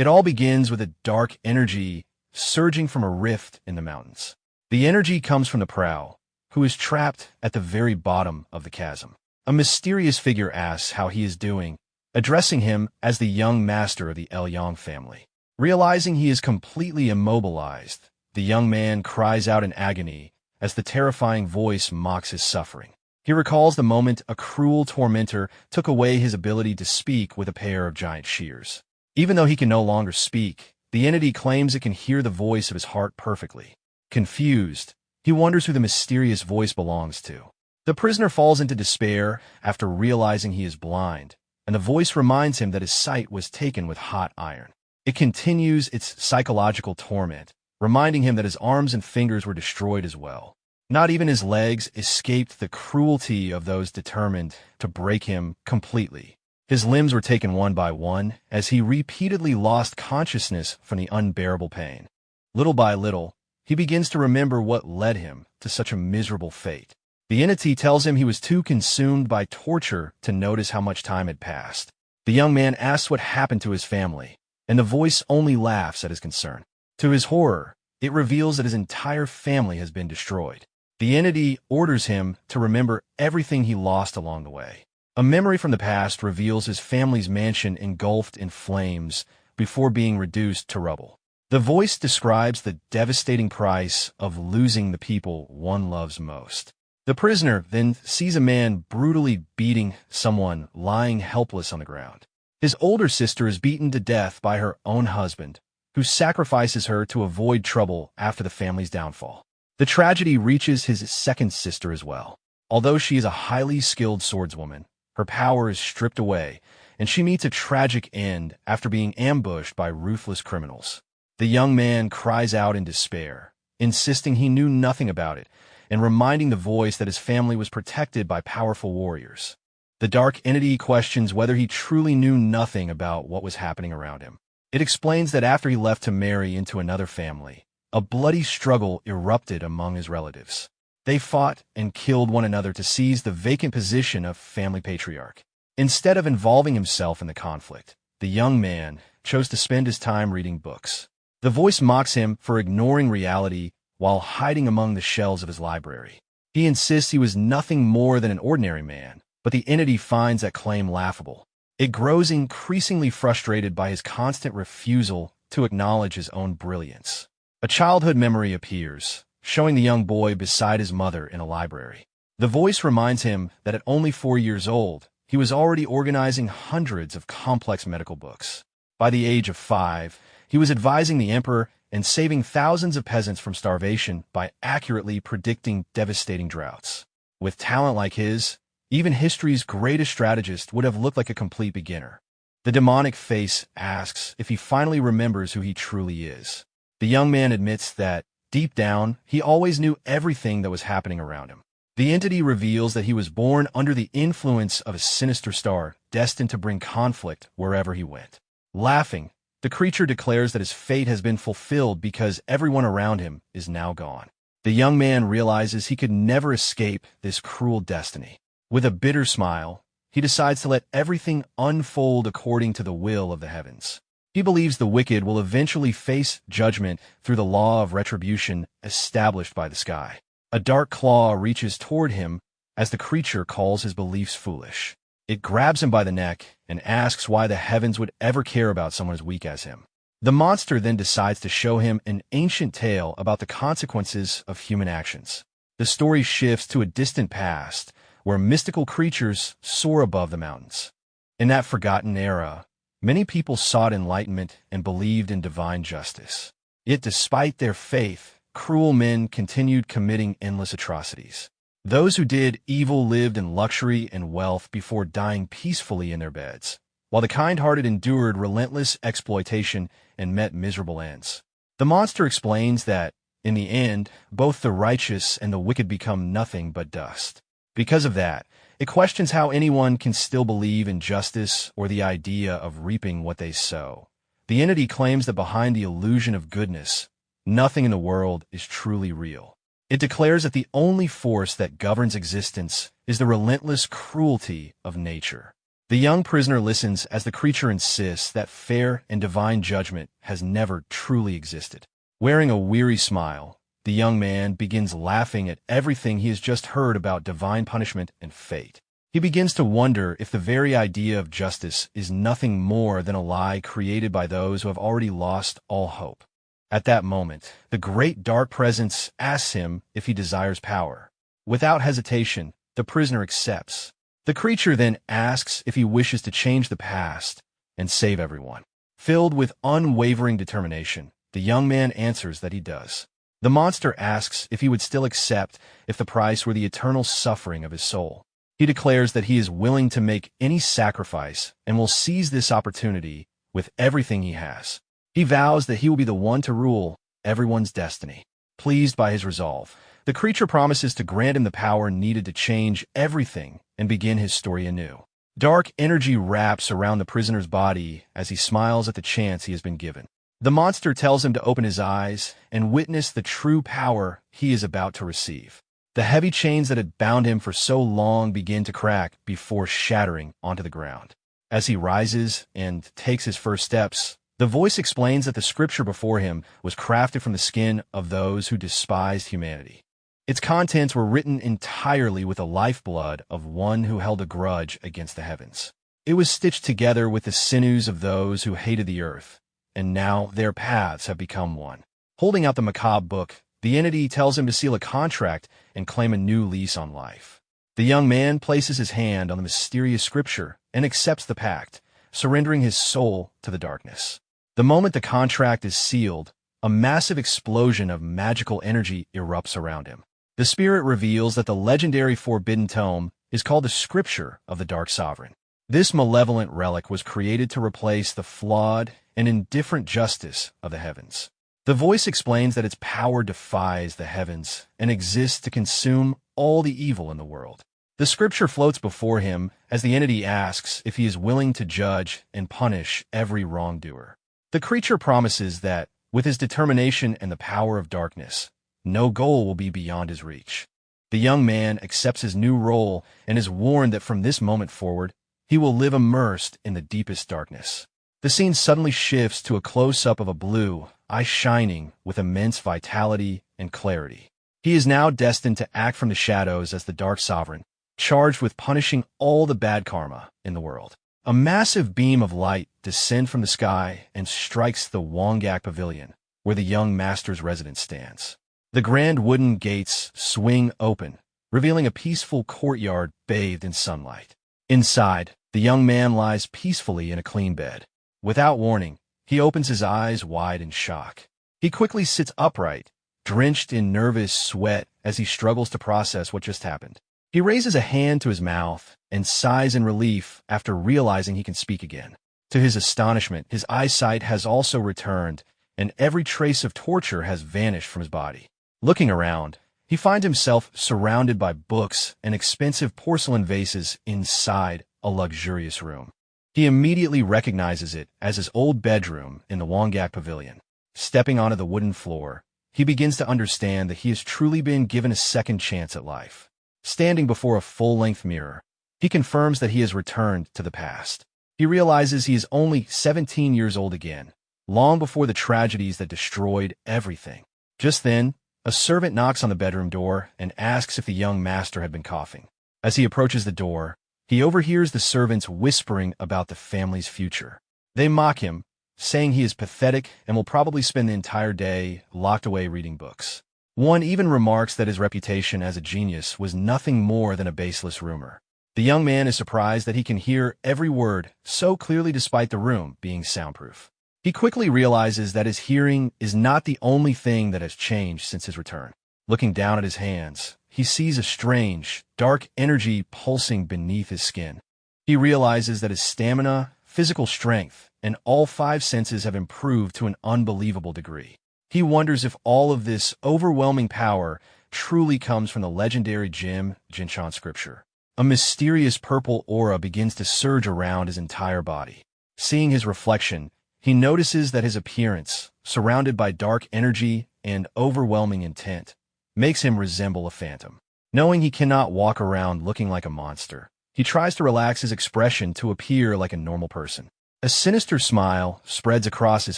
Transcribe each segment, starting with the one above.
It all begins with a dark energy surging from a rift in the mountains. The energy comes from the prow, who is trapped at the very bottom of the chasm. A mysterious figure asks how he is doing, addressing him as the young master of the Yang family. Realizing he is completely immobilized, the young man cries out in agony as the terrifying voice mocks his suffering. He recalls the moment a cruel tormentor took away his ability to speak with a pair of giant shears. Even though he can no longer speak, the entity claims it can hear the voice of his heart perfectly. Confused, he wonders who the mysterious voice belongs to. The prisoner falls into despair after realizing he is blind, and the voice reminds him that his sight was taken with hot iron. It continues its psychological torment, reminding him that his arms and fingers were destroyed as well. Not even his legs escaped the cruelty of those determined to break him completely. His limbs were taken one by one as he repeatedly lost consciousness from the unbearable pain. Little by little, he begins to remember what led him to such a miserable fate. The entity tells him he was too consumed by torture to notice how much time had passed. The young man asks what happened to his family, and the voice only laughs at his concern. To his horror, it reveals that his entire family has been destroyed. The entity orders him to remember everything he lost along the way. A memory from the past reveals his family's mansion engulfed in flames before being reduced to rubble. The voice describes the devastating price of losing the people one loves most. The prisoner then sees a man brutally beating someone lying helpless on the ground. His older sister is beaten to death by her own husband, who sacrifices her to avoid trouble after the family's downfall. The tragedy reaches his second sister as well. Although she is a highly skilled swordswoman, her power is stripped away, and she meets a tragic end after being ambushed by ruthless criminals. The young man cries out in despair, insisting he knew nothing about it, and reminding the voice that his family was protected by powerful warriors. The dark entity questions whether he truly knew nothing about what was happening around him. It explains that after he left to marry into another family, a bloody struggle erupted among his relatives. They fought and killed one another to seize the vacant position of family patriarch. Instead of involving himself in the conflict, the young man chose to spend his time reading books. The voice mocks him for ignoring reality while hiding among the shelves of his library. He insists he was nothing more than an ordinary man, but the entity finds that claim laughable. It grows increasingly frustrated by his constant refusal to acknowledge his own brilliance. A childhood memory appears, showing the young boy beside his mother in a library. The voice reminds him that at only 4 years old, he was already organizing hundreds of complex medical books. By the age of 5, he was advising the emperor and saving thousands of peasants from starvation by accurately predicting devastating droughts. With talent like his, even history's greatest strategist would have looked like a complete beginner. The demonic face asks if he finally remembers who he truly is. The young man admits that, deep down, he always knew everything that was happening around him. The entity reveals that he was born under the influence of a sinister star destined to bring conflict wherever he went. Laughing, the creature declares that his fate has been fulfilled because everyone around him is now gone. The young man realizes he could never escape this cruel destiny. With a bitter smile, he decides to let everything unfold according to the will of the heavens. He believes the wicked will eventually face judgment through the law of retribution established by the sky. A dark claw reaches toward him as the creature calls his beliefs foolish. It grabs him by the neck and asks why the heavens would ever care about someone as weak as him. The monster then decides to show him an ancient tale about the consequences of human actions. The story shifts to a distant past where mystical creatures soar above the mountains. In that forgotten era, many people sought enlightenment and believed in divine justice. Yet despite their faith, cruel men continued committing endless atrocities. Those who did evil lived in luxury and wealth before dying peacefully in their beds, while the kind-hearted endured relentless exploitation and met miserable ends. The monster explains that, in the end, both the righteous and the wicked become nothing but dust. Because of that, it questions how anyone can still believe in justice or the idea of reaping what they sow. The entity claims that behind the illusion of goodness, nothing in the world is truly real. It declares that the only force that governs existence is the relentless cruelty of nature. The young prisoner listens as the creature insists that fair and divine judgment has never truly existed. Wearing a weary smile, the young man begins laughing at everything he has just heard about divine punishment and fate. He begins to wonder if the very idea of justice is nothing more than a lie created by those who have already lost all hope. At that moment, the great dark presence asks him if he desires power. Without hesitation, the prisoner accepts. The creature then asks if he wishes to change the past and save everyone. Filled with unwavering determination, the young man answers that he does. The monster asks if he would still accept if the price were the eternal suffering of his soul. He declares that he is willing to make any sacrifice and will seize this opportunity with everything he has. He vows that he will be the one to rule everyone's destiny. Pleased by his resolve, the creature promises to grant him the power needed to change everything and begin his story anew. Dark energy wraps around the prisoner's body as he smiles at the chance he has been given. The monster tells him to open his eyes and witness the true power he is about to receive. The heavy chains that had bound him for so long begin to crack before shattering onto the ground. As he rises and takes his first steps, the voice explains that the scripture before him was crafted from the skin of those who despised humanity. Its contents were written entirely with the lifeblood of one who held a grudge against the heavens. It was stitched together with the sinews of those who hated the earth, and now their paths have become one. Holding out the macabre book, the entity tells him to seal a contract and claim a new lease on life. The young man places his hand on the mysterious scripture and accepts the pact, surrendering his soul to the darkness. The moment the contract is sealed, a massive explosion of magical energy erupts around him. The spirit reveals that the legendary Forbidden Tome is called the Scripture of the Dark Sovereign. This malevolent relic was created to replace the flawed and indifferent justice of the heavens. The voice explains that its power defies the heavens and exists to consume all the evil in the world. The scripture floats before him as the entity asks if he is willing to judge and punish every wrongdoer. The creature promises that, with his determination and the power of darkness, no goal will be beyond his reach. The young man accepts his new role and is warned that from this moment forward, he will live immersed in the deepest darkness. The scene suddenly shifts to a close-up of a blue, eye shining with immense vitality and clarity. He is now destined to act from the shadows as the Dark Sovereign, charged with punishing all the bad karma in the world. A massive beam of light descends from the sky and strikes the Wongak Pavilion, where the young master's residence stands. The grand wooden gates swing open, revealing a peaceful courtyard bathed in sunlight. Inside, the young man lies peacefully in a clean bed. Without warning, he opens his eyes wide in shock. He quickly sits upright, drenched in nervous sweat as he struggles to process what just happened. He raises a hand to his mouth and sighs in relief after realizing he can speak again. To his astonishment, his eyesight has also returned, and every trace of torture has vanished from his body. Looking around, he finds himself surrounded by books and expensive porcelain vases inside a luxurious room. He immediately recognizes it as his old bedroom in the Wongak Pavilion. Stepping onto the wooden floor, he begins to understand that he has truly been given a second chance at life. Standing before a full-length mirror, he confirms that he has returned to the past. He realizes he is only 17 years old again, long before the tragedies that destroyed everything. Just then, a servant knocks on the bedroom door and asks if the young master had been coughing. As he approaches the door, he overhears the servants whispering about the family's future. They mock him, saying he is pathetic and will probably spend the entire day locked away reading books. One even remarks that his reputation as a genius was nothing more than a baseless rumor. The young man is surprised that he can hear every word so clearly despite the room being soundproof. He quickly realizes that his hearing is not the only thing that has changed since his return. Looking down at his hands, he sees a strange, dark energy pulsing beneath his skin. He realizes that his stamina, physical strength, and all 5 senses have improved to an unbelievable degree. He wonders if all of this overwhelming power truly comes from the legendary Jim Jinshan scripture. A mysterious purple aura begins to surge around his entire body. Seeing his reflection, he notices that his appearance, surrounded by dark energy and overwhelming intent, makes him resemble a phantom. Knowing he cannot walk around looking like a monster, He tries to relax his expression to appear like a normal person. A sinister smile spreads across his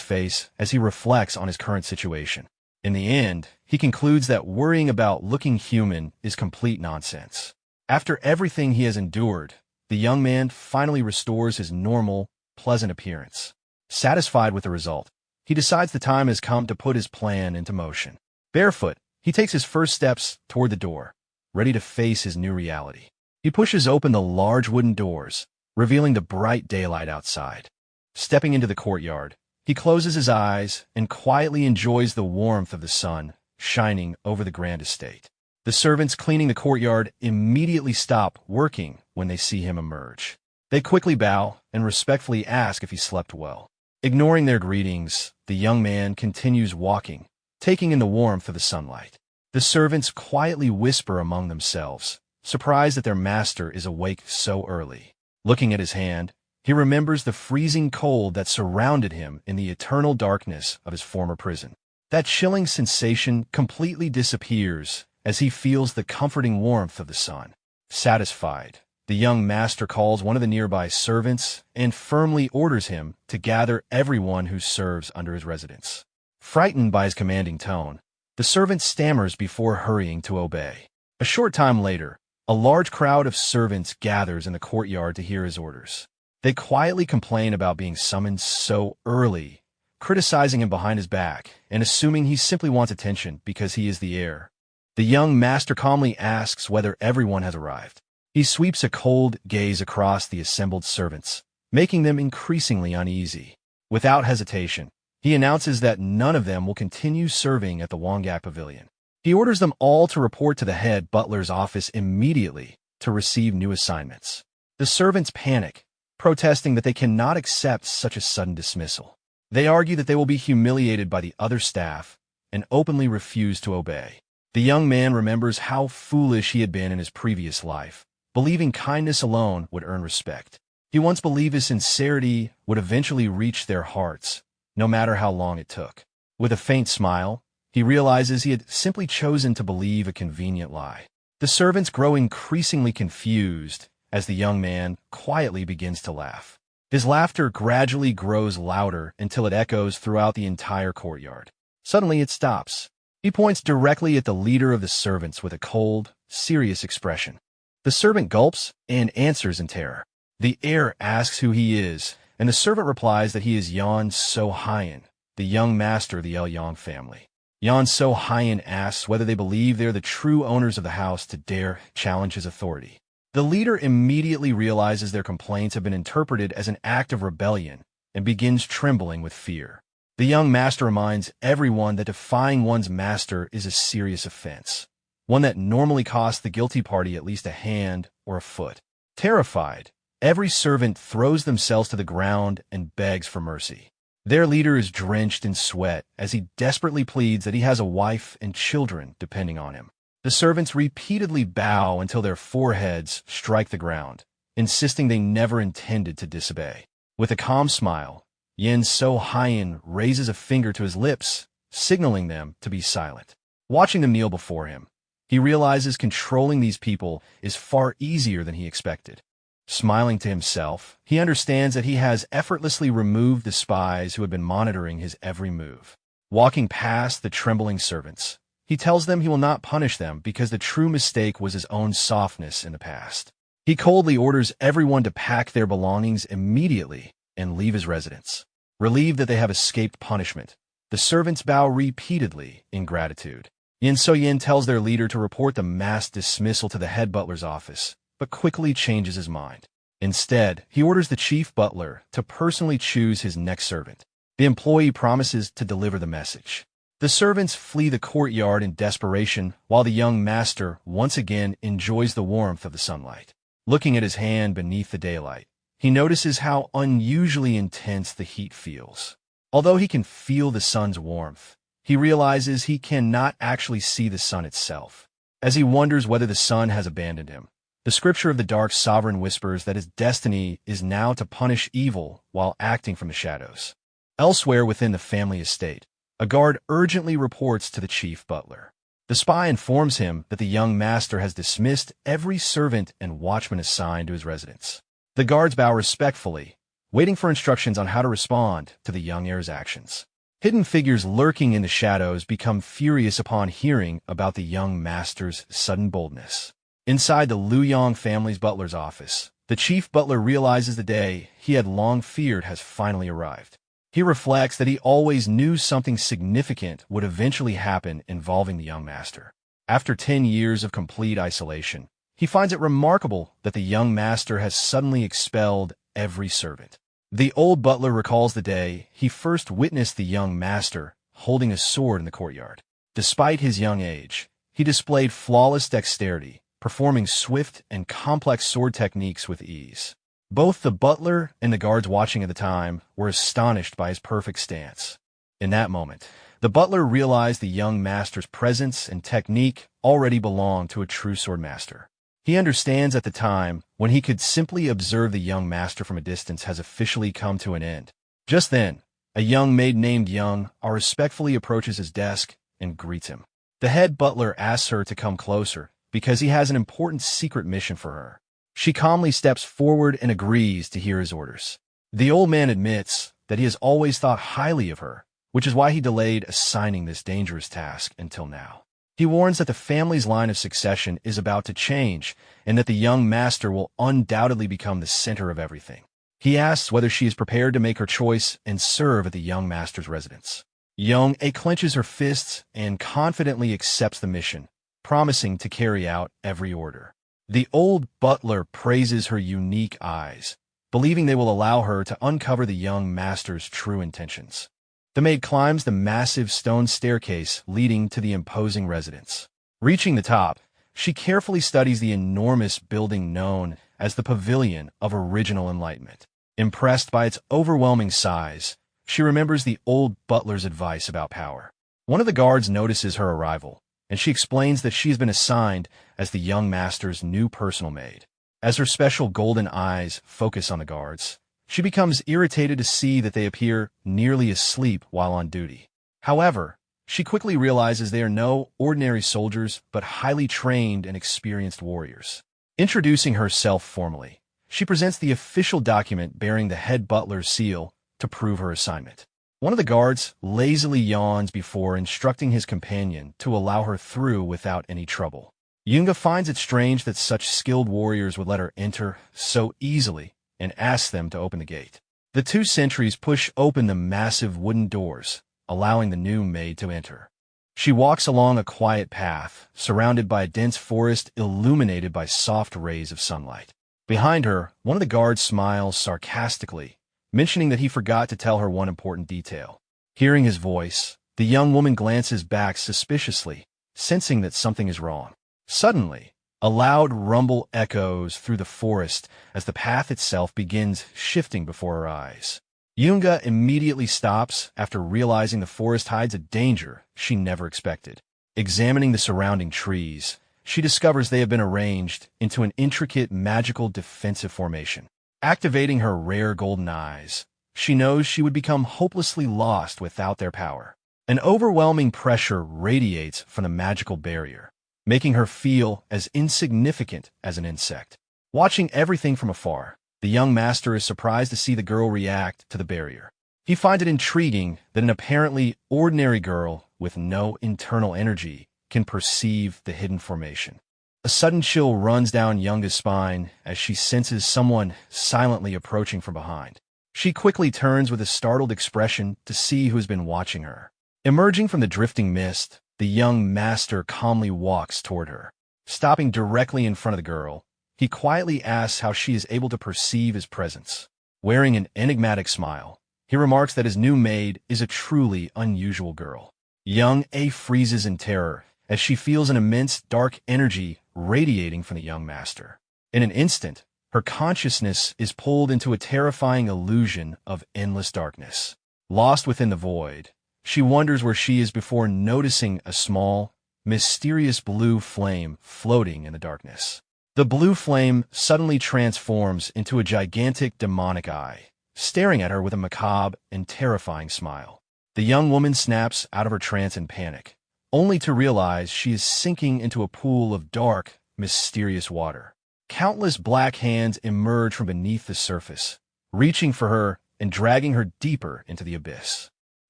face as he reflects on his current situation. In the end, he concludes that worrying about looking human is complete nonsense. After everything he has endured, the young man finally restores his normal, pleasant appearance. Satisfied with the result, he decides the time has come to put his plan into motion. Barefoot, he takes his first steps toward the door, ready to face his new reality. He pushes open the large wooden doors, revealing the bright daylight outside. Stepping into the courtyard, he closes his eyes and quietly enjoys the warmth of the sun shining over the grand estate. The servants cleaning the courtyard immediately stop working when they see him emerge. They quickly bow and respectfully ask if he slept well. Ignoring their greetings, the young man continues walking, taking in the warmth of the sunlight. The servants quietly whisper among themselves, surprised that their master is awake so early. Looking at his hand, he remembers the freezing cold that surrounded him in the eternal darkness of his former prison. That chilling sensation completely disappears as he feels the comforting warmth of the sun. Satisfied, the young master calls one of the nearby servants and firmly orders him to gather everyone who serves under his residence. Frightened by his commanding tone, the servant stammers before hurrying to obey. A short time later, a large crowd of servants gathers in the courtyard to hear his orders. They quietly complain about being summoned so early, criticizing him behind his back and assuming he simply wants attention because he is the heir. The young master calmly asks whether everyone has arrived. He sweeps a cold gaze across the assembled servants, making them increasingly uneasy. Without hesitation, he announces that none of them will continue serving at the Wonggak Pavilion. He orders them all to report to the head butler's office immediately to receive new assignments. The servants panic, protesting that they cannot accept such a sudden dismissal. They argue that they will be humiliated by the other staff and openly refuse to obey. The young man remembers how foolish he had been in his previous life, believing kindness alone would earn respect. He once believed his sincerity would eventually reach their hearts, no matter how long it took. With a faint smile, he realizes he had simply chosen to believe a convenient lie. The servants grow increasingly confused as the young man quietly begins to laugh. His laughter gradually grows louder until it echoes throughout the entire courtyard. Suddenly it stops. He points directly at the leader of the servants with a cold, serious expression. The servant gulps and answers in terror. The heir asks who he is, and the servant replies that he is Yan So-hyen, the young master of the El-Yang family. Yan So-hyen asks whether they believe they're the true owners of the house to dare challenge his authority. The leader immediately realizes their complaints have been interpreted as an act of rebellion and begins trembling with fear. The young master reminds everyone that defying one's master is a serious offense, one that normally costs the guilty party at least a hand or a foot. Terrified, every servant throws themselves to the ground and begs for mercy. Their leader is drenched in sweat as he desperately pleads that he has a wife and children depending on him. The servants repeatedly bow until their foreheads strike the ground, insisting they never intended to disobey. With a calm smile, Yan So-hyen raises a finger to his lips, signaling them to be silent. Watching them kneel before him, he realizes controlling these people is far easier than he expected. Smiling to himself, he understands that he has effortlessly removed the spies who had been monitoring his every move. Walking past the trembling servants, he tells them he will not punish them because the true mistake was his own softness in the past. He coldly orders everyone to pack their belongings immediately and leave his residence. Relieved that they have escaped punishment, the servants bow repeatedly in gratitude. Yan So-hyen tells their leader to report the mass dismissal to the head butler's office, but quickly changes his mind. Instead, he orders the chief butler to personally choose his next servant. The employee promises to deliver the message. The servants flee the courtyard in desperation while the young master once again enjoys the warmth of the sunlight. Looking at his hand beneath the daylight, he notices how unusually intense the heat feels. Although he can feel the sun's warmth, he realizes he cannot actually see the sun itself. As he wonders whether the sun has abandoned him, the scripture of the Dark Sovereign whispers that his destiny is now to punish evil while acting from the shadows. Elsewhere within the family estate, a guard urgently reports to the chief butler. The spy informs him that the young master has dismissed every servant and watchman assigned to his residence. The guards bow respectfully, waiting for instructions on how to respond to the young heir's actions. Hidden figures lurking in the shadows become furious upon hearing about the young master's sudden boldness. Inside the Liu Yong family's butler's office, the chief butler realizes the day he had long feared has finally arrived. He reflects that he always knew something significant would eventually happen involving the young master. After 10 years of complete isolation, he finds it remarkable that the young master has suddenly expelled every servant. The old butler recalls the day he first witnessed the young master holding a sword in the courtyard. Despite his young age, he displayed flawless dexterity, performing swift and complex sword techniques with ease. Both the butler and the guards watching at the time were astonished by his perfect stance. In that moment, the butler realized the young master's presence and technique already belonged to a true sword master. He understands at the time when he could simply observe the young master from a distance has officially come to an end. Just then, a young maid named Young respectfully approaches his desk and greets him. The head butler asks her to come closer because he has an important secret mission for her. She calmly steps forward and agrees to hear his orders. The old man admits that he has always thought highly of her, which is why he delayed assigning this dangerous task until now. He warns that the family's line of succession is about to change and that the young master will undoubtedly become the center of everything. He asks whether she is prepared to make her choice and serve at the young master's residence. Young clenches her fists and confidently accepts the mission, promising to carry out every order. The old butler praises her unique eyes, believing they will allow her to uncover the young master's true intentions. The maid climbs the massive stone staircase leading to the imposing residence. Reaching the top, she carefully studies the enormous building known as the Pavilion of Original Enlightenment. Impressed by its overwhelming size, she remembers the old butler's advice about power. One of the guards notices her arrival, and she explains that she has been assigned as the young master's new personal maid. As her special golden eyes focus on the guards, she becomes irritated to see that they appear nearly asleep while on duty. However, she quickly realizes they are no ordinary soldiers but highly trained and experienced warriors. Introducing herself formally, she presents the official document bearing the head butler's seal to prove her assignment. One of the guards lazily yawns before instructing his companion to allow her through without any trouble. Yunga finds it strange that such skilled warriors would let her enter so easily and asks them to open the gate. The two sentries push open the massive wooden doors, allowing the new maid to enter. She walks along a quiet path, surrounded by a dense forest illuminated by soft rays of sunlight. Behind her, one of the guards smiles sarcastically, mentioning that he forgot to tell her one important detail. Hearing his voice, the young woman glances back suspiciously, sensing that something is wrong. Suddenly, a loud rumble echoes through the forest as the path itself begins shifting before her eyes. Yunga immediately stops after realizing the forest hides a danger she never expected. Examining the surrounding trees, she discovers they have been arranged into an intricate magical defensive formation. Activating her rare golden eyes, she knows she would become hopelessly lost without their power. An overwhelming pressure radiates from the magical barrier, making her feel as insignificant as an insect. Watching everything from afar, the young master is surprised to see the girl react to the barrier. He finds it intriguing that an apparently ordinary girl with no internal energy can perceive the hidden formation. A sudden chill runs down Yunga's spine as she senses someone silently approaching from behind. She quickly turns with a startled expression to see who has been watching her. Emerging from the drifting mist, the young master calmly walks toward her. Stopping directly in front of the girl, he quietly asks how she is able to perceive his presence. Wearing an enigmatic smile, he remarks that his new maid is a truly unusual girl. Young freezes in terror as she feels an immense dark energy radiating from the young master. In an instant, her consciousness is pulled into a terrifying illusion of endless darkness. Lost within the void, she wonders where she is before noticing a small, mysterious blue flame floating in the darkness. The blue flame suddenly transforms into a gigantic demonic eye, staring at her with a macabre and terrifying smile. The young woman snaps out of her trance in panic, only to realize she is sinking into a pool of dark, mysterious water. Countless black hands emerge from beneath the surface, reaching for her and dragging her deeper into the abyss.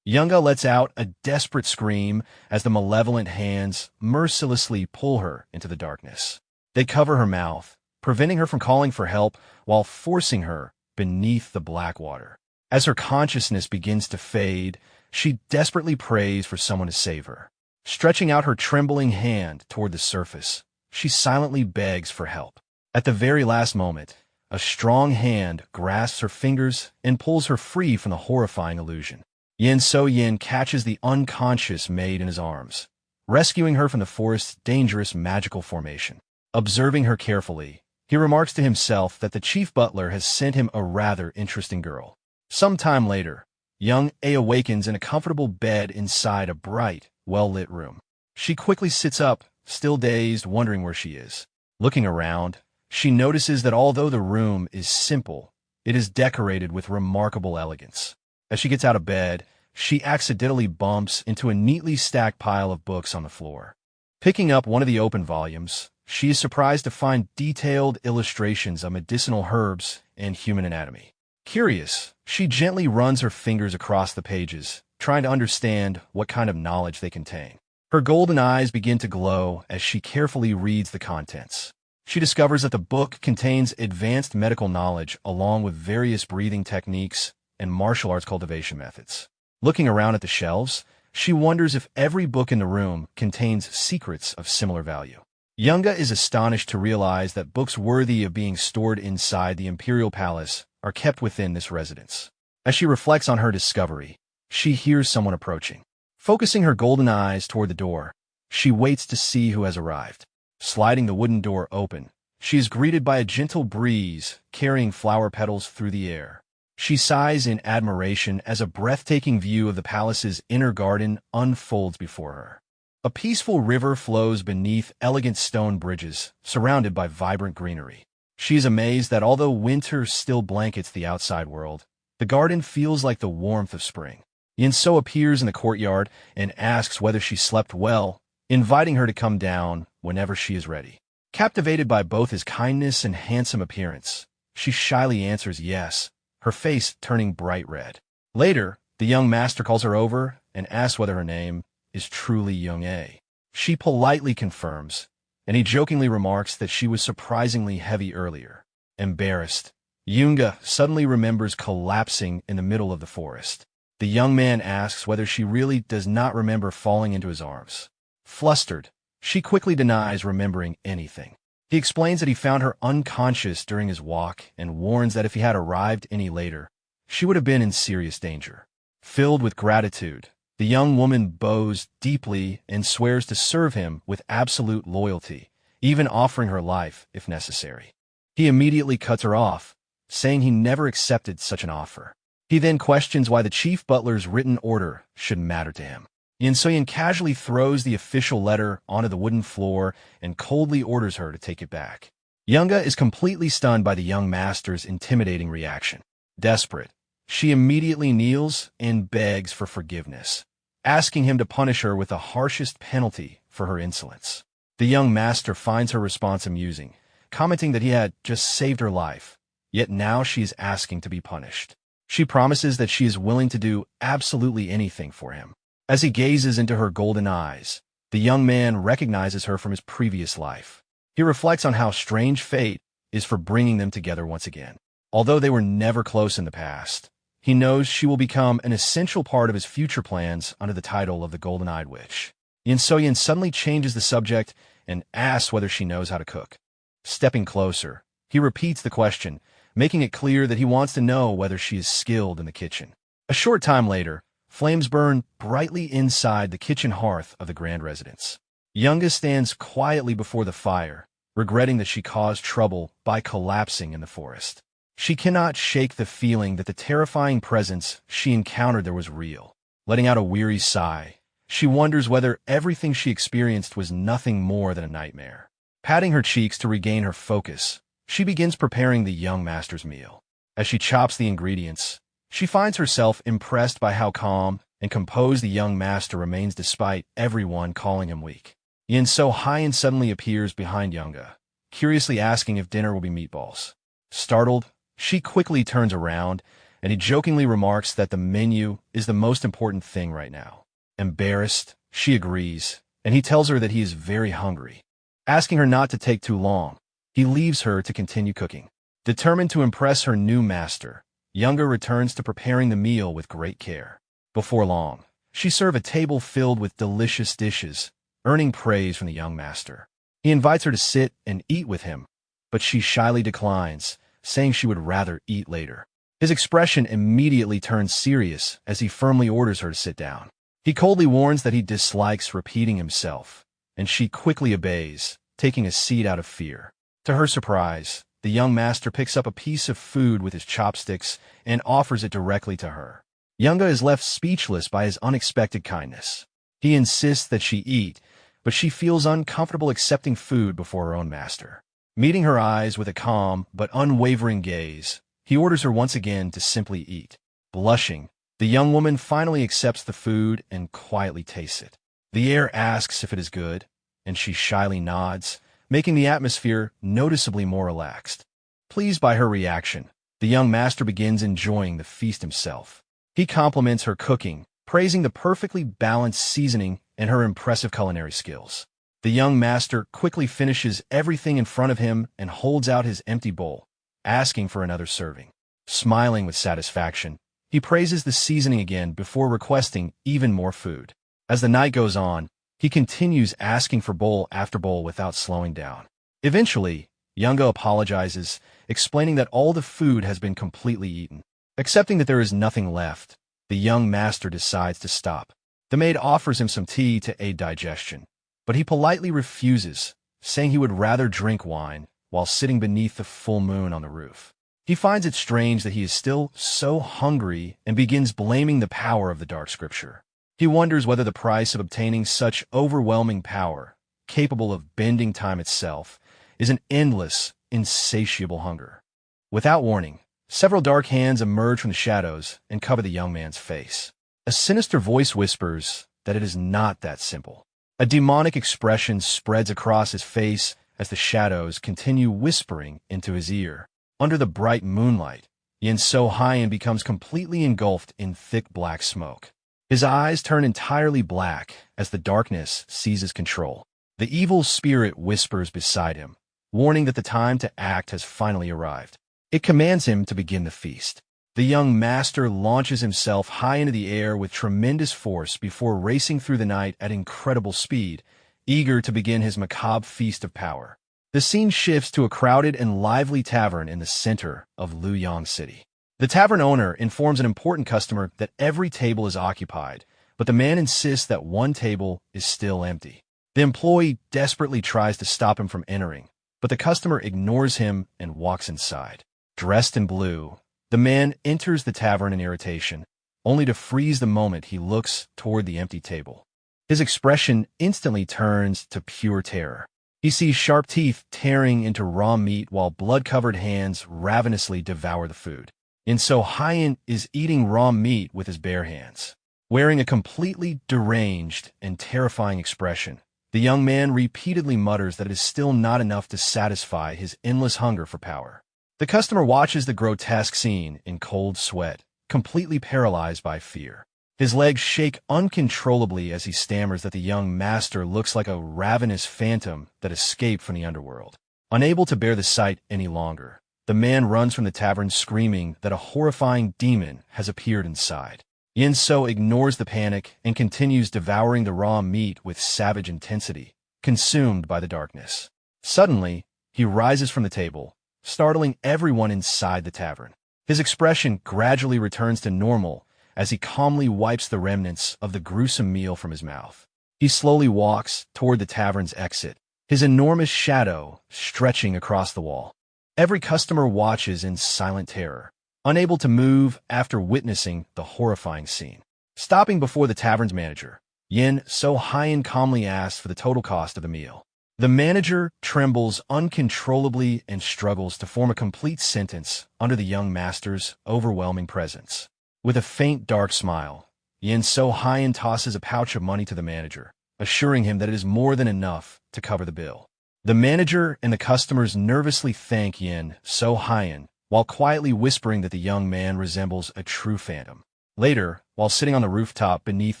Younga lets out a desperate scream as the malevolent hands mercilessly pull her into the darkness. They cover her mouth, preventing her from calling for help while forcing her beneath the black water. As her consciousness begins to fade, she desperately prays for someone to save her. Stretching out her trembling hand toward the surface, she silently begs for help. At the very last moment, a strong hand grasps her fingers and pulls her free from the horrifying illusion. Yin So-yin catches the unconscious maid in his arms, rescuing her from the forest's dangerous magical formation. Observing her carefully, he remarks to himself that the chief butler has sent him a rather interesting girl. Some time later, young A awakens in a comfortable bed inside a bright, well-lit room. She quickly sits up, still dazed, wondering where she is. Looking around, she notices that although the room is simple, it is decorated with remarkable elegance. As she gets out of bed, she accidentally bumps into a neatly stacked pile of books on the floor. Picking up one of the open volumes, she is surprised to find detailed illustrations of medicinal herbs and human anatomy. Curious, she gently runs her fingers across the pages, trying to understand what kind of knowledge they contain. Her golden eyes begin to glow as she carefully reads the contents. She discovers that the book contains advanced medical knowledge along with various breathing techniques and martial arts cultivation methods. Looking around at the shelves, she wonders if every book in the room contains secrets of similar value. Younga is astonished to realize that books worthy of being stored inside the imperial palace are kept within this residence. As she reflects on her discovery, she hears someone approaching. Focusing her golden eyes toward the door, she waits to see who has arrived. Sliding the wooden door open, she is greeted by a gentle breeze carrying flower petals through the air. She sighs in admiration as a breathtaking view of the palace's inner garden unfolds before her. A peaceful river flows beneath elegant stone bridges, surrounded by vibrant greenery. She is amazed that although winter still blankets the outside world, the garden feels like the warmth of spring. Yin-so appears in the courtyard and asks whether she slept well, inviting her to come down whenever she is ready. Captivated by both his kindness and handsome appearance, she shyly answers yes, her face turning bright red. Later, the young master calls her over and asks whether her name is truly Young A. She politely confirms, and he jokingly remarks that she was surprisingly heavy earlier. Embarrassed, Younga suddenly remembers collapsing in the middle of the forest. The young man asks whether she really does not remember falling into his arms. Flustered, she quickly denies remembering anything. He explains that he found her unconscious during his walk and warns that if he had arrived any later, she would have been in serious danger. Filled with gratitude, the young woman bows deeply and swears to serve him with absolute loyalty, even offering her life if necessary. He immediately cuts her off, saying he never accepted such an offer. He then questions why the chief butler's written order should matter to him. Yin So-yin casually throws the official letter onto the wooden floor and coldly orders her to take it back. Younga is completely stunned by the young master's intimidating reaction. Desperate, she immediately kneels and begs for forgiveness, asking him to punish her with the harshest penalty for her insolence. The young master finds her response amusing, commenting that he had just saved her life, yet now she is asking to be punished. She promises that she is willing to do absolutely anything for him. As he gazes into her golden eyes, the young man recognizes her from his previous life. He reflects on how strange fate is for bringing them together once again. Although they were never close in the past, he knows she will become an essential part of his future plans under the title of the Golden-Eyed Witch. Yin So-yin suddenly changes the subject and asks whether she knows how to cook. Stepping closer, he repeats the question, making it clear that he wants to know whether she is skilled in the kitchen. A short time later, flames burn brightly inside the kitchen hearth of the grand residence. Younga stands quietly before the fire, regretting that she caused trouble by collapsing in the forest. She cannot shake the feeling that the terrifying presence she encountered there was real. Letting out a weary sigh, she wonders whether everything she experienced was nothing more than a nightmare. Patting her cheeks to regain her focus, she begins preparing the young master's meal. As she chops the ingredients, she finds herself impressed by how calm and composed the young master remains despite everyone calling him weak. Yin So Hyan suddenly appears behind Younga, curiously asking if dinner will be meatballs. Startled, she quickly turns around, and he jokingly remarks that the menu is the most important thing right now. Embarrassed, she agrees, and he tells her that he is very hungry. Asking her not to take too long, he leaves her to continue cooking. Determined to impress her new master, Younga returns to preparing the meal with great care. Before long, she serves a table filled with delicious dishes, earning praise from the young master. He invites her to sit and eat with him, but she shyly declines, saying she would rather eat later. His expression immediately turns serious as he firmly orders her to sit down. He coldly warns that he dislikes repeating himself, and she quickly obeys, taking a seat out of fear. To her surprise, the young master picks up a piece of food with his chopsticks and offers it directly to her. Younga is left speechless by his unexpected kindness. He insists that she eat, but she feels uncomfortable accepting food before her own master. Meeting her eyes with a calm but unwavering gaze, he orders her once again to simply eat. Blushing, the young woman finally accepts the food and quietly tastes it. The heir asks if it is good, and she shyly nods, making the atmosphere noticeably more relaxed. Pleased by her reaction, the young master begins enjoying the feast himself. He compliments her cooking, praising the perfectly balanced seasoning and her impressive culinary skills. The young master quickly finishes everything in front of him and holds out his empty bowl, asking for another serving. Smiling with satisfaction, he praises the seasoning again before requesting even more food. As the night goes on, he continues asking for bowl after bowl without slowing down. Eventually, Younga apologizes, explaining that all the food has been completely eaten. Accepting that there is nothing left, the young master decides to stop. The maid offers him some tea to aid digestion, but he politely refuses, saying he would rather drink wine while sitting beneath the full moon on the roof. He finds it strange that he is still so hungry and begins blaming the power of the dark scripture. He wonders whether the price of obtaining such overwhelming power, capable of bending time itself, is an endless, insatiable hunger. Without warning, several dark hands emerge from the shadows and cover the young man's face. A sinister voice whispers that it is not that simple. A demonic expression spreads across his face as the shadows continue whispering into his ear. Under the bright moonlight, Yin So Hyan becomes completely engulfed in thick black smoke. His eyes turn entirely black as the darkness seizes control. The evil spirit whispers beside him, warning that the time to act has finally arrived. It commands him to begin the feast. The young master launches himself high into the air with tremendous force before racing through the night at incredible speed, eager to begin his macabre feast of power. The scene shifts to a crowded and lively tavern in the center of Luoyang City. The tavern owner informs an important customer that every table is occupied, but the man insists that one table is still empty. The employee desperately tries to stop him from entering, but the customer ignores him and walks inside. Dressed in blue, the man enters the tavern in irritation, only to freeze the moment he looks toward the empty table. His expression instantly turns to pure terror. He sees sharp teeth tearing into raw meat while blood-covered hands ravenously devour the food. Yin So Hyan is eating raw meat with his bare hands. Wearing a completely deranged and terrifying expression, the young man repeatedly mutters that it is still not enough to satisfy his endless hunger for power. The customer watches the grotesque scene in cold sweat, completely paralyzed by fear. His legs shake uncontrollably as he stammers that the young master looks like a ravenous phantom that escaped from the underworld. Unable to bear the sight any longer, the man runs from the tavern screaming that a horrifying demon has appeared inside. Yin So ignores the panic and continues devouring the raw meat with savage intensity, consumed by the darkness. Suddenly, he rises from the table, startling everyone inside the tavern. His expression gradually returns to normal as he calmly wipes the remnants of the gruesome meal from his mouth. He slowly walks toward the tavern's exit, his enormous shadow stretching across the wall. Every customer watches in silent terror, unable to move after witnessing the horrifying scene. Stopping before the tavern's manager, Yin So Hyan calmly asks for the total cost of the meal. The manager trembles uncontrollably and struggles to form a complete sentence under the young master's overwhelming presence. With a faint dark smile, Yin So-hyun tosses a pouch of money to the manager, assuring him that it is more than enough to cover the bill. The manager and the customers nervously thank Yin So-hyun, while quietly whispering that the young man resembles a true phantom. Later, while sitting on the rooftop beneath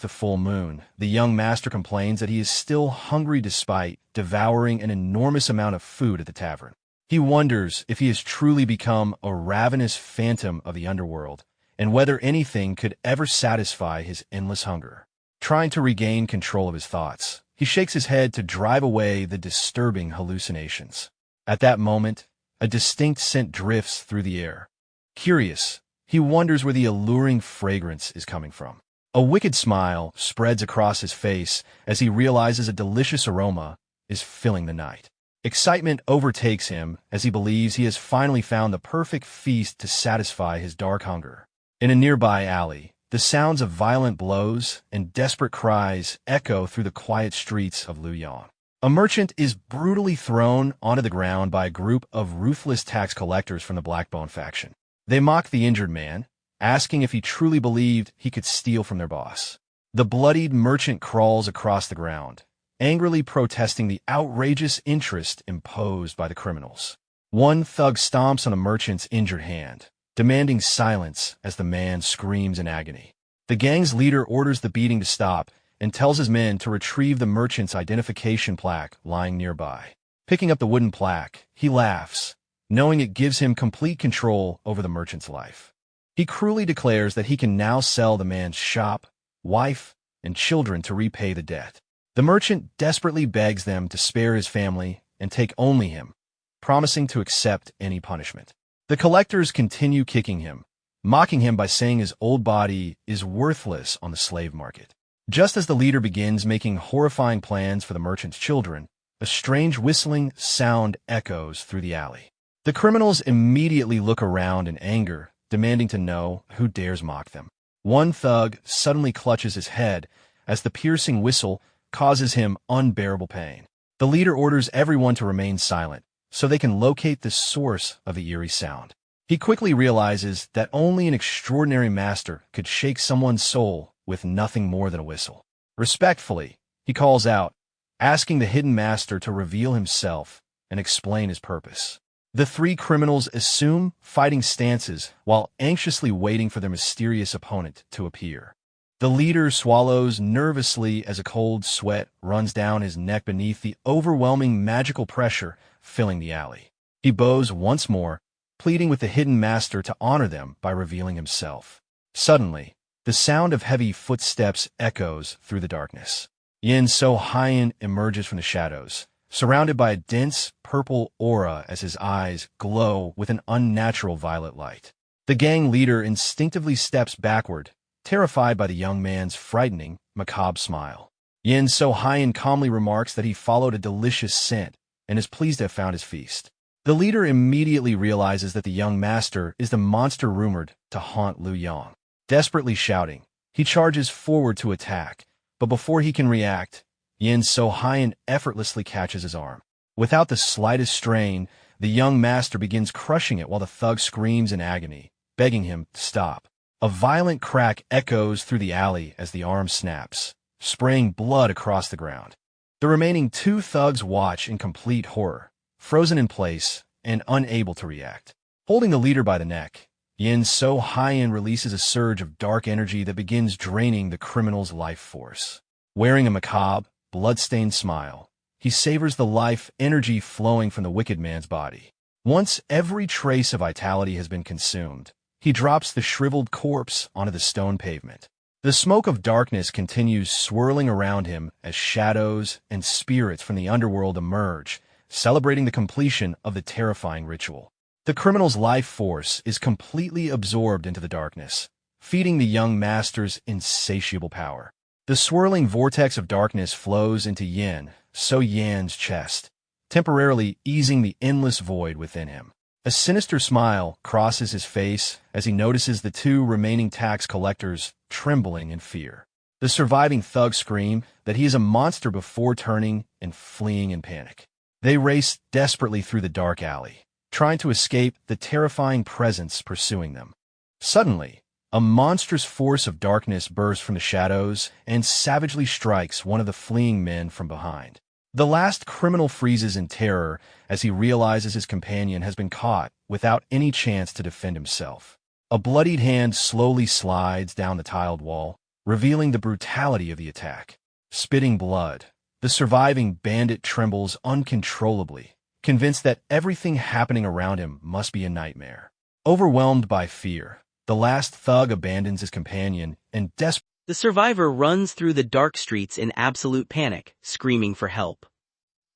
the full moon, the young master complains that he is still hungry despite devouring an enormous amount of food at the tavern. He wonders if he has truly become a ravenous phantom of the underworld, and whether anything could ever satisfy his endless hunger. Trying to regain control of his thoughts, he shakes his head to drive away the disturbing hallucinations. At that moment, a distinct scent drifts through the air. Curious, he wonders where the alluring fragrance is coming from. A wicked smile spreads across his face as he realizes a delicious aroma is filling the night. Excitement overtakes him as he believes he has finally found the perfect feast to satisfy his dark hunger. In a nearby alley, the sounds of violent blows and desperate cries echo through the quiet streets of Luoyang. A merchant is brutally thrown onto the ground by a group of ruthless tax collectors from the Blackbone faction. They mock the injured man, asking if he truly believed he could steal from their boss. The bloodied merchant crawls across the ground, angrily protesting the outrageous interest imposed by the criminals. One thug stomps on the merchant's injured hand, demanding silence as the man screams in agony. The gang's leader orders the beating to stop and tells his men to retrieve the merchant's identification plaque lying nearby. Picking up the wooden plaque, he laughs, knowing it gives him complete control over the merchant's life. He cruelly declares that he can now sell the man's shop, wife, and children to repay the debt. The merchant desperately begs them to spare his family and take only him, promising to accept any punishment. The collectors continue kicking him, mocking him by saying his old body is worthless on the slave market. Just as the leader begins making horrifying plans for the merchant's children, a strange whistling sound echoes through the alley. The criminals immediately look around in anger, demanding to know who dares mock them. One thug suddenly clutches his head as the piercing whistle causes him unbearable pain. The leader orders everyone to remain silent so they can locate the source of the eerie sound. He quickly realizes that only an extraordinary master could shake someone's soul with nothing more than a whistle. Respectfully, he calls out, asking the hidden master to reveal himself and explain his purpose. The three criminals assume fighting stances while anxiously waiting for their mysterious opponent to appear. The leader swallows nervously as a cold sweat runs down his neck beneath the overwhelming magical pressure filling the alley. He bows once more, pleading with the hidden master to honor them by revealing himself. Suddenly, the sound of heavy footsteps echoes through the darkness. Yin So-hyun emerges from the shadows, surrounded by a dense purple aura as his eyes glow with an unnatural violet light. The gang leader instinctively steps backward, terrified by the young man's frightening, macabre smile. Yin So-hyun calmly remarks that he followed a delicious scent and is pleased to have found his feast. The leader immediately realizes that the young master is the monster rumored to haunt Luoyang. Desperately shouting, he charges forward to attack, but before he can react, Yin So-hyun effortlessly catches his arm. Without the slightest strain, the young master begins crushing it while the thug screams in agony, begging him to stop. A violent crack echoes through the alley as the arm snaps, spraying blood across the ground. The remaining two thugs watch in complete horror, frozen in place and unable to react. Holding the leader by the neck, Yin So-hyun releases a surge of dark energy that begins draining the criminal's life force. Wearing a macabre, blood-stained smile, he savors the life energy flowing from the wicked man's body. Once every trace of vitality has been consumed, he drops the shriveled corpse onto the stone pavement. The smoke of darkness continues swirling around him as shadows and spirits from the underworld emerge, celebrating the completion of the terrifying ritual. The criminal's life force is completely absorbed into the darkness, feeding the young master's insatiable power. The swirling vortex of darkness flows into Yin So-hyun's chest, temporarily easing the endless void within him. A sinister smile crosses his face as he notices the two remaining tax collectors trembling in fear. The surviving thugs scream that he is a monster before turning and fleeing in panic. They race desperately through the dark alley, trying to escape the terrifying presence pursuing them. Suddenly, A monstrous force of darkness bursts from the shadows and savagely strikes one of the fleeing men from behind. The last criminal freezes in terror as he realizes his companion has been caught without any chance to defend himself. A bloodied hand slowly slides down the tiled wall, revealing the brutality of the attack. Spitting blood, the surviving bandit trembles uncontrollably, convinced that everything happening around him must be a nightmare. Overwhelmed by fear, the last thug abandons his companion and The survivor runs through the dark streets in absolute panic, screaming for help.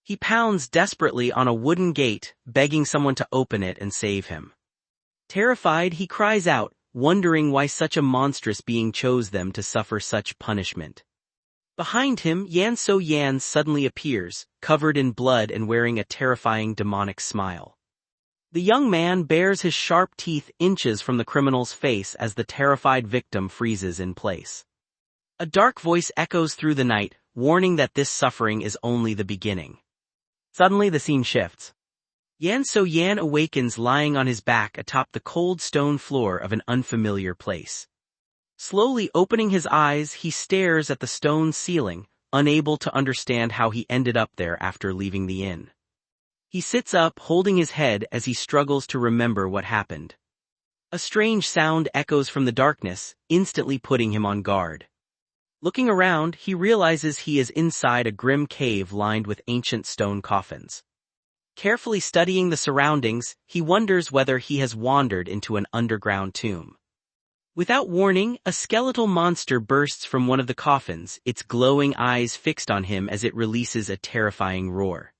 He pounds desperately on a wooden gate, begging someone to open it and save him. Terrified, he cries out, wondering why such a monstrous being chose them to suffer such punishment. Behind him, Yan So Yan suddenly appears, covered in blood and wearing a terrifying demonic smile. The young man bares his sharp teeth inches from the criminal's face as the terrified victim freezes in place. A dark voice echoes through the night, warning that this suffering is only the beginning. Suddenly the scene shifts. Yan So Yan awakens lying on his back atop the cold stone floor of an unfamiliar place. Slowly opening his eyes, he stares at the stone ceiling, unable to understand how he ended up there after leaving the inn. He sits up, holding his head as he struggles to remember what happened. A strange sound echoes from the darkness, instantly putting him on guard. Looking around, he realizes he is inside a grim cave lined with ancient stone coffins. Carefully studying the surroundings, he wonders whether he has wandered into an underground tomb. Without warning, a skeletal monster bursts from one of the coffins, its glowing eyes fixed on him as it releases a terrifying roar.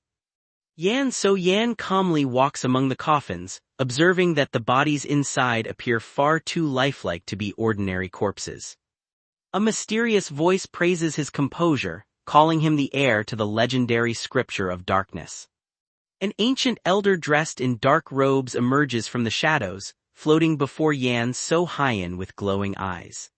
Yan So Yan calmly walks among the coffins, observing that the bodies inside appear far too lifelike to be ordinary corpses. A mysterious voice praises his composure, calling him the heir to the legendary scripture of darkness. An ancient elder dressed in dark robes emerges from the shadows, floating before Yan So Hyan with glowing eyes.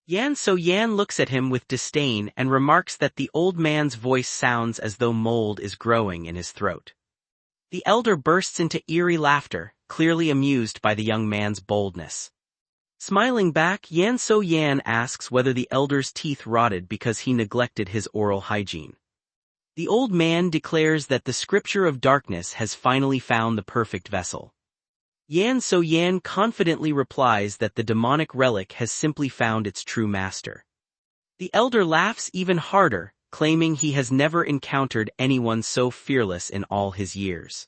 Yan So Yan looks at him with disdain and remarks that the old man's voice sounds as though mold is growing in his throat. The elder bursts into eerie laughter, clearly amused by the young man's boldness. Smiling back, Yan So Yan asks whether the elder's teeth rotted because he neglected his oral hygiene. The old man declares that the scripture of darkness has finally found the perfect vessel. Yan So Yan confidently replies that the demonic relic has simply found its true master. The elder laughs even harder, claiming he has never encountered anyone so fearless in all his years.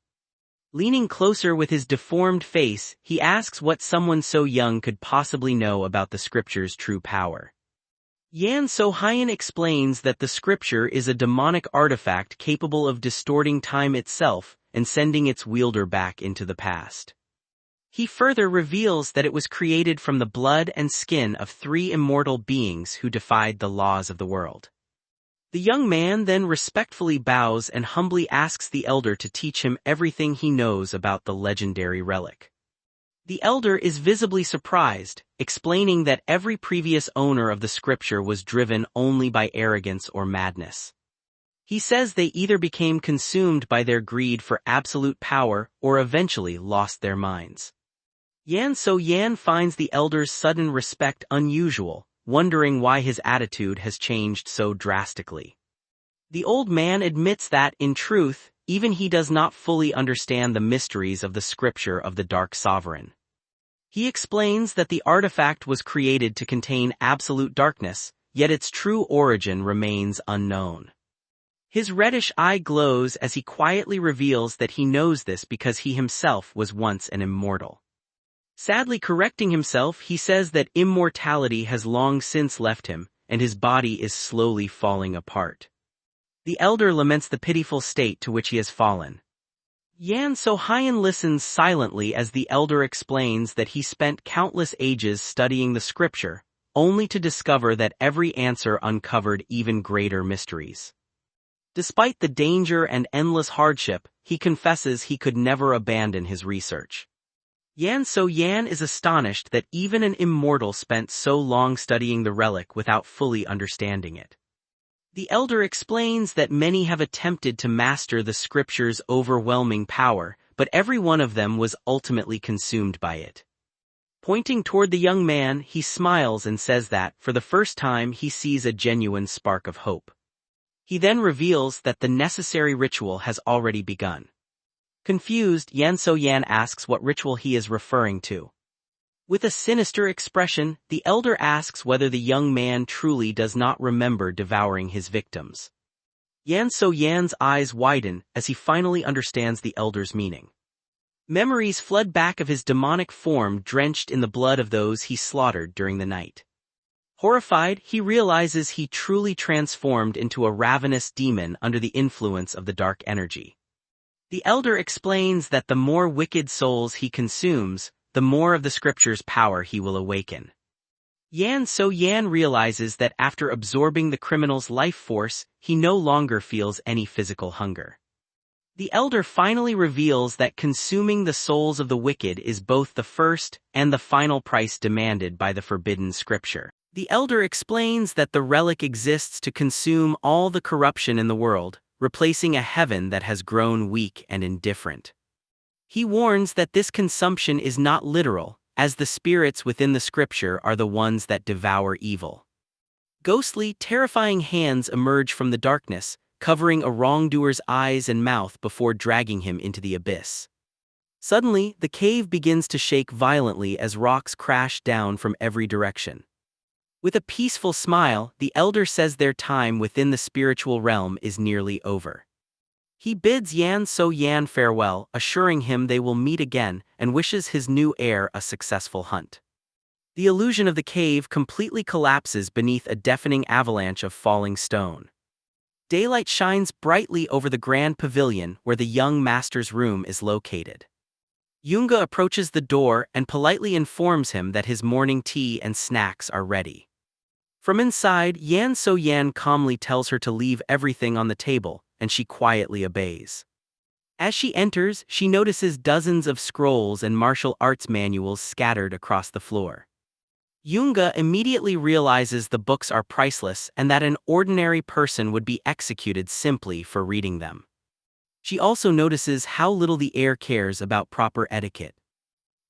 Leaning closer with his deformed face, he asks what someone so young could possibly know about the scripture's true power. Yan So Hyan explains that the scripture is a demonic artifact capable of distorting time itself and sending its wielder back into the past. He further reveals that it was created from the blood and skin of 3 immortal beings who defied the laws of the world. The young man then respectfully bows and humbly asks the elder to teach him everything he knows about the legendary relic. The elder is visibly surprised, explaining that every previous owner of the scripture was driven only by arrogance or madness. He says they either became consumed by their greed for absolute power or eventually lost their minds. Yan So Yan finds the elder's sudden respect unusual, wondering why his attitude has changed so drastically. The old man admits that, in truth, even he does not fully understand the mysteries of the scripture of the Dark Sovereign. He explains that the artifact was created to contain absolute darkness, yet its true origin remains unknown. His reddish eye glows as he quietly reveals that he knows this because he himself was once an immortal. Sadly correcting himself, he says that immortality has long since left him, and his body is slowly falling apart. The elder laments the pitiful state to which he has fallen. Yan So Hyan listens silently as the elder explains that he spent countless ages studying the scripture, only to discover that every answer uncovered even greater mysteries. Despite the danger and endless hardship, he confesses he could never abandon his research. Yan So Yan is astonished that even an immortal spent so long studying the relic without fully understanding it. The elder explains that many have attempted to master the scripture's overwhelming power, but every one of them was ultimately consumed by it. Pointing toward the young man, he smiles and says that, for the first time, he sees a genuine spark of hope. He then reveals that the necessary ritual has already begun. Confused, Yan So-yan asks what ritual he is referring to. With a sinister expression, the elder asks whether the young man truly does not remember devouring his victims. Yan So-yan's eyes widen as he finally understands the elder's meaning. Memories flood back of his demonic form drenched in the blood of those he slaughtered during the night. Horrified, he realizes he truly transformed into a ravenous demon under the influence of the dark energy. The elder explains that the more wicked souls he consumes, the more of the scripture's power he will awaken. Yan So-yan realizes that after absorbing the criminal's life force, he no longer feels any physical hunger. The elder finally reveals that consuming the souls of the wicked is both the first and the final price demanded by the forbidden scripture. The elder explains that the relic exists to consume all the corruption in the world, replacing a heaven that has grown weak and indifferent. He warns that this consumption is not literal, as the spirits within the scripture are the ones that devour evil. Ghostly, terrifying hands emerge from the darkness, covering a wrongdoer's eyes and mouth before dragging him into the abyss. Suddenly, the cave begins to shake violently as rocks crash down from every direction. With a peaceful smile, the elder says their time within the spiritual realm is nearly over. He bids Yan So-yan farewell, assuring him they will meet again, and wishes his new heir a successful hunt. The illusion of the cave completely collapses beneath a deafening avalanche of falling stone. Daylight shines brightly over the grand pavilion where the young master's room is located. Yoonga approaches the door and politely informs him that his morning tea and snacks are ready. From inside, Yan So-yan calmly tells her to leave everything on the table, and she quietly obeys. As she enters, she notices dozens of scrolls and martial arts manuals scattered across the floor. Yoonga immediately realizes the books are priceless and that an ordinary person would be executed simply for reading them. She also notices how little the heir cares about proper etiquette.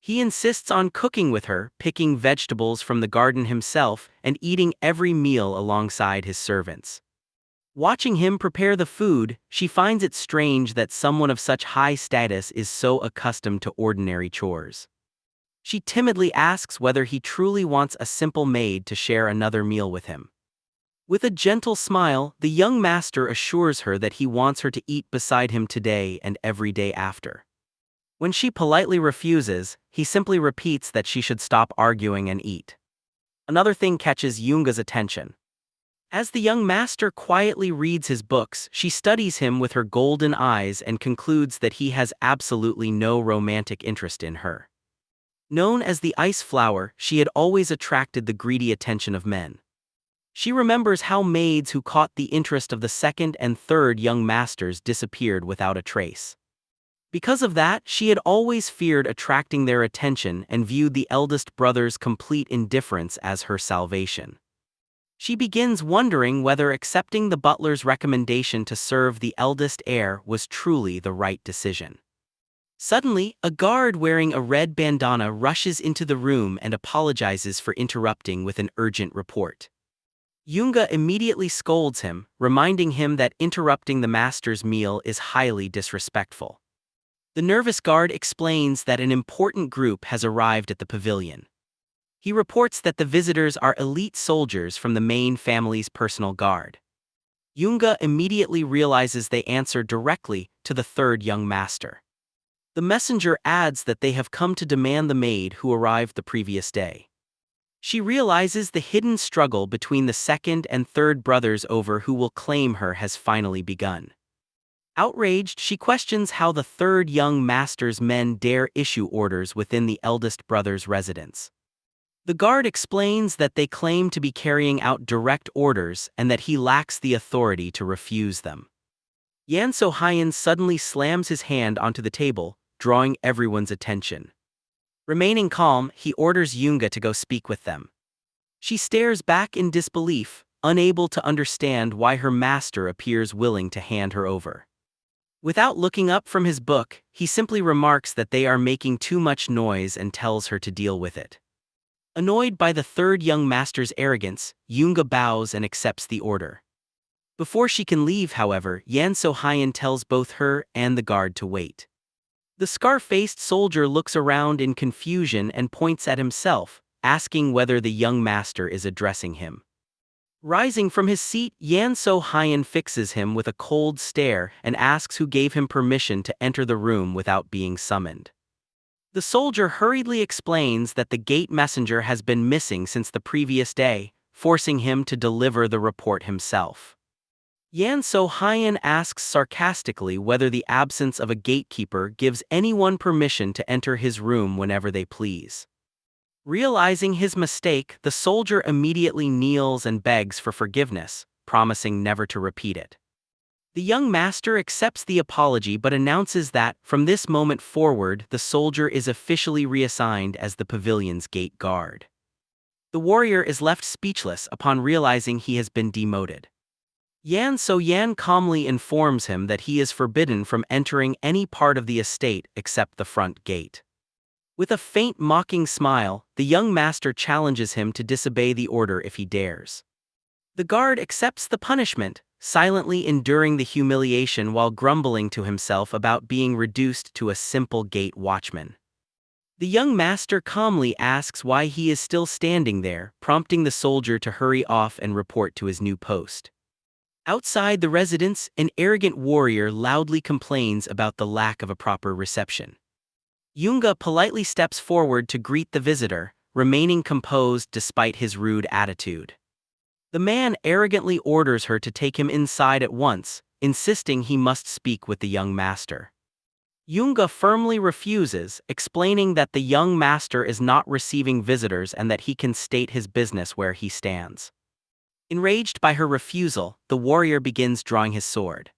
He insists on cooking with her, picking vegetables from the garden himself, and eating every meal alongside his servants. Watching him prepare the food, she finds it strange that someone of such high status is so accustomed to ordinary chores. She timidly asks whether he truly wants a simple maid to share another meal with him. With a gentle smile, the young master assures her that he wants her to eat beside him today and every day after. When she politely refuses, he simply repeats that she should stop arguing and eat. Another thing catches Yoonga's attention. As the young master quietly reads his books, she studies him with her golden eyes and concludes that he has absolutely no romantic interest in her. Known as the ice flower, she had always attracted the greedy attention of men. She remembers how maids who caught the interest of the second and third young masters disappeared without a trace. Because of that, she had always feared attracting their attention and viewed the eldest brother's complete indifference as her salvation. She begins wondering whether accepting the butler's recommendation to serve the eldest heir was truly the right decision. Suddenly, a guard wearing a red bandana rushes into the room and apologizes for interrupting with an urgent report. Yoonga immediately scolds him, reminding him that interrupting the master's meal is highly disrespectful. The nervous guard explains that an important group has arrived at the pavilion. He reports that the visitors are elite soldiers from the main family's personal guard. Yoonga immediately realizes they answer directly to the third young master. The messenger adds that they have come to demand the maid who arrived the previous day. She realizes the hidden struggle between the second and third brothers over who will claim her has finally begun. Outraged, she questions how the third young master's men dare issue orders within the eldest brother's residence. The guard explains that they claim to be carrying out direct orders and that he lacks the authority to refuse them. Yan So-hyun suddenly slams his hand onto the table, drawing everyone's attention. Remaining calm, he orders Yoonga to go speak with them. She stares back in disbelief, unable to understand why her master appears willing to hand her over. Without looking up from his book, he simply remarks that they are making too much noise and tells her to deal with it. Annoyed by the third young master's arrogance, Yunga bows and accepts the order. Before she can leave, however, Yan So-hyun tells both her and the guard to wait. The scar-faced soldier looks around in confusion and points at himself, asking whether the young master is addressing him. Rising from his seat, Yan So-hyun fixes him with a cold stare and asks who gave him permission to enter the room without being summoned. The soldier hurriedly explains that the gate messenger has been missing since the previous day, forcing him to deliver the report himself. Yan So-hyun asks sarcastically whether the absence of a gatekeeper gives anyone permission to enter his room whenever they please. Realizing his mistake, the soldier immediately kneels and begs for forgiveness, promising never to repeat it. The young master accepts the apology but announces that, from this moment forward, the soldier is officially reassigned as the pavilion's gate guard. The warrior is left speechless upon realizing he has been demoted. Yan So-hyun calmly informs him that he is forbidden from entering any part of the estate except the front gate. With a faint mocking smile, the young master challenges him to disobey the order if he dares. The guard accepts the punishment, silently enduring the humiliation while grumbling to himself about being reduced to a simple gate watchman. The young master calmly asks why he is still standing there, prompting the soldier to hurry off and report to his new post. Outside the residence, an arrogant warrior loudly complains about the lack of a proper reception. Yunga politely steps forward to greet the visitor, remaining composed despite his rude attitude. The man arrogantly orders her to take him inside at once, insisting he must speak with the young master. Yunga firmly refuses, explaining that the young master is not receiving visitors and that he can state his business where he stands. Enraged by her refusal, the warrior begins drawing his sword.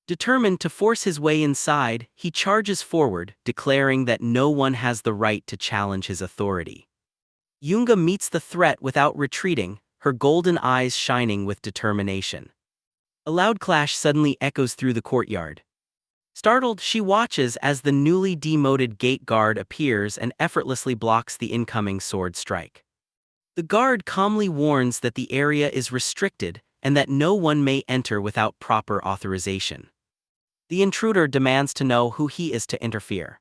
Determined to force his way inside, he charges forward, declaring that no one has the right to challenge his authority. Yunga meets the threat without retreating, her golden eyes shining with determination. A loud clash suddenly echoes through the courtyard. Startled, she watches as the newly demoted gate guard appears and effortlessly blocks the incoming sword strike. The guard calmly warns that the area is restricted and that no one may enter without proper authorization. The intruder demands to know who he is to interfere.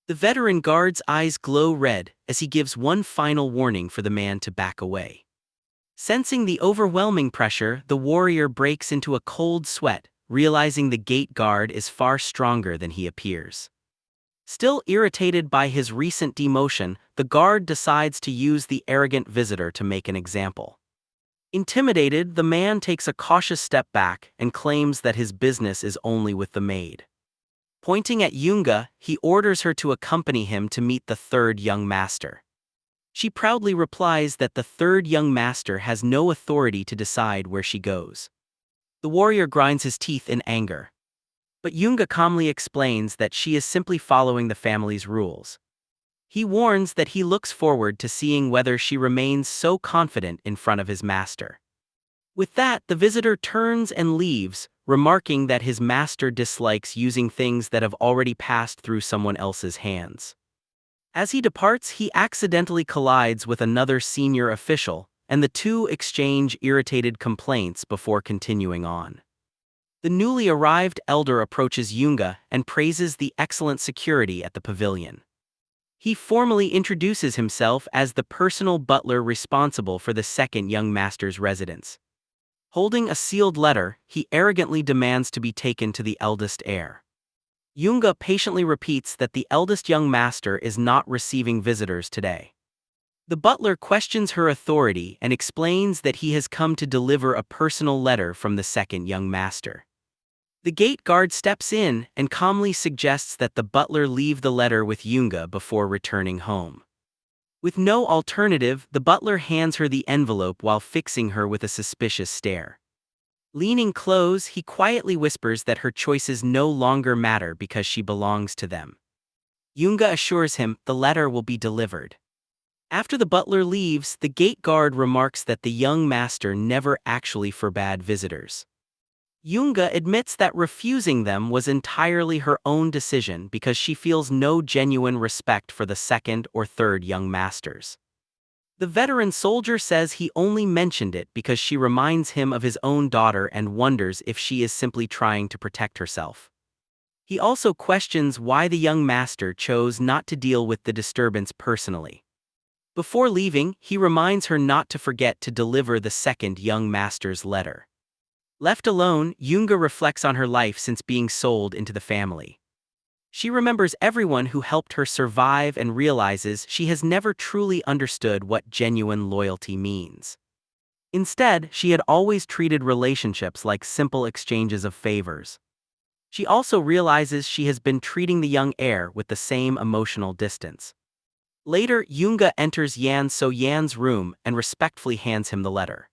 The veteran guard's eyes glow red as he gives one final warning for the man to back away. Sensing the overwhelming pressure, the warrior breaks into a cold sweat, realizing the gate guard is far stronger than he appears. Still irritated by his recent demotion, the guard decides to use the arrogant visitor to make an example. Intimidated, the man takes a cautious step back and claims that his business is only with the maid. Pointing at Yunga, he orders her to accompany him to meet the third young master. She proudly replies that the third young master has no authority to decide where she goes. The warrior grinds his teeth in anger. But Yunga calmly explains that she is simply following the family's rules. He warns that he looks forward to seeing whether she remains so confident in front of his master. With that, the visitor turns and leaves, remarking that his master dislikes using things that have already passed through someone else's hands. As he departs, he accidentally collides with another senior official, and the two exchange irritated complaints before continuing on. The newly arrived elder approaches Yunga and praises the excellent security at the pavilion. He formally introduces himself as the personal butler responsible for the second young master's residence. Holding a sealed letter, he arrogantly demands to be taken to the eldest heir. Yunga patiently repeats that the eldest young master is not receiving visitors today. The butler questions her authority and explains that he has come to deliver a personal letter from the second young master. The gate guard steps in and calmly suggests that the butler leave the letter with Yunga before returning home. With no alternative, the butler hands her the envelope while fixing her with a suspicious stare. Leaning close, he quietly whispers that her choices no longer matter because she belongs to them. Yunga assures him the letter will be delivered. After the butler leaves, the gate guard remarks that the young master never actually forbade visitors. Yunga admits that refusing them was entirely her own decision because she feels no genuine respect for the second or third young masters. The veteran soldier says he only mentioned it because she reminds him of his own daughter and wonders if she is simply trying to protect herself. He also questions why the young master chose not to deal with the disturbance personally. Before leaving, he reminds her not to forget to deliver the second young master's letter. Left alone, Yunga reflects on her life since being sold into the family. She remembers everyone who helped her survive and realizes she has never truly understood what genuine loyalty means. Instead, she had always treated relationships like simple exchanges of favors. She also realizes she has been treating the young heir with the same emotional distance. Later, Yunga enters Yan So-yan's room and respectfully hands him the letter.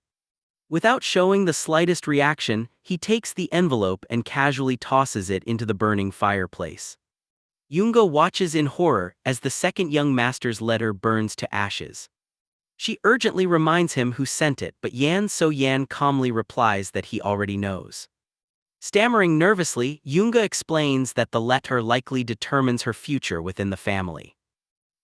Without showing the slightest reaction, he takes the envelope and casually tosses it into the burning fireplace. Yunga watches in horror as the second young master's letter burns to ashes. She urgently reminds him who sent it, but Yan So-yan calmly replies that he already knows. Stammering nervously, Yunga explains that the letter likely determines her future within the family.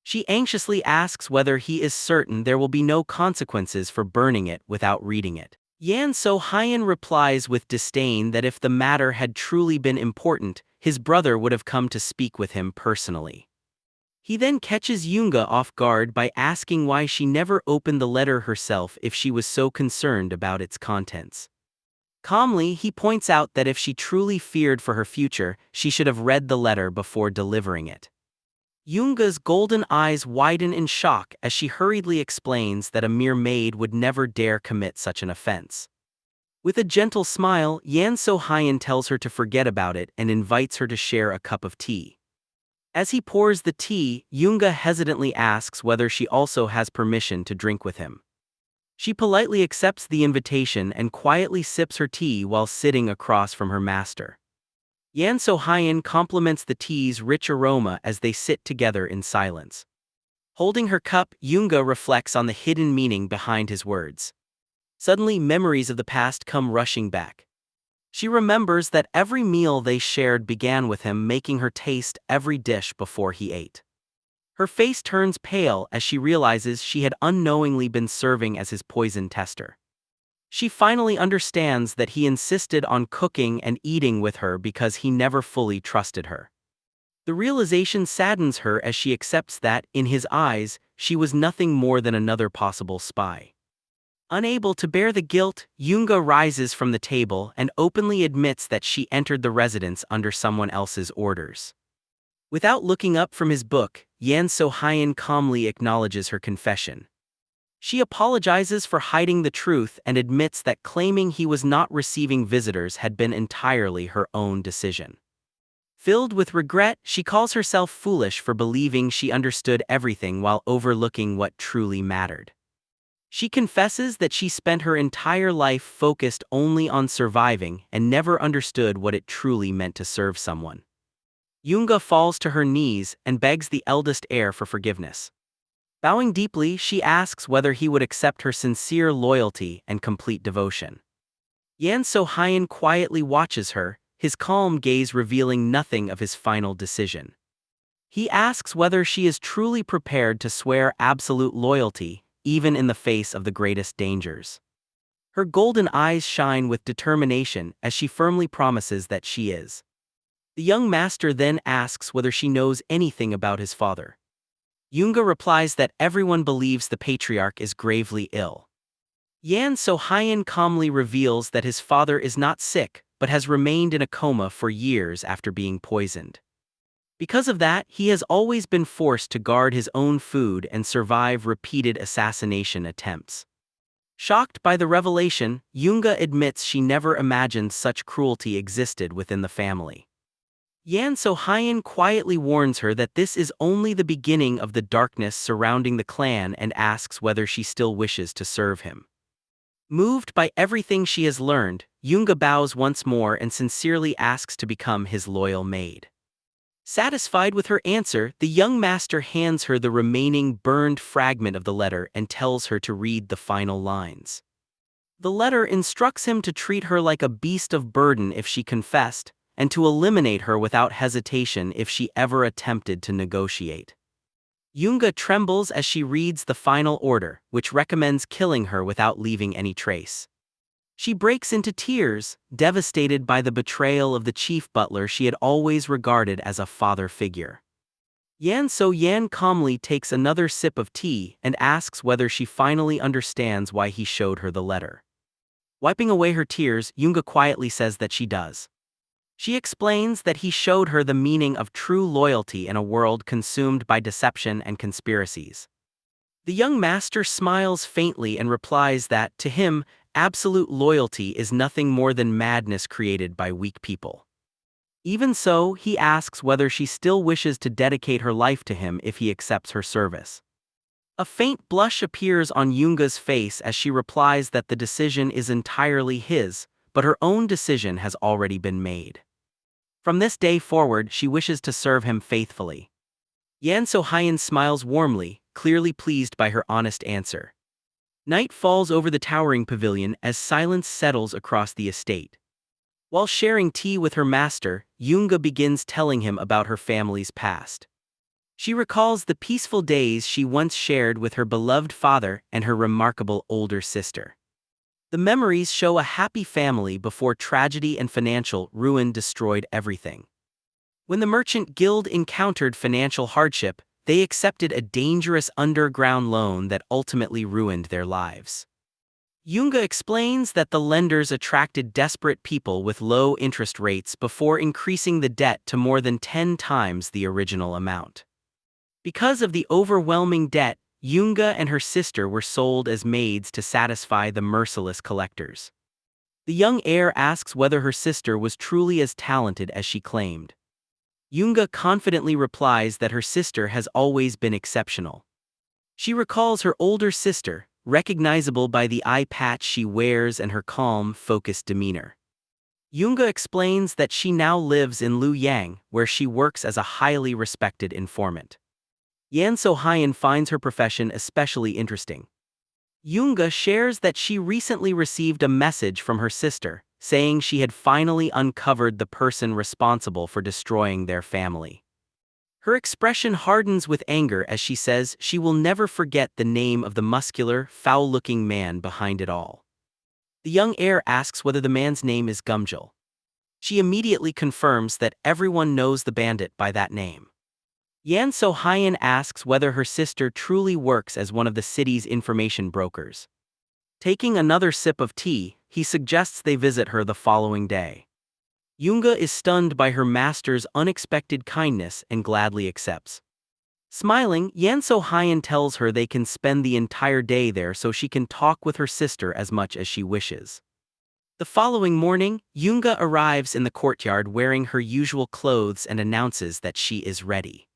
She anxiously asks whether he is certain there will be no consequences for burning it without reading it. Yan So-hyun replies with disdain that if the matter had truly been important, his brother would have come to speak with him personally. He then catches Yunga off guard by asking why she never opened the letter herself if she was so concerned about its contents. Calmly, he points out that if she truly feared for her future, she should have read the letter before delivering it. Yunga's golden eyes widen in shock as she hurriedly explains that a mere maid would never dare commit such an offense. With a gentle smile, Yan So-hyun tells her to forget about it and invites her to share a cup of tea. As he pours the tea, Yunga hesitantly asks whether she also has permission to drink with him. She politely accepts the invitation and quietly sips her tea while sitting across from her master. Yan So-hyun compliments the tea's rich aroma as they sit together in silence. Holding her cup, Yunga reflects on the hidden meaning behind his words. Suddenly, memories of the past come rushing back. She remembers that every meal they shared began with him making her taste every dish before he ate. Her face turns pale as she realizes she had unknowingly been serving as his poison tester. She finally understands that he insisted on cooking and eating with her because he never fully trusted her. The realization saddens her as she accepts that, in his eyes, she was nothing more than another possible spy. Unable to bear the guilt, Yunga rises from the table and openly admits that she entered the residence under someone else's orders. Without looking up from his book, Yan So-hyun calmly acknowledges her confession. She apologizes for hiding the truth and admits that claiming he was not receiving visitors had been entirely her own decision. Filled with regret, she calls herself foolish for believing she understood everything while overlooking what truly mattered. She confesses that she spent her entire life focused only on surviving and never understood what it truly meant to serve someone. Yunga falls to her knees and begs the eldest heir for forgiveness. Bowing deeply, she asks whether he would accept her sincere loyalty and complete devotion. Yan So-hyun quietly watches her, his calm gaze revealing nothing of his final decision. He asks whether she is truly prepared to swear absolute loyalty, even in the face of the greatest dangers. Her golden eyes shine with determination as she firmly promises that she is. The young master then asks whether she knows anything about his father. Yunga replies that everyone believes the patriarch is gravely ill. Yan So-hyun calmly reveals that his father is not sick, but has remained in a coma for years after being poisoned. Because of that, he has always been forced to guard his own food and survive repeated assassination attempts. Shocked by the revelation, Yunga admits she never imagined such cruelty existed within the family. Yan So-hyun quietly warns her that this is only the beginning of the darkness surrounding the clan and asks whether she still wishes to serve him. Moved by everything she has learned, Yunga bows once more and sincerely asks to become his loyal maid. Satisfied with her answer, the young master hands her the remaining burned fragment of the letter and tells her to read the final lines. The letter instructs him to treat her like a beast of burden if she confessed, and to eliminate her without hesitation if she ever attempted to negotiate. Yunga trembles as she reads the final order, which recommends killing her without leaving any trace. She breaks into tears, devastated by the betrayal of the chief butler she had always regarded as a father figure. Yan So-yan calmly takes another sip of tea and asks whether she finally understands why he showed her the letter. Wiping away her tears, Yunga quietly says that she does. She explains that he showed her the meaning of true loyalty in a world consumed by deception and conspiracies. The young master smiles faintly and replies that, to him, absolute loyalty is nothing more than madness created by weak people. Even so, he asks whether she still wishes to dedicate her life to him if he accepts her service. A faint blush appears on Yunga's face as she replies that the decision is entirely his, but her own decision has already been made. From this day forward, she wishes to serve him faithfully. Yan So-hyun smiles warmly, clearly pleased by her honest answer. Night falls over the towering pavilion as silence settles across the estate. While sharing tea with her master, Yunga begins telling him about her family's past. She recalls the peaceful days she once shared with her beloved father and her remarkable older sister. The memories show a happy family before tragedy and financial ruin destroyed everything. When the merchant guild encountered financial hardship, they accepted a dangerous underground loan that ultimately ruined their lives. Yunga explains that the lenders attracted desperate people with low interest rates before increasing the debt to more than 10 times the original amount. Because of the overwhelming debt, Yunga and her sister were sold as maids to satisfy the merciless collectors. The young heir asks whether her sister was truly as talented as she claimed. Yunga confidently replies that her sister has always been exceptional. She recalls her older sister, recognizable by the eye patch she wears and her calm, focused demeanor. Yunga explains that she now lives in Luoyang, where she works as a highly respected informant. Yan So-hyun finds her profession especially interesting. Yunga shares that she recently received a message from her sister, saying she had finally uncovered the person responsible for destroying their family. Her expression hardens with anger as she says she will never forget the name of the muscular, foul-looking man behind it all. The young heir asks whether the man's name is Gumjul. She immediately confirms that everyone knows the bandit by that name. Yan So-hyun asks whether her sister truly works as one of the city's information brokers. Taking another sip of tea, he suggests they visit her the following day. Yunga is stunned by her master's unexpected kindness and gladly accepts. Smiling, Yan So-hyun tells her they can spend the entire day there so she can talk with her sister as much as she wishes. The following morning, Yunga arrives in the courtyard wearing her usual clothes and announces that she is ready.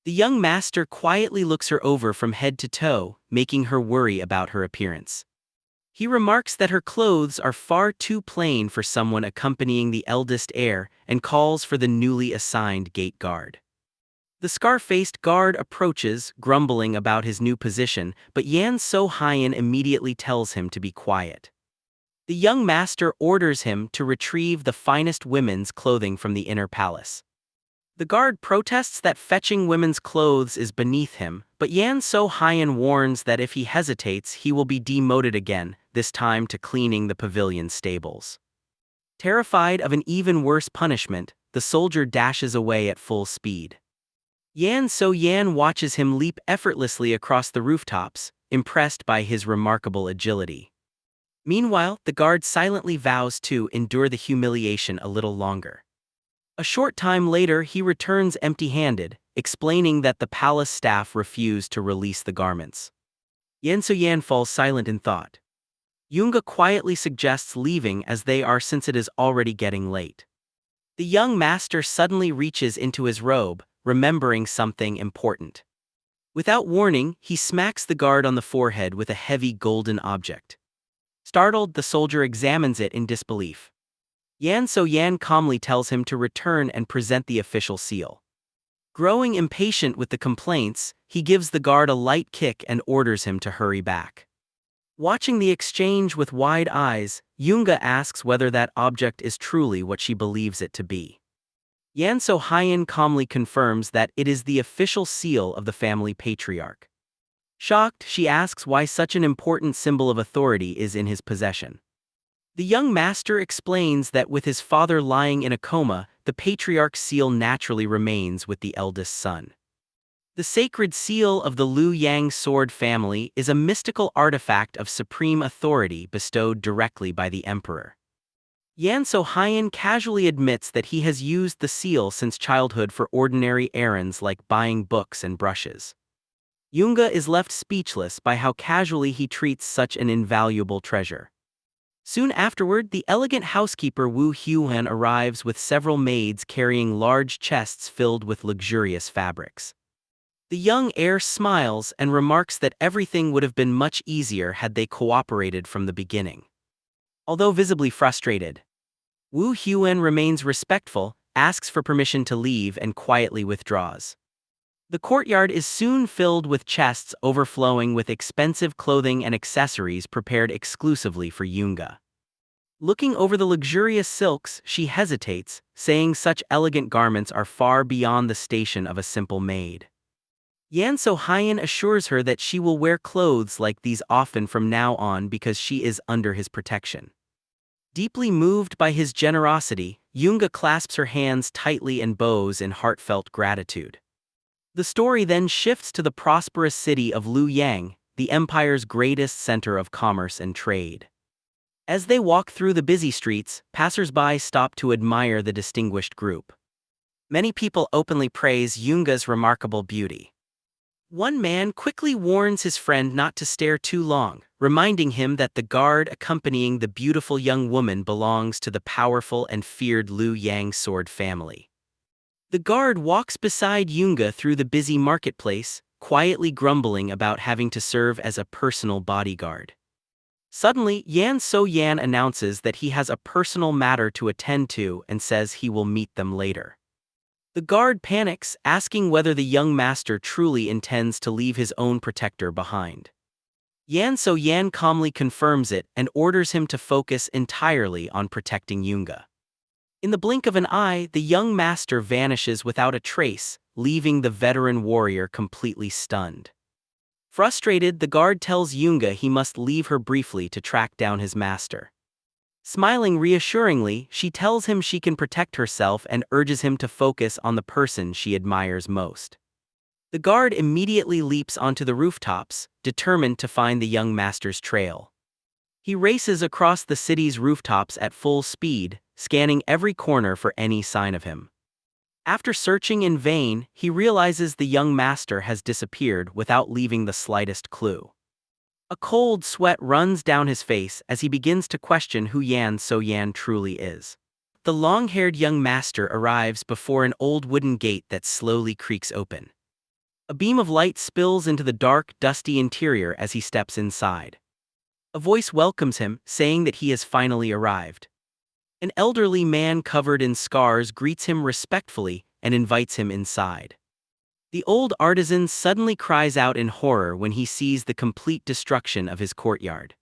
The young master quietly looks her over from head to toe, making her worry about her appearance. He remarks that her clothes are far too plain for someone accompanying the eldest heir and calls for the newly assigned gate guard. The scar-faced guard approaches, grumbling about his new position, but Yan So-hyun immediately tells him to be quiet. The young master orders him to retrieve the finest women's clothing from the inner palace. The guard protests that fetching women's clothes is beneath him, but Yan So-hyun warns that if he hesitates he will be demoted again, this time to cleaning the pavilion stables. Terrified of an even worse punishment, the soldier dashes away at full speed. Yan So-yan watches him leap effortlessly across the rooftops, impressed by his remarkable agility. Meanwhile, the guard silently vows to endure the humiliation a little longer. A short time later he returns empty-handed, explaining that the palace staff refused to release the garments. Yan So-yan falls silent in thought. Yunga quietly suggests leaving as they are since it is already getting late. The young master suddenly reaches into his robe, remembering something important. Without warning, he smacks the guard on the forehead with a heavy golden object. Startled, the soldier examines it in disbelief. Yan So-yan calmly tells him to return and present the official seal. Growing impatient with the complaints, he gives the guard a light kick and orders him to hurry back. Watching the exchange with wide eyes, Yunga asks whether that object is truly what she believes it to be. Yan So Hyen calmly confirms that it is the official seal of the family patriarch. Shocked, she asks why such an important symbol of authority is in his possession. The young master explains that with his father lying in a coma, the patriarch's seal naturally remains with the eldest son. The sacred seal of the Liu Yang sword family is a mystical artifact of supreme authority bestowed directly by the emperor. Yan So Hyen casually admits that he has used the seal since childhood for ordinary errands like buying books and brushes. Yunga is left speechless by how casually he treats such an invaluable treasure. Soon afterward, the elegant housekeeper Wu Huan arrives with several maids carrying large chests filled with luxurious fabrics. The young heir smiles and remarks that everything would have been much easier had they cooperated from the beginning. Although visibly frustrated, Wu Huan remains respectful, asks for permission to leave, and quietly withdraws. The courtyard is soon filled with chests overflowing with expensive clothing and accessories prepared exclusively for Yunga. Looking over the luxurious silks, she hesitates, saying such elegant garments are far beyond the station of a simple maid. Yan So Hyen assures her that she will wear clothes like these often from now on because she is under his protection. Deeply moved by his generosity, Yunga clasps her hands tightly and bows in heartfelt gratitude. The story then shifts to the prosperous city of Liu Yang, the empire's greatest center of commerce and trade. As they walk through the busy streets, passers-by stop to admire the distinguished group. Many people openly praise Yunga's remarkable beauty. One man quickly warns his friend not to stare too long, reminding him that the guard accompanying the beautiful young woman belongs to the powerful and feared Liu Yang sword family. The guard walks beside Yunga through the busy marketplace, quietly grumbling about having to serve as a personal bodyguard. Suddenly, Yan So Yan announces that he has a personal matter to attend to and says he will meet them later. The guard panics, asking whether the young master truly intends to leave his own protector behind. Yan So Yan calmly confirms it and orders him to focus entirely on protecting Yunga. In the blink of an eye, the young master vanishes without a trace, leaving the veteran warrior completely stunned. Frustrated, the guard tells Yunga he must leave her briefly to track down his master. Smiling reassuringly, she tells him she can protect herself and urges him to focus on the person she admires most. The guard immediately leaps onto the rooftops, determined to find the young master's trail. He races across the city's rooftops at full speed, scanning every corner for any sign of him. After searching in vain, he realizes the young master has disappeared without leaving the slightest clue. A cold sweat runs down his face as he begins to question who Yan So Yan truly is. The long-haired young master arrives before an old wooden gate that slowly creaks open. A beam of light spills into the dark, dusty interior as he steps inside. A voice welcomes him, saying that he has finally arrived. An elderly man covered in scars greets him respectfully and invites him inside. The old artisan suddenly cries out in horror when he sees the complete destruction of his courtyard.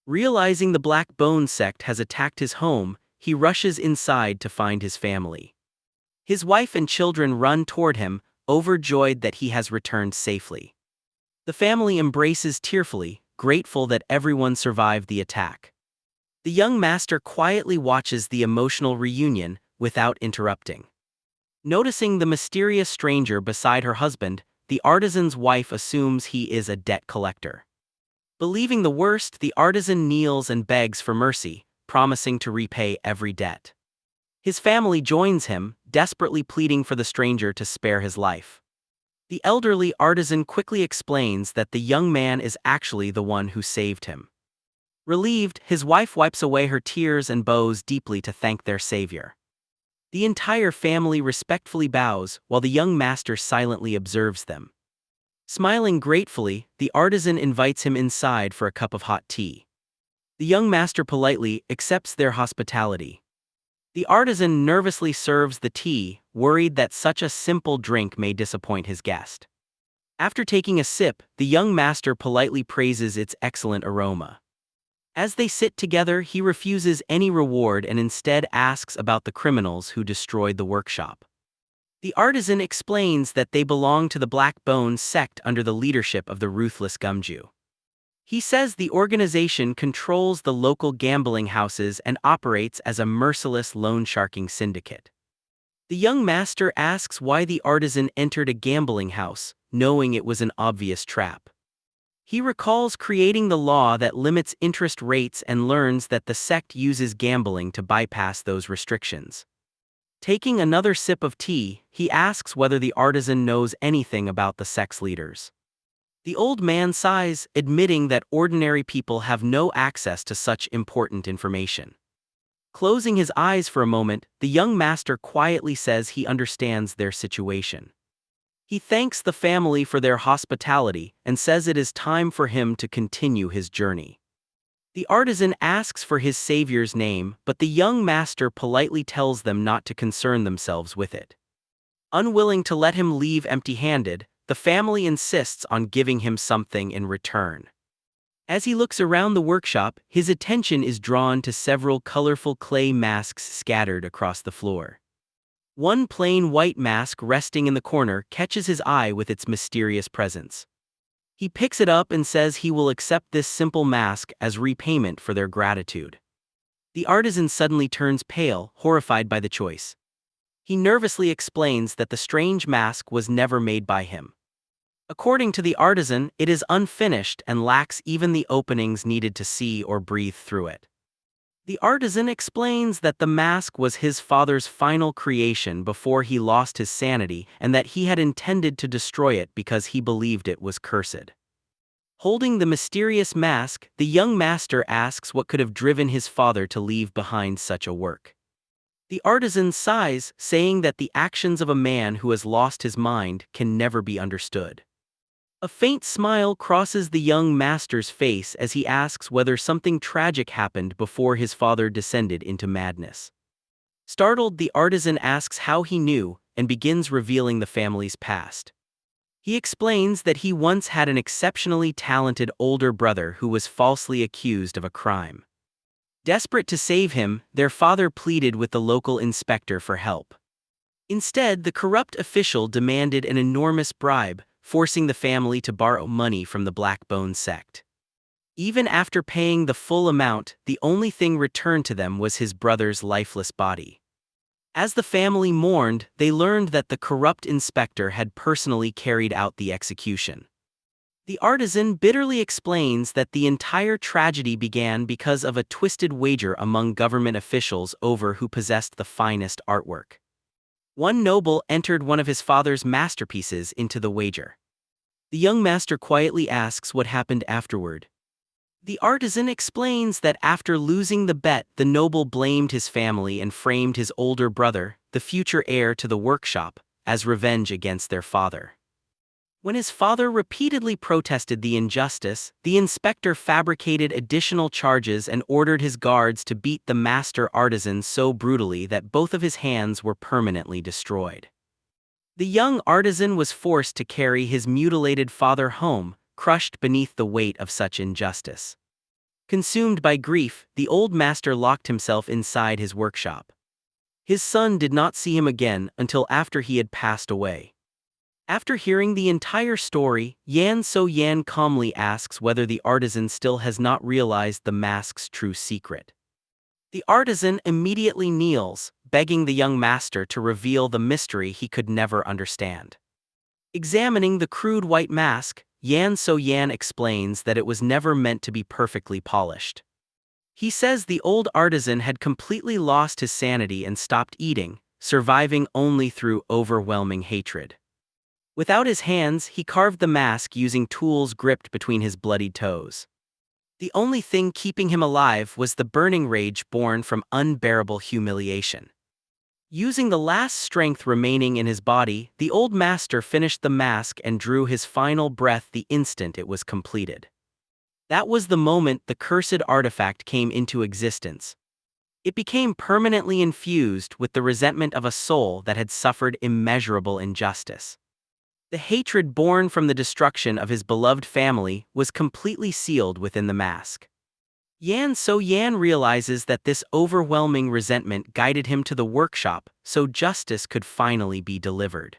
Realizing the Black Bone sect has attacked his home, he rushes inside to find his family. His wife and children run toward him, overjoyed that he has returned safely. The family embraces tearfully, grateful that everyone survived the attack. The young master quietly watches the emotional reunion without interrupting. Noticing the mysterious stranger beside her husband, the artisan's wife assumes he is a debt collector. Believing the worst, the artisan kneels and begs for mercy, promising to repay every debt. His family joins him, desperately pleading for the stranger to spare his life. The elderly artisan quickly explains that the young man is actually the one who saved him. Relieved, his wife wipes away her tears and bows deeply to thank their savior. The entire family respectfully bows, while the young master silently observes them. Smiling gratefully, the artisan invites him inside for a cup of hot tea. The young master politely accepts their hospitality. The artisan nervously serves the tea, worried that such a simple drink may disappoint his guest. After taking a sip, the young master politely praises its excellent aroma. As they sit together, he refuses any reward and instead asks about the criminals who destroyed the workshop. The artisan explains that they belong to the Black Bones sect under the leadership of the ruthless Gumju. He says the organization controls the local gambling houses and operates as a merciless loan-sharking syndicate. The young master asks why the artisan entered a gambling house, knowing it was an obvious trap. He recalls creating the law that limits interest rates and learns that the sect uses gambling to bypass those restrictions. Taking another sip of tea, he asks whether the artisan knows anything about the sect's leaders. The old man sighs, admitting that ordinary people have no access to such important information. Closing his eyes for a moment, the young master quietly says he understands their situation. He thanks the family for their hospitality and says it is time for him to continue his journey. The artisan asks for his savior's name, but the young master politely tells them not to concern themselves with it. Unwilling to let him leave empty-handed, the family insists on giving him something in return. As he looks around the workshop, his attention is drawn to several colorful clay masks scattered across the floor. One plain white mask resting in the corner catches his eye with its mysterious presence. He picks it up and says he will accept this simple mask as repayment for their gratitude. The artisan suddenly turns pale, horrified by the choice. He nervously explains that the strange mask was never made by him. According to the artisan, it is unfinished and lacks even the openings needed to see or breathe through it. The artisan explains that the mask was his father's final creation before he lost his sanity and that he had intended to destroy it because he believed it was cursed. Holding the mysterious mask, the young master asks what could have driven his father to leave behind such a work. The artisan sighs, saying that the actions of a man who has lost his mind can never be understood. A faint smile crosses the young master's face as he asks whether something tragic happened before his father descended into madness. Startled, the artisan asks how he knew and begins revealing the family's past. He explains that he once had an exceptionally talented older brother who was falsely accused of a crime. Desperate to save him, their father pleaded with the local inspector for help. Instead, the corrupt official demanded an enormous bribe, forcing the family to borrow money from the Black Bones sect. Even after paying the full amount, the only thing returned to them was his brother's lifeless body. As the family mourned, they learned that the corrupt inspector had personally carried out the execution. The artisan bitterly explains that the entire tragedy began because of a twisted wager among government officials over who possessed the finest artwork. One noble entered one of his father's masterpieces into the wager. The young master quietly asks what happened afterward. The artisan explains that after losing the bet, the noble blamed his family and framed his older brother, the future heir to the workshop, as revenge against their father. When his father repeatedly protested the injustice, the inspector fabricated additional charges and ordered his guards to beat the master artisan so brutally that both of his hands were permanently destroyed. The young artisan was forced to carry his mutilated father home, crushed beneath the weight of such injustice. Consumed by grief, the old master locked himself inside his workshop. His son did not see him again until after he had passed away. After hearing the entire story, Yan So-yan calmly asks whether the artisan still has not realized the mask's true secret. The artisan immediately kneels, begging the young master to reveal the mystery he could never understand. Examining the crude white mask, Yan So-yan explains that it was never meant to be perfectly polished. He says the old artisan had completely lost his sanity and stopped eating, surviving only through overwhelming hatred. Without his hands, he carved the mask using tools gripped between his bloodied toes. The only thing keeping him alive was the burning rage born from unbearable humiliation. Using the last strength remaining in his body, the old master finished the mask and drew his final breath the instant it was completed. That was the moment the cursed artifact came into existence. It became permanently infused with the resentment of a soul that had suffered immeasurable injustice. The hatred born from the destruction of his beloved family was completely sealed within the mask. Yan realizes that this overwhelming resentment guided him to the workshop so justice could finally be delivered.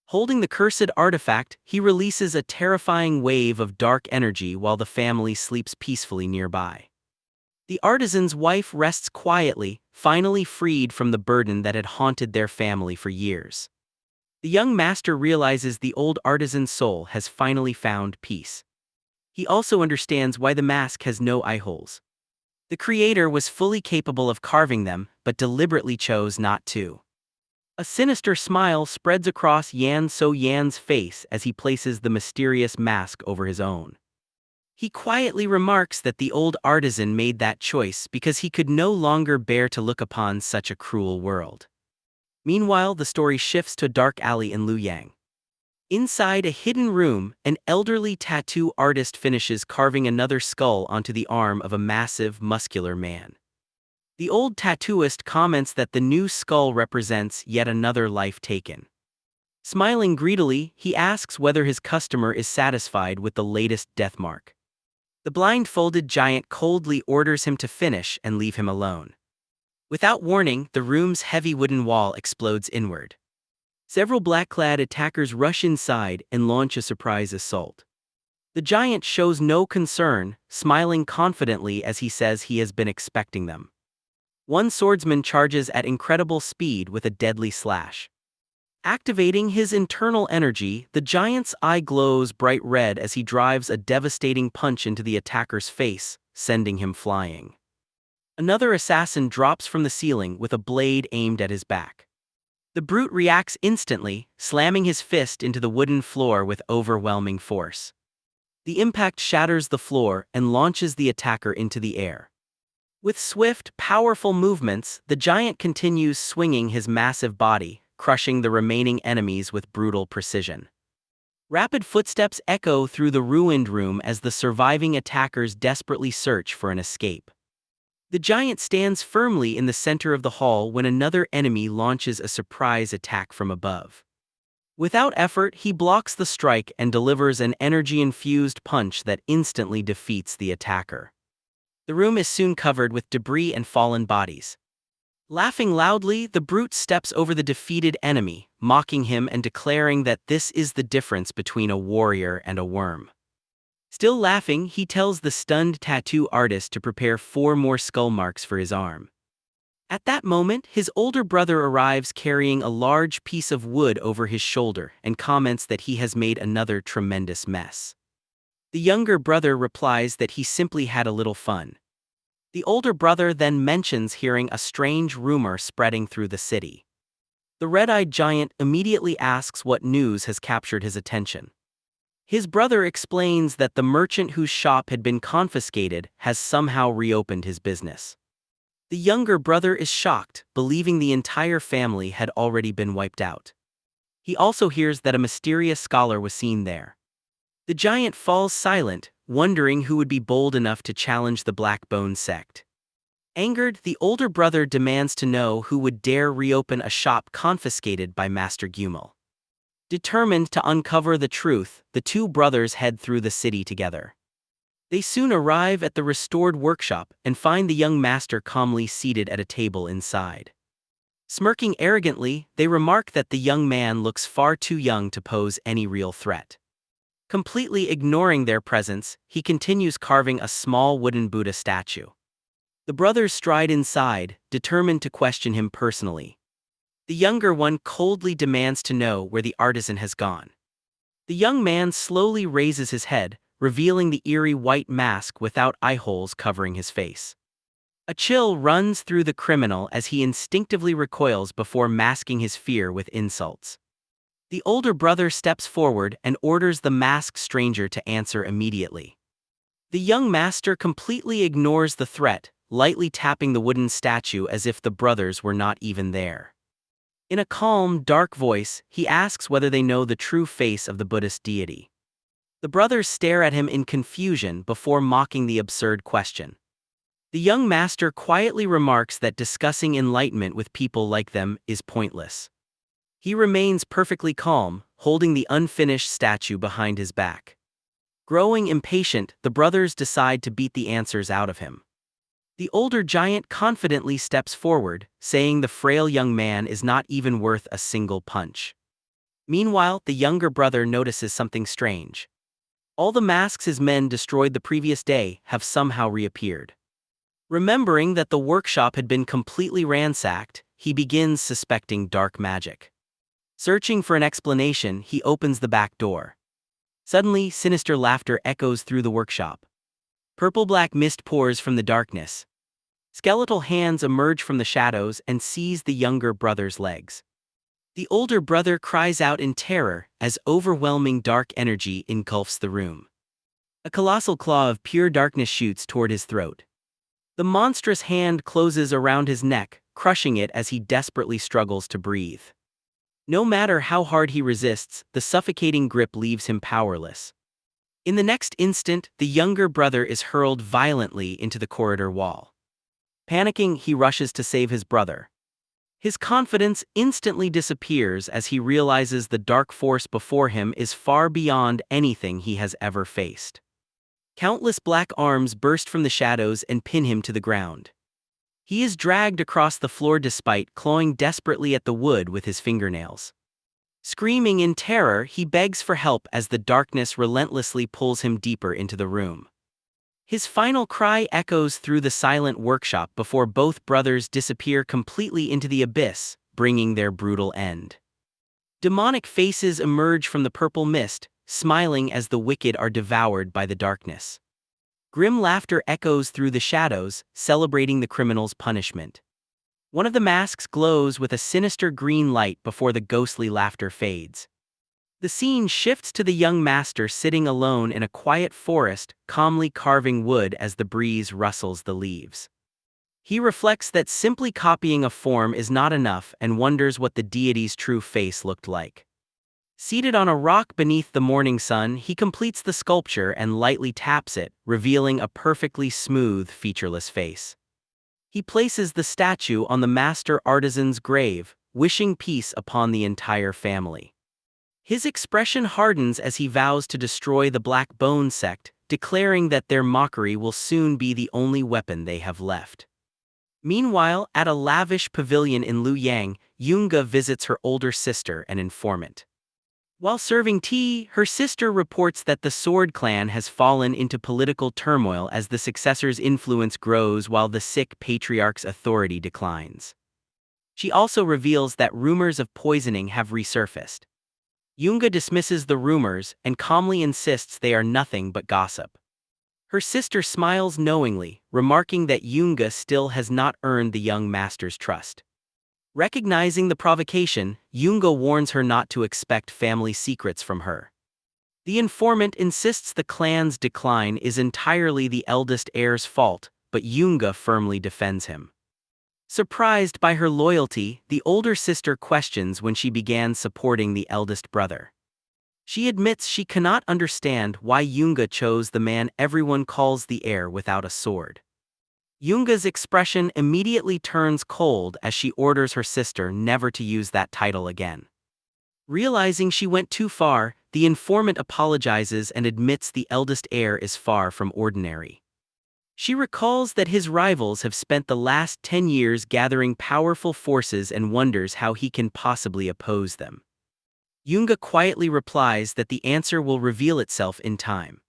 Holding the cursed artifact, he releases a terrifying wave of dark energy while the family sleeps peacefully nearby. The artisan's wife rests quietly, finally freed from the burden that had haunted their family for years. The young master realizes the old artisan's soul has finally found peace. He also understands why the mask has no eye holes. The creator was fully capable of carving them, but deliberately chose not to. A sinister smile spreads across Yan's face as he places the mysterious mask over his own. He quietly remarks that the old artisan made that choice because he could no longer bear to look upon such a cruel world. Meanwhile, the story shifts to a dark alley in Luoyang. Inside a hidden room, an elderly tattoo artist finishes carving another skull onto the arm of a massive, muscular man. The old tattooist comments that the new skull represents yet another life taken. Smiling greedily, he asks whether his customer is satisfied with the latest death mark. The blindfolded giant coldly orders him to finish and leave him alone. Without warning, the room's heavy wooden wall explodes inward. Several black-clad attackers rush inside and launch a surprise assault. The giant shows no concern, smiling confidently as he says he has been expecting them. One swordsman charges at incredible speed with a deadly slash. Activating his internal energy, the giant's eye glows bright red as he drives a devastating punch into the attacker's face, sending him flying. Another assassin drops from the ceiling with a blade aimed at his back. The brute reacts instantly, slamming his fist into the wooden floor with overwhelming force. The impact shatters the floor and launches the attacker into the air. With swift, powerful movements, the giant continues swinging his massive body, crushing the remaining enemies with brutal precision. Rapid footsteps echo through the ruined room as the surviving attackers desperately search for an escape. The giant stands firmly in the center of the hall when another enemy launches a surprise attack from above. Without effort, he blocks the strike and delivers an energy-infused punch that instantly defeats the attacker. The room is soon covered with debris and fallen bodies. Laughing loudly, the brute steps over the defeated enemy, mocking him and declaring that this is the difference between a warrior and a worm. Still laughing, he tells the stunned tattoo artist to prepare 4 more skull marks for his arm. At that moment, his older brother arrives carrying a large piece of wood over his shoulder and comments that he has made another tremendous mess. The younger brother replies that he simply had a little fun. The older brother then mentions hearing a strange rumor spreading through the city. The red-eyed giant immediately asks what news has captured his attention. His brother explains that the merchant whose shop had been confiscated has somehow reopened his business. The younger brother is shocked, believing the entire family had already been wiped out. He also hears that a mysterious scholar was seen there. The giant falls silent, wondering who would be bold enough to challenge the Blackbone sect. Angered, the older brother demands to know who would dare reopen a shop confiscated by Master Gumel. Determined to uncover the truth, the two brothers head through the city together. They soon arrive at the restored workshop and find the young master calmly seated at a table inside. Smirking arrogantly, they remark that the young man looks far too young to pose any real threat. Completely ignoring their presence, he continues carving a small wooden Buddha statue. The brothers stride inside, determined to question him personally. The younger one coldly demands to know where the artisan has gone. The young man slowly raises his head, revealing the eerie white mask without eye holes covering his face. A chill runs through the criminal as he instinctively recoils before masking his fear with insults. The older brother steps forward and orders the masked stranger to answer immediately. The young master completely ignores the threat, lightly tapping the wooden statue as if the brothers were not even there. In a calm, dark voice, he asks whether they know the true face of the Buddhist deity. The brothers stare at him in confusion before mocking the absurd question. The young master quietly remarks that discussing enlightenment with people like them is pointless. He remains perfectly calm, holding the unfinished statue behind his back. Growing impatient, the brothers decide to beat the answers out of him. The older giant confidently steps forward, saying the frail young man is not even worth a single punch. Meanwhile, the younger brother notices something strange. All the masks his men destroyed the previous day have somehow reappeared. Remembering that the workshop had been completely ransacked, he begins suspecting dark magic. Searching for an explanation, he opens the back door. Suddenly, sinister laughter echoes through the workshop. Purple-black mist pours from the darkness. Skeletal hands emerge from the shadows and seize the younger brother's legs. The older brother cries out in terror as overwhelming dark energy engulfs the room. A colossal claw of pure darkness shoots toward his throat. The monstrous hand closes around his neck, crushing it as he desperately struggles to breathe. No matter how hard he resists, the suffocating grip leaves him powerless. In the next instant, the younger brother is hurled violently into the corridor wall. Panicking, he rushes to save his brother. His confidence instantly disappears as he realizes the dark force before him is far beyond anything he has ever faced. Countless black arms burst from the shadows and pin him to the ground. He is dragged across the floor despite clawing desperately at the wood with his fingernails. Screaming in terror, he begs for help as the darkness relentlessly pulls him deeper into the room. His final cry echoes through the silent workshop before both brothers disappear completely into the abyss, bringing their brutal end. Demonic faces emerge from the purple mist, smiling as the wicked are devoured by the darkness. Grim laughter echoes through the shadows, celebrating the criminal's punishment. One of the masks glows with a sinister green light before the ghostly laughter fades. The scene shifts to the young master sitting alone in a quiet forest, calmly carving wood as the breeze rustles the leaves. He reflects that simply copying a form is not enough and wonders what the deity's true face looked like. Seated on a rock beneath the morning sun, he completes the sculpture and lightly taps it, revealing a perfectly smooth, featureless face. He places the statue on the master artisan's grave, wishing peace upon the entire family. His expression hardens as he vows to destroy the Black Bone sect, declaring that their mockery will soon be the only weapon they have left. Meanwhile, at a lavish pavilion in Luoyang, Yunga visits her older sister and informant. While serving tea, her sister reports that the Sword Clan has fallen into political turmoil as the successor's influence grows while the sick patriarch's authority declines. She also reveals that rumors of poisoning have resurfaced. Yunga dismisses the rumors and calmly insists they are nothing but gossip. Her sister smiles knowingly, remarking that Yunga still has not earned the young master's trust. Recognizing the provocation, Yunga warns her not to expect family secrets from her. The informant insists the clan's decline is entirely the eldest heir's fault, but Yunga firmly defends him. Surprised by her loyalty, the older sister questions when she began supporting the eldest brother. She admits she cannot understand why Yunga chose the man everyone calls the heir without a sword. Yunga's expression immediately turns cold as she orders her sister never to use that title again. Realizing she went too far, the informant apologizes and admits the eldest heir is far from ordinary. She recalls that his rivals have spent the last 10 years gathering powerful forces and wonders how he can possibly oppose them. Yunga quietly replies that the answer will reveal itself in time.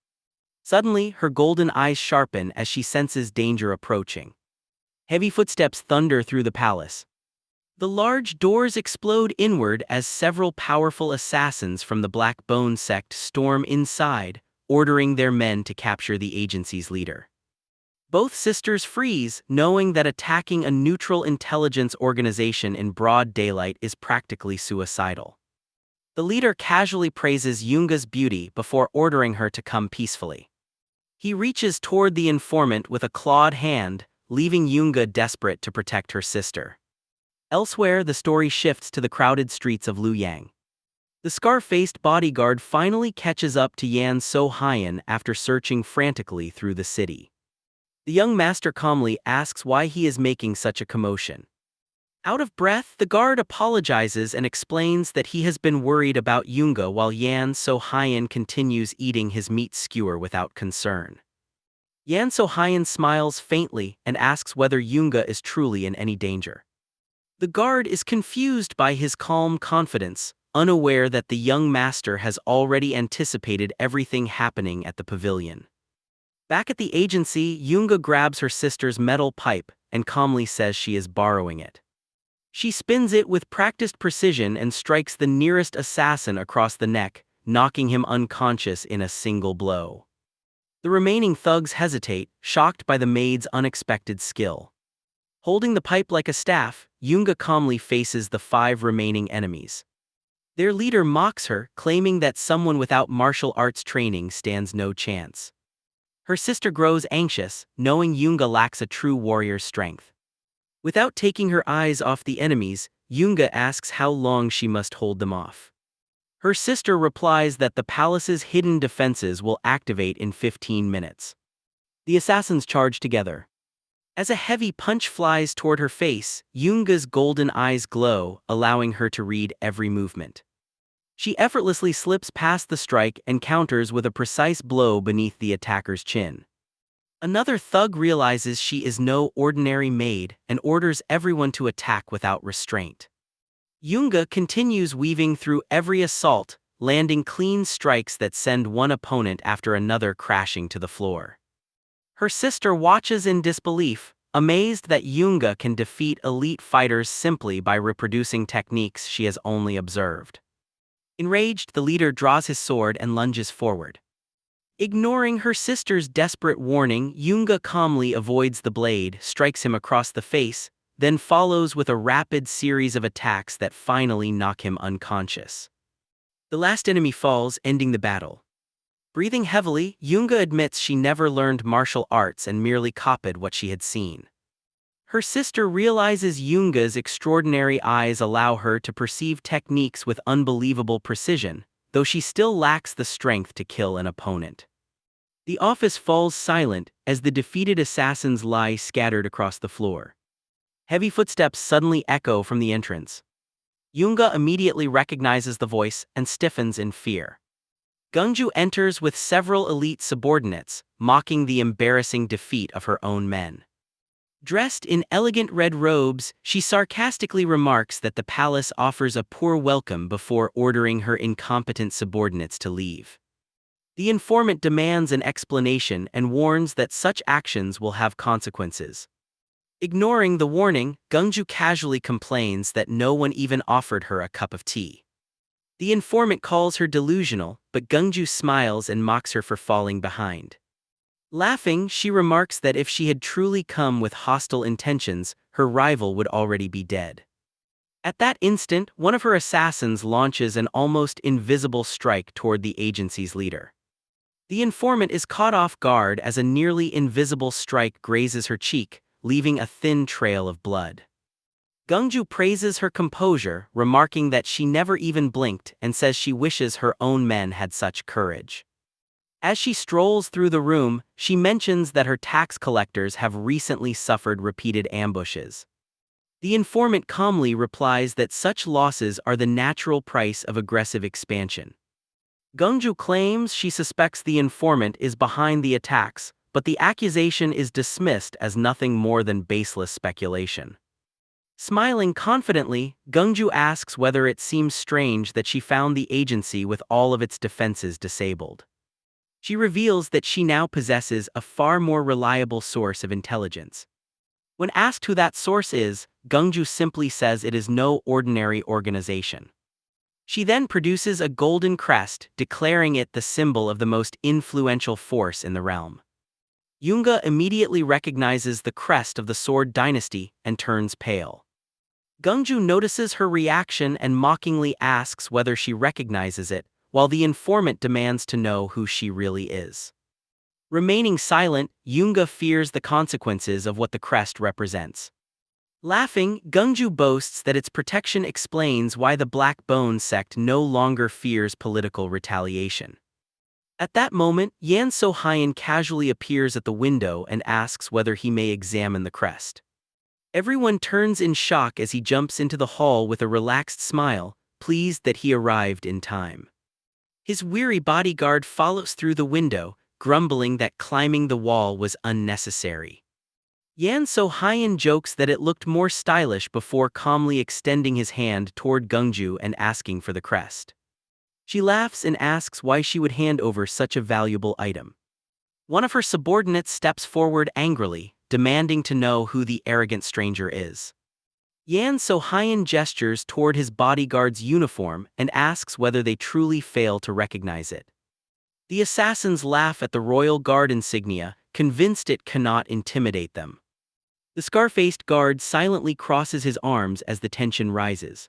Suddenly, her golden eyes sharpen as she senses danger approaching. Heavy footsteps thunder through the palace. The large doors explode inward as several powerful assassins from the Black Bone sect storm inside, ordering their men to capture the agency's leader. Both sisters freeze, knowing that attacking a neutral intelligence organization in broad daylight is practically suicidal. The leader casually praises Yunga's beauty before ordering her to come peacefully. He reaches toward the informant with a clawed hand, leaving Yunga desperate to protect her sister. Elsewhere, the story shifts to the crowded streets of Luoyang. The scar-faced bodyguard finally catches up to Yan So-hyun after searching frantically through the city. The young master calmly asks why he is making such a commotion. Out of breath, the guard apologizes and explains that he has been worried about Yunga while Yan So-hyun continues eating his meat skewer without concern. Yan So-hyun smiles faintly and asks whether Yunga is truly in any danger. The guard is confused by his calm confidence, unaware that the young master has already anticipated everything happening at the pavilion. Back at the agency, Yunga grabs her sister's metal pipe and calmly says she is borrowing it. She spins it with practiced precision and strikes the nearest assassin across the neck, knocking him unconscious in a single blow. The remaining thugs hesitate, shocked by the maid's unexpected skill. Holding the pipe like a staff, Yunga calmly faces the 5 remaining enemies. Their leader mocks her, claiming that someone without martial arts training stands no chance. Her sister grows anxious, knowing Yunga lacks a true warrior's strength. Without taking her eyes off the enemies, Yunga asks how long she must hold them off. Her sister replies that the palace's hidden defenses will activate in 15 minutes. The assassins charge together. As a heavy punch flies toward her face, Yunga's golden eyes glow, allowing her to read every movement. She effortlessly slips past the strike and counters with a precise blow beneath the attacker's chin. Another thug realizes she is no ordinary maid and orders everyone to attack without restraint. Yunga continues weaving through every assault, landing clean strikes that send one opponent after another crashing to the floor. Her sister watches in disbelief, amazed that Yunga can defeat elite fighters simply by reproducing techniques she has only observed. Enraged, the leader draws his sword and lunges forward. Ignoring her sister's desperate warning, Yunga calmly avoids the blade, strikes him across the face, then follows with a rapid series of attacks that finally knock him unconscious. The last enemy falls, ending the battle. Breathing heavily, Yunga admits she never learned martial arts and merely copied what she had seen. Her sister realizes Yunga's extraordinary eyes allow her to perceive techniques with unbelievable precision, though she still lacks the strength to kill an opponent. The office falls silent as the defeated assassins lie scattered across the floor. Heavy footsteps suddenly echo from the entrance. Yunga immediately recognizes the voice and stiffens in fear. Gungju enters with several elite subordinates, mocking the embarrassing defeat of her own men. Dressed in elegant red robes, she sarcastically remarks that the palace offers a poor welcome before ordering her incompetent subordinates to leave. The informant demands an explanation and warns that such actions will have consequences. Ignoring the warning, Gungju casually complains that no one even offered her a cup of tea. The informant calls her delusional, but Gungju smiles and mocks her for falling behind. Laughing, she remarks that if she had truly come with hostile intentions, her rival would already be dead. At that instant, one of her assassins launches an almost invisible strike toward the agency's leader. The informant is caught off guard as a nearly invisible strike grazes her cheek, leaving a thin trail of blood. Gungju praises her composure, remarking that she never even blinked and says she wishes her own men had such courage. As she strolls through the room, she mentions that her tax collectors have recently suffered repeated ambushes. The informant calmly replies that such losses are the natural price of aggressive expansion. Gungju claims she suspects the informant is behind the attacks, but the accusation is dismissed as nothing more than baseless speculation. Smiling confidently, Gungju asks whether it seems strange that she found the agency with all of its defenses disabled. She reveals that she now possesses a far more reliable source of intelligence. When asked who that source is, Gungju simply says it is no ordinary organization. She then produces a golden crest, declaring it the symbol of the most influential force in the realm. Yunga immediately recognizes the crest of the Sword Dynasty and turns pale. Gungju notices her reaction and mockingly asks whether she recognizes it, while the informant demands to know who she really is. Remaining silent, Yunga fears the consequences of what the crest represents. Laughing, Gungju boasts that its protection explains why the Black Bone sect no longer fears political retaliation. At that moment, Yan So-hyun casually appears at the window and asks whether he may examine the crest. Everyone turns in shock as he jumps into the hall with a relaxed smile, pleased that he arrived in time. His weary bodyguard follows through the window, grumbling that climbing the wall was unnecessary. Yan So-hyun jokes that it looked more stylish before calmly extending his hand toward Gungju and asking for the crest. She laughs and asks why she would hand over such a valuable item. One of her subordinates steps forward angrily, demanding to know who the arrogant stranger is. Yan So-hyun gestures toward his bodyguard's uniform and asks whether they truly fail to recognize it. The assassins laugh at the royal guard insignia, convinced it cannot intimidate them. The scar-faced guard silently crosses his arms as the tension rises.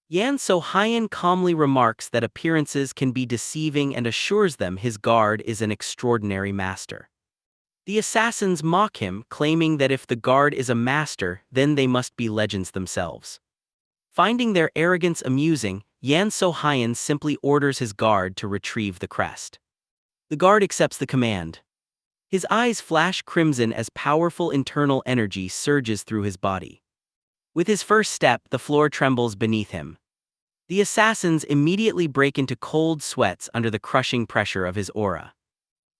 Yan So-hyun calmly remarks that appearances can be deceiving and assures them his guard is an extraordinary master. The assassins mock him, claiming that if the guard is a master, then they must be legends themselves. Finding their arrogance amusing, Yan So-hyun simply orders his guard to retrieve the crest. The guard accepts the command. His eyes flash crimson as powerful internal energy surges through his body. With his first step, the floor trembles beneath him. The assassins immediately break into cold sweats under the crushing pressure of his aura.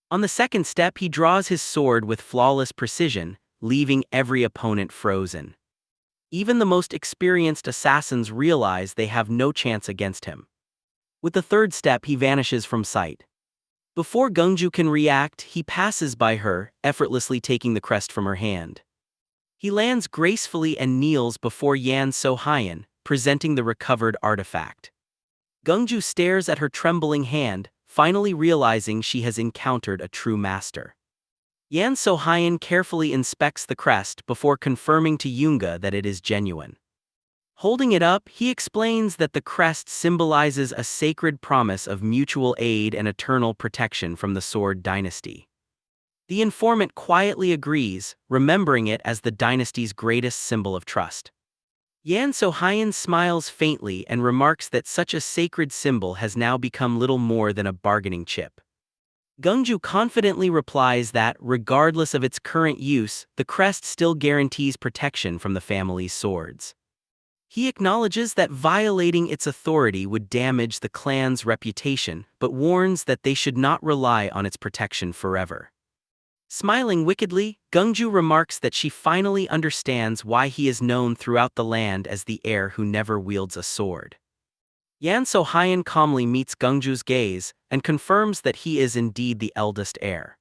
On the second step, he draws his sword with flawless precision, leaving every opponent frozen. Even the most experienced assassins realize they have no chance against him. With the third step, he vanishes from sight. Before Gungju can react, he passes by her, effortlessly taking the crest from her hand. He lands gracefully and kneels before Yan So-hyun, presenting the recovered artifact. Gungju stares at her trembling hand, finally realizing she has encountered a true master. Yan So-hyun carefully inspects the crest before confirming to Yoonga that it is genuine. Holding it up, he explains that the crest symbolizes a sacred promise of mutual aid and eternal protection from the Sword Dynasty. The informant quietly agrees, remembering it as the dynasty's greatest symbol of trust. Yan So-hyun smiles faintly and remarks that such a sacred symbol has now become little more than a bargaining chip. Gungju confidently replies that, regardless of its current use, the crest still guarantees protection from the family's swords. He acknowledges that violating its authority would damage the clan's reputation, but warns that they should not rely on its protection forever. Smiling wickedly, Gungju remarks that she finally understands why he is known throughout the land as the heir who never wields a sword. Yan So-hyun calmly meets Gungju's gaze and confirms that he is indeed the eldest heir.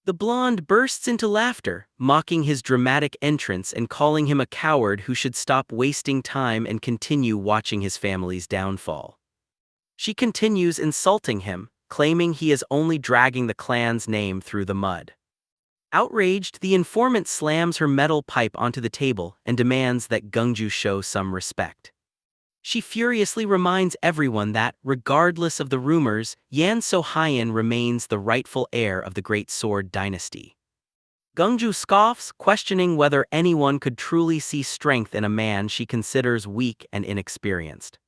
The blonde bursts into laughter, mocking his dramatic entrance and calling him a coward who should stop wasting time and continue watching his family's downfall. She continues insulting him, claiming he is only dragging the clan's name through the mud. Outraged, the informant slams her metal pipe onto the table and demands that Gungju show some respect. She furiously reminds everyone that, regardless of the rumors, Yan So-hyun remains the rightful heir of the Great Sword Dynasty. Gungju scoffs, questioning whether anyone could truly see strength in a man she considers weak and inexperienced.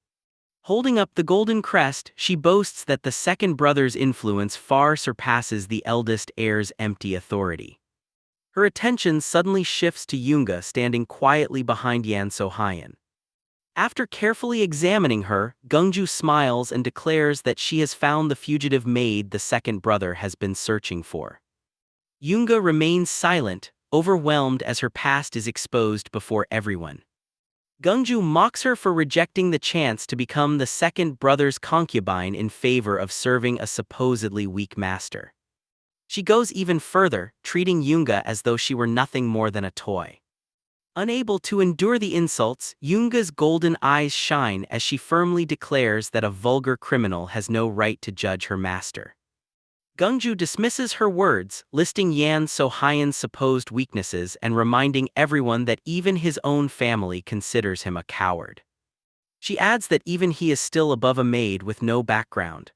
Holding up the golden crest, she boasts that the second brother's influence far surpasses the eldest heir's empty authority. Her attention suddenly shifts to Yoonga standing quietly behind Yan So-hyun. After carefully examining her, Gungju smiles and declares that she has found the fugitive maid the second brother has been searching for. Yoonga remains silent, overwhelmed as her past is exposed before everyone. Gungju mocks her for rejecting the chance to become the second brother's concubine in favor of serving a supposedly weak master. She goes even further, treating Yoonga as though she were nothing more than a toy. Unable to endure the insults, Yoonga's golden eyes shine as she firmly declares that a vulgar criminal has no right to judge her master. Gungju dismisses her words, listing Yan So-hyun's supposed weaknesses and reminding everyone that even his own family considers him a coward. She adds that even he is still above a maid with no background.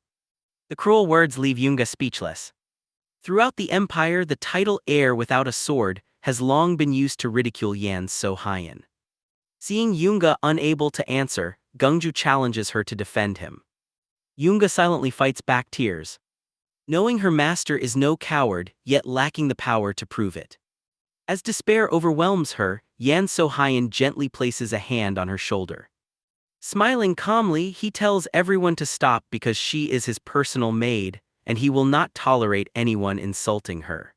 The cruel words leave Yoonga speechless. Throughout the empire, the title heir without a sword has long been used to ridicule Yan So-hyun. Seeing Yoonga unable to answer, Gungju challenges her to defend him. Yoonga silently fights back tears, knowing her master is no coward, yet lacking the power to prove it. As despair overwhelms her, Yan So-hyun gently places a hand on her shoulder. Smiling calmly, he tells everyone to stop because she is his personal maid, and he will not tolerate anyone insulting her.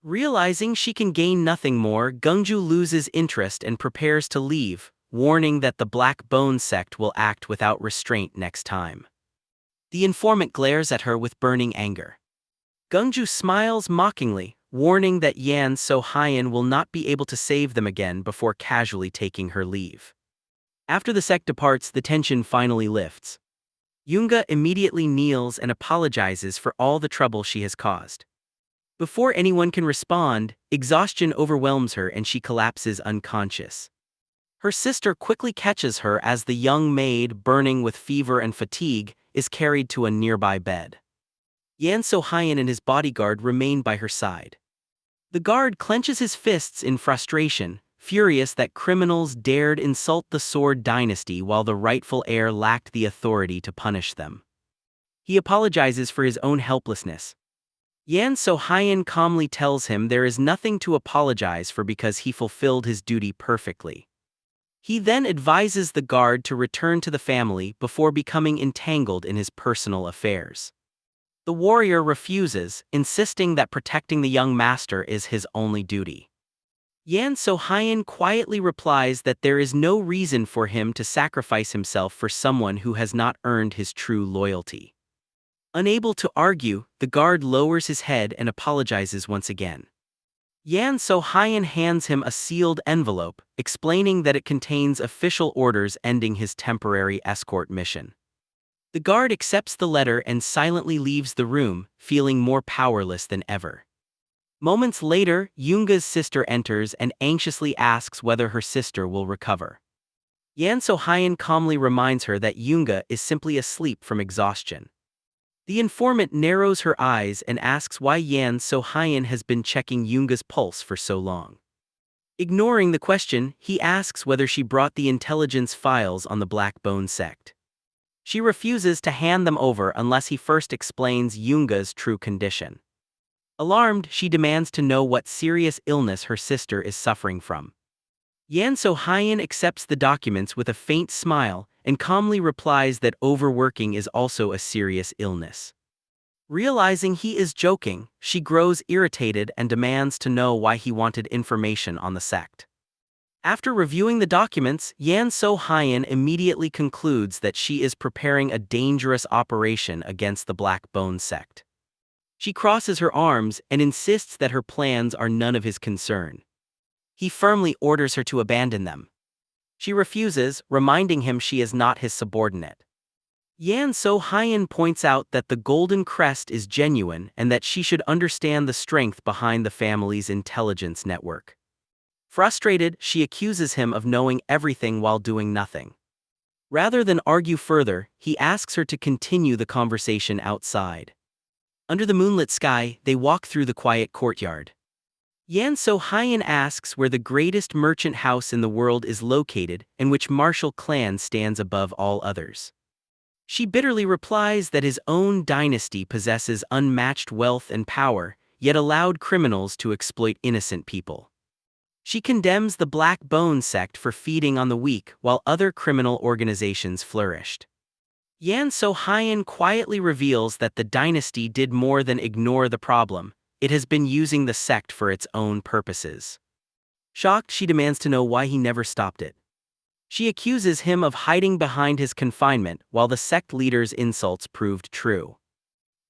Realizing she can gain nothing more, Gungju loses interest and prepares to leave, warning that the Black Bone sect will act without restraint next time. The informant glares at her with burning anger. Gungju smiles mockingly, warning that Yan So-hyun will not be able to save them again before casually taking her leave. After the sect departs, the tension finally lifts. Yoonga immediately kneels and apologizes for all the trouble she has caused. Before anyone can respond, exhaustion overwhelms her and she collapses unconscious. Her sister quickly catches her as the young maid, burning with fever and fatigue, is carried to a nearby bed. Yan So-hyun and his bodyguard remain by her side. The guard clenches his fists in frustration, furious that criminals dared insult the Sword Dynasty while the rightful heir lacked the authority to punish them. He apologizes for his own helplessness. Yan So-hyun calmly tells him there is nothing to apologize for because he fulfilled his duty perfectly. He then advises the guard to return to the family before becoming entangled in his personal affairs. The warrior refuses, insisting that protecting the young master is his only duty. Yan So-hyun quietly replies that there is no reason for him to sacrifice himself for someone who has not earned his true loyalty. Unable to argue, the guard lowers his head and apologizes once again. Yan So-hyun hands him a sealed envelope, explaining that it contains official orders ending his temporary escort mission. The guard accepts the letter and silently leaves the room, feeling more powerless than ever. Moments later, Yoonga's sister enters and anxiously asks whether her sister will recover. Yan So-hyun calmly reminds her that Yoonga is simply asleep from exhaustion. The informant narrows her eyes and asks why Yan So-hyun has been checking Yoonga's pulse for so long. Ignoring the question, he asks whether she brought the intelligence files on the Black Bone sect. She refuses to hand them over unless he first explains Yoonga's true condition. Alarmed, she demands to know what serious illness her sister is suffering from. Yan So-hyun accepts the documents with a faint smile and calmly replies that overworking is also a serious illness. Realizing he is joking, she grows irritated and demands to know why he wanted information on the sect. After reviewing the documents, Yan So-hyun immediately concludes that she is preparing a dangerous operation against the Black Bone sect. She crosses her arms and insists that her plans are none of his concern. He firmly orders her to abandon them. She refuses, reminding him she is not his subordinate. Yan So-hyun points out that the golden crest is genuine and that she should understand the strength behind the family's intelligence network. Frustrated, she accuses him of knowing everything while doing nothing. Rather than argue further, he asks her to continue the conversation outside. Under the moonlit sky, they walk through the quiet courtyard. Yan So-hyun asks where the greatest merchant house in the world is located and which martial clan stands above all others. She bitterly replies that his own dynasty possesses unmatched wealth and power, yet allowed criminals to exploit innocent people. She condemns the Black Bone sect for feeding on the weak while other criminal organizations flourished. Yan So-hyun quietly reveals that the dynasty did more than ignore the problem. It has been using the sect for its own purposes. Shocked, she demands to know why he never stopped it. She accuses him of hiding behind his confinement while the sect leader's insults proved true.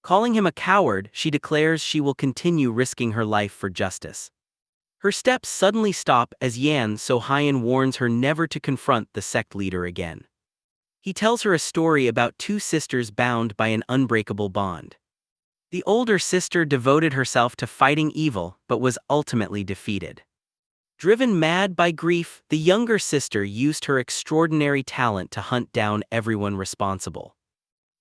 Calling him a coward, she declares she will continue risking her life for justice. Her steps suddenly stop as Yan So-hyun warns her never to confront the sect leader again. He tells her a story about two sisters bound by an unbreakable bond. The older sister devoted herself to fighting evil but was ultimately defeated. Driven mad by grief, the younger sister used her extraordinary talent to hunt down everyone responsible.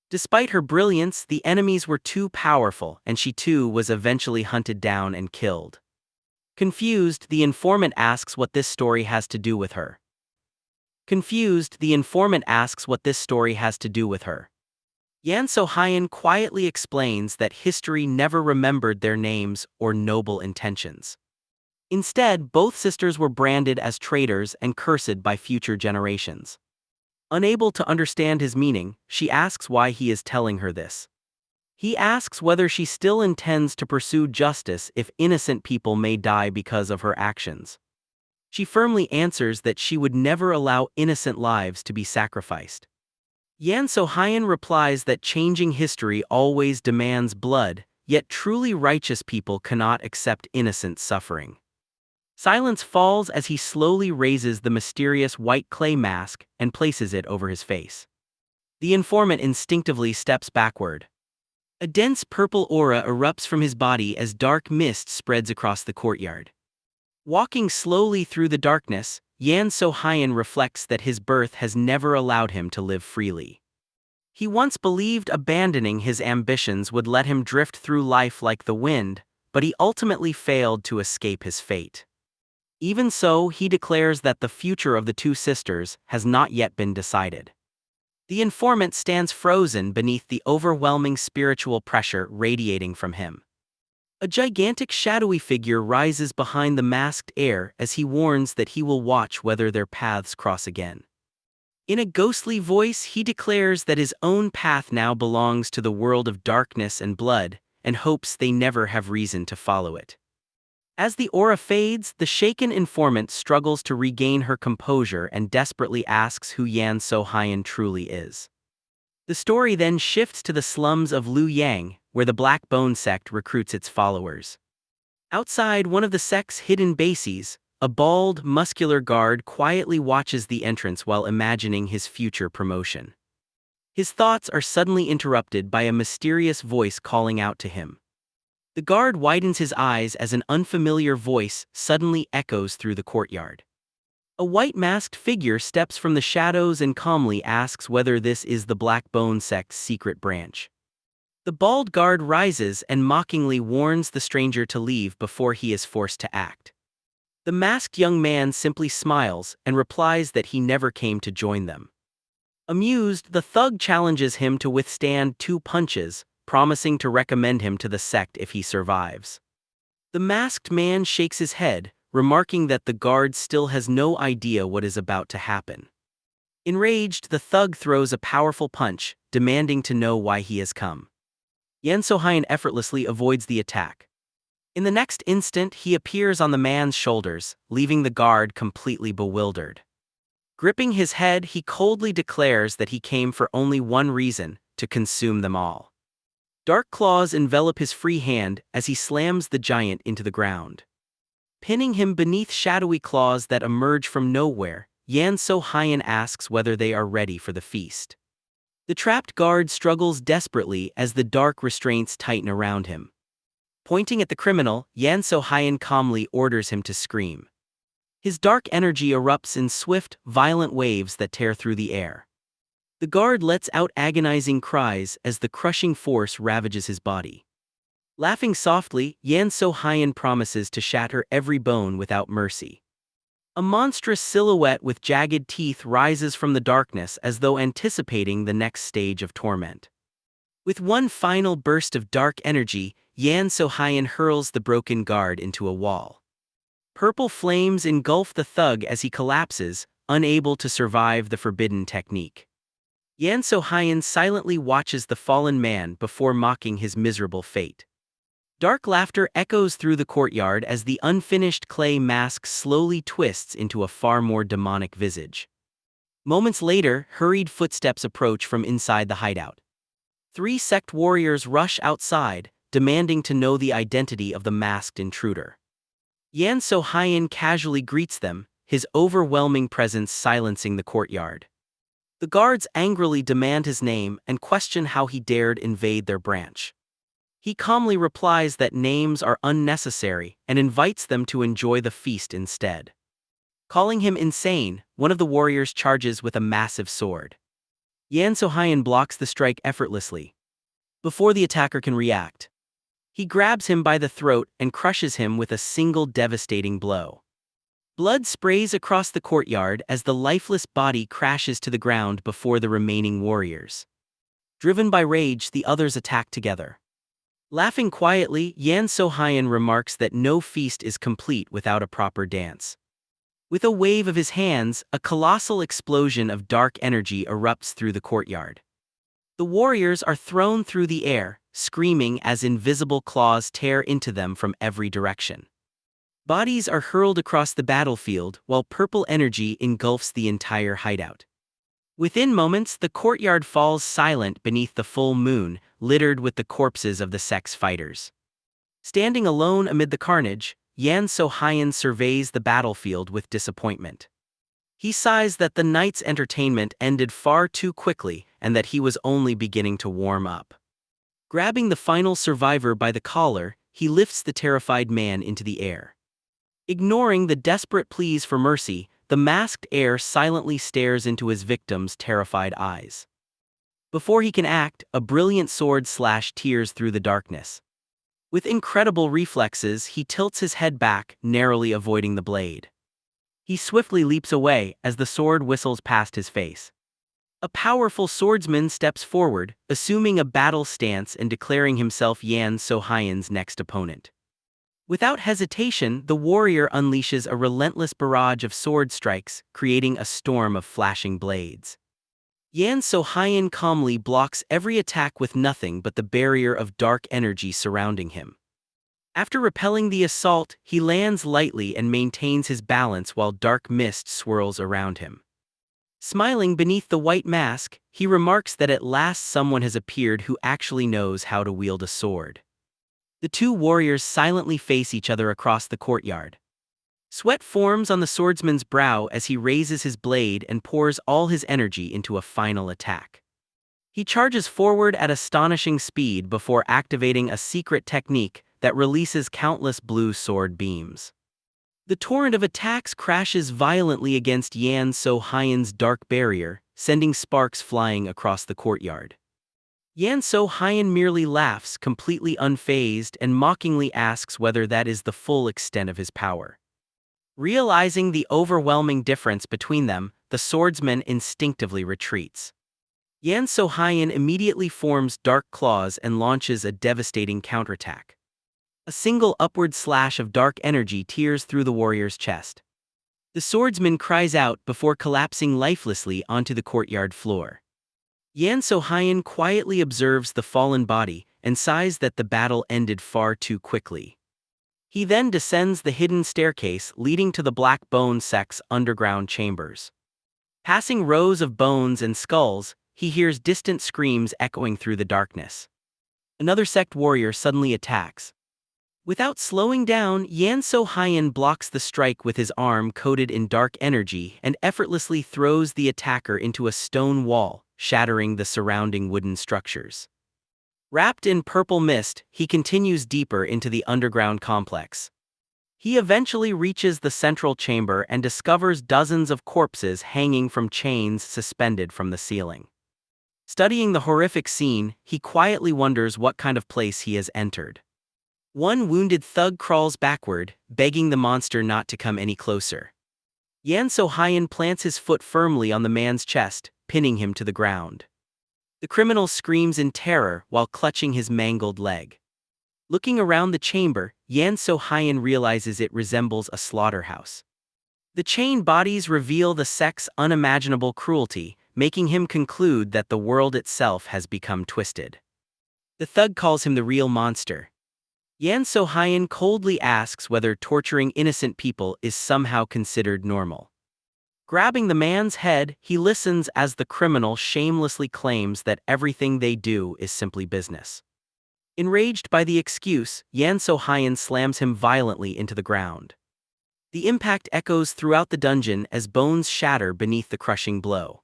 Despite her brilliance, the enemies were too powerful and she too was eventually hunted down and killed. Confused, the informant asks what this story has to do with her. Yan So-hyun quietly explains that history never remembered their names or noble intentions. Instead, both sisters were branded as traitors and cursed by future generations. Unable to understand his meaning, she asks why he is telling her this. He asks whether she still intends to pursue justice if innocent people may die because of her actions. She firmly answers that she would never allow innocent lives to be sacrificed. Yan So-hyun replies that changing history always demands blood, yet truly righteous people cannot accept innocent suffering. Silence falls as he slowly raises the mysterious white clay mask and places it over his face. The informant instinctively steps backward. A dense purple aura erupts from his body as dark mist spreads across the courtyard. Walking slowly through the darkness, Yan So-hyun reflects that his birth has never allowed him to live freely. He once believed abandoning his ambitions would let him drift through life like the wind, but he ultimately failed to escape his fate. Even so, he declares that the future of the two sisters has not yet been decided. The informant stands frozen beneath the overwhelming spiritual pressure radiating from him. A gigantic shadowy figure rises behind the masked heir as he warns that he will watch whether their paths cross again. In a ghostly voice, he declares that his own path now belongs to the world of darkness and blood, and hopes they never have reason to follow it. As the aura fades, the shaken informant struggles to regain her composure and desperately asks who Yan So-hyun truly is. The story then shifts to the slums of Luoyang, where the Black Bone sect recruits its followers. Outside one of the sect's hidden bases, a bald, muscular guard quietly watches the entrance while imagining his future promotion. His thoughts are suddenly interrupted by a mysterious voice calling out to him. The guard widens his eyes as an unfamiliar voice suddenly echoes through the courtyard. A white-masked figure steps from the shadows and calmly asks whether this is the Black Bone sect's secret branch. The bald guard rises and mockingly warns the stranger to leave before he is forced to act. The masked young man simply smiles and replies that he never came to join them. Amused, the thug challenges him to withstand 2 punches, promising to recommend him to the sect if he survives. The masked man shakes his head, remarking that the guard still has no idea what is about to happen. Enraged, the thug throws a powerful punch, demanding to know why he has come. Yan So-hyun effortlessly avoids the attack. In the next instant, he appears on the man's shoulders, leaving the guard completely bewildered. Gripping his head, he coldly declares that he came for only one reason: to consume them all. Dark claws envelop his free hand as he slams the giant into the ground. Pinning him beneath shadowy claws that emerge from nowhere, Yan So-hyun asks whether they are ready for the feast. The trapped guard struggles desperately as the dark restraints tighten around him. Pointing at the criminal, Yan So-hyun calmly orders him to scream. His dark energy erupts in swift, violent waves that tear through the air. The guard lets out agonizing cries as the crushing force ravages his body. Laughing softly, Yan So-hyun promises to shatter every bone without mercy. A monstrous silhouette with jagged teeth rises from the darkness as though anticipating the next stage of torment. With one final burst of dark energy, Yan So-hyun hurls the broken guard into a wall. Purple flames engulf the thug as he collapses, unable to survive the forbidden technique. Yan So-hyun silently watches the fallen man before mocking his miserable fate. Dark laughter echoes through the courtyard as the unfinished clay mask slowly twists into a far more demonic visage. Moments later, hurried footsteps approach from inside the hideout. 3 sect warriors rush outside, demanding to know the identity of the masked intruder. Yan So-hyun casually greets them, his overwhelming presence silencing the courtyard. The guards angrily demand his name and question how he dared invade their branch. He calmly replies that names are unnecessary and invites them to enjoy the feast instead. Calling him insane, one of the warriors charges with a massive sword. Yan So-hyun blocks the strike effortlessly. Before the attacker can react, he grabs him by the throat and crushes him with a single devastating blow. Blood sprays across the courtyard as the lifeless body crashes to the ground before the remaining warriors. Driven by rage, the others attack together. Laughing quietly, Yan So-hyun remarks that no feast is complete without a proper dance. With a wave of his hands, a colossal explosion of dark energy erupts through the courtyard. The warriors are thrown through the air, screaming as invisible claws tear into them from every direction. Bodies are hurled across the battlefield while purple energy engulfs the entire hideout. Within moments, the courtyard falls silent beneath the full moon, littered with the corpses of the sex fighters. Standing alone amid the carnage, Yan So-hyun surveys the battlefield with disappointment. He sighs that the night's entertainment ended far too quickly and that he was only beginning to warm up. Grabbing the final survivor by the collar, he lifts the terrified man into the air. Ignoring the desperate pleas for mercy, the masked heir silently stares into his victim's terrified eyes. Before he can act, a brilliant sword tears through the darkness. With incredible reflexes, he tilts his head back, narrowly avoiding the blade. He swiftly leaps away as the sword whistles past his face. A powerful swordsman steps forward, assuming a battle stance and declaring himself Yan So-hyun's next opponent. Without hesitation, the warrior unleashes a relentless barrage of sword strikes, creating a storm of flashing blades. Yan So-hyun calmly blocks every attack with nothing but the barrier of dark energy surrounding him. After repelling the assault, he lands lightly and maintains his balance while dark mist swirls around him. Smiling beneath the white mask, he remarks that at last someone has appeared who actually knows how to wield a sword. The two warriors silently face each other across the courtyard. Sweat forms on the swordsman's brow as he raises his blade and pours all his energy into a final attack. He charges forward at astonishing speed before activating a secret technique that releases countless blue sword beams. The torrent of attacks crashes violently against Yan So-hyun's dark barrier, sending sparks flying across the courtyard. Yan So-hyun merely laughs, completely unfazed, and mockingly asks whether that is the full extent of his power. Realizing the overwhelming difference between them, the swordsman instinctively retreats. Yan So-hyun immediately forms dark claws and launches a devastating counterattack. A single upward slash of dark energy tears through the warrior's chest. The swordsman cries out before collapsing lifelessly onto the courtyard floor. Yan So-hyun quietly observes the fallen body and sighs that the battle ended far too quickly. He then descends the hidden staircase leading to the Black Bone sect's underground chambers. Passing rows of bones and skulls, he hears distant screams echoing through the darkness. Another sect warrior suddenly attacks. Without slowing down, Yan So-hyun blocks the strike with his arm coated in dark energy and effortlessly throws the attacker into a stone wall, shattering the surrounding wooden structures. Wrapped in purple mist, he continues deeper into the underground complex. He eventually reaches the central chamber and discovers dozens of corpses hanging from chains suspended from the ceiling. Studying the horrific scene, he quietly wonders what kind of place he has entered. One wounded thug crawls backward, begging the monster not to come any closer. Yan So-hyun plants his foot firmly on the man's chest, pinning him to the ground. The criminal screams in terror while clutching his mangled leg. Looking around the chamber, Yan So-hyun realizes it resembles a slaughterhouse. The chained bodies reveal the sect's unimaginable cruelty, making him conclude that the world itself has become twisted. The thug calls him the real monster. Yan So-hyun coldly asks whether torturing innocent people is somehow considered normal. Grabbing the man's head, he listens as the criminal shamelessly claims that everything they do is simply business. Enraged by the excuse, Yan So-hyun slams him violently into the ground. The impact echoes throughout the dungeon as bones shatter beneath the crushing blow.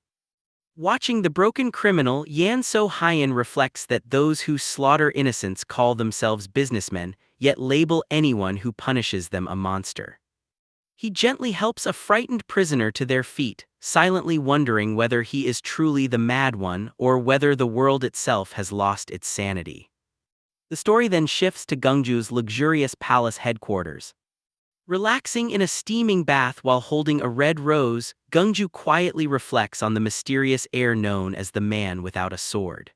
Watching the broken criminal, Yan So-hyun reflects that those who slaughter innocents call themselves businessmen, yet label anyone who punishes them a monster. He gently helps a frightened prisoner to their feet, silently wondering whether he is truly the mad one or whether the world itself has lost its sanity. The story then shifts to Gungju's luxurious palace headquarters. Relaxing in a steaming bath while holding a red rose, Gungju quietly reflects on the mysterious heir known as the man without a sword.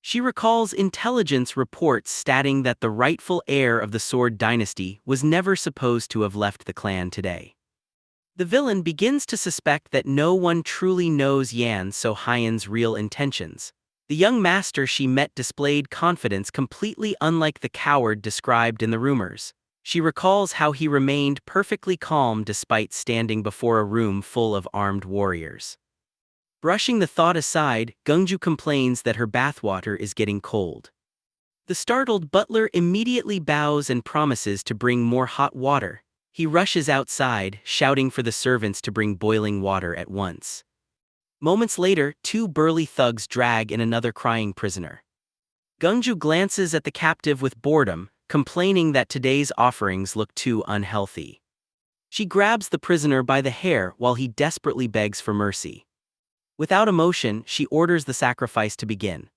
She recalls intelligence reports stating that the rightful heir of the Sword Dynasty was never supposed to have left the clan today. The villain begins to suspect that no one truly knows Yan So Hyen's real intentions. The young master she met displayed confidence completely unlike the coward described in the rumors. She recalls how he remained perfectly calm despite standing before a room full of armed warriors. Brushing the thought aside, Gungju complains that her bathwater is getting cold. The startled butler immediately bows and promises to bring more hot water. He rushes outside, shouting for the servants to bring boiling water at once. Moments later, two burly thugs drag in another crying prisoner. Gungju glances at the captive with boredom, complaining that today's offerings look too unhealthy. She grabs the prisoner by the hair while he desperately begs for mercy. Without emotion, she orders the sacrifice to begin.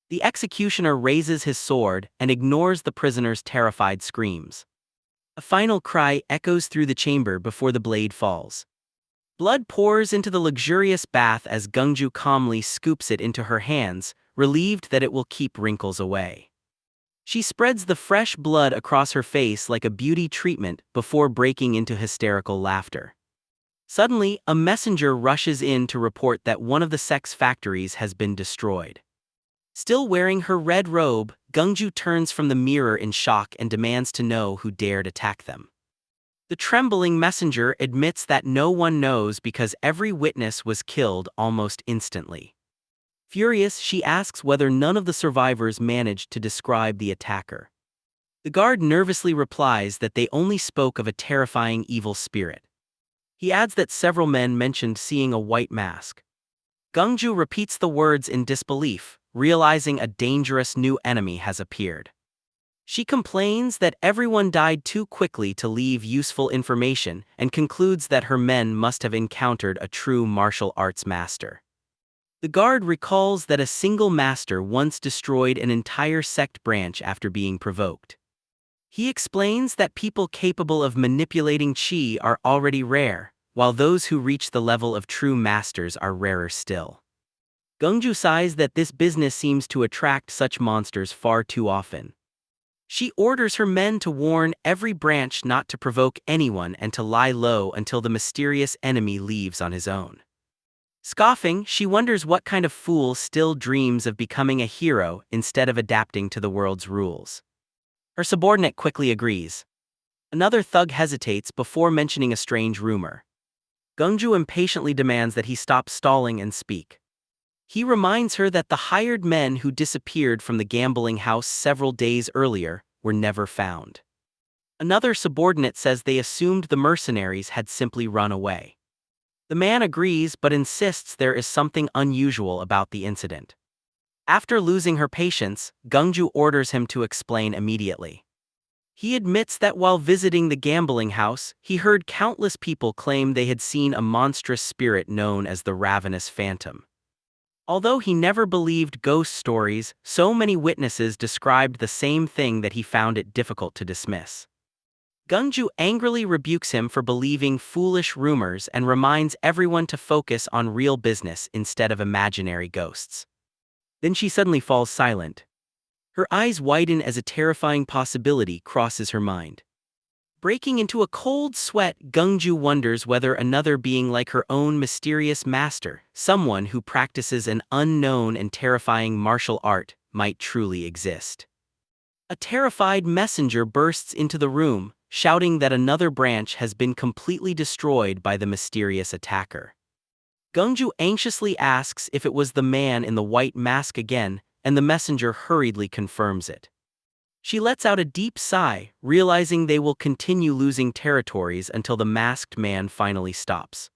The executioner raises his sword and ignores the prisoner's terrified screams. A final cry echoes through the chamber before the blade falls. Blood pours into the luxurious bath as Gungju calmly scoops it into her hands, relieved that it will keep wrinkles away. She spreads the fresh blood across her face like a beauty treatment before breaking into hysterical laughter. Suddenly, a messenger rushes in to report that one of the sex factories has been destroyed. Still wearing her red robe, Gungju turns from the mirror in shock and demands to know who dared attack them. The trembling messenger admits that no one knows because every witness was killed almost instantly. Furious, she asks whether none of the survivors managed to describe the attacker. The guard nervously replies that they only spoke of a terrifying evil spirit. He adds that several men mentioned seeing a white mask. Gungju repeats the words in disbelief, realizing a dangerous new enemy has appeared. She complains that everyone died too quickly to leave useful information and concludes that her men must have encountered a true martial arts master. The guard recalls that a single master once destroyed an entire sect branch after being provoked. He explains that people capable of manipulating chi are already rare, while those who reach the level of true masters are rarer still. Gungju sighs that this business seems to attract such monsters far too often. She orders her men to warn every branch not to provoke anyone and to lie low until the mysterious enemy leaves on his own. Scoffing, she wonders what kind of fool still dreams of becoming a hero instead of adapting to the world's rules. Her subordinate quickly agrees. Another thug hesitates before mentioning a strange rumor. Gungju impatiently demands that he stop stalling and speak. He reminds her that the hired men who disappeared from the gambling house several days earlier were never found. Another subordinate says they assumed the mercenaries had simply run away. The man agrees but insists there is something unusual about the incident. After losing her patience, Gungju orders him to explain immediately. He admits that while visiting the gambling house, he heard countless people claim they had seen a monstrous spirit known as the Ravenous Phantom. Although he never believed ghost stories, so many witnesses described the same thing that he found it difficult to dismiss. Gungju angrily rebukes him for believing foolish rumors and reminds everyone to focus on real business instead of imaginary ghosts. Then she suddenly falls silent. Her eyes widen as a terrifying possibility crosses her mind. Breaking into a cold sweat, Gungju wonders whether another being like her own mysterious master, someone who practices an unknown and terrifying martial art, might truly exist. A terrified messenger bursts into the room, shouting that another branch has been completely destroyed by the mysterious attacker. Gungju anxiously asks if it was the man in the white mask again, and the messenger hurriedly confirms it. She lets out a deep sigh, realizing they will continue losing territories until the masked man finally stops.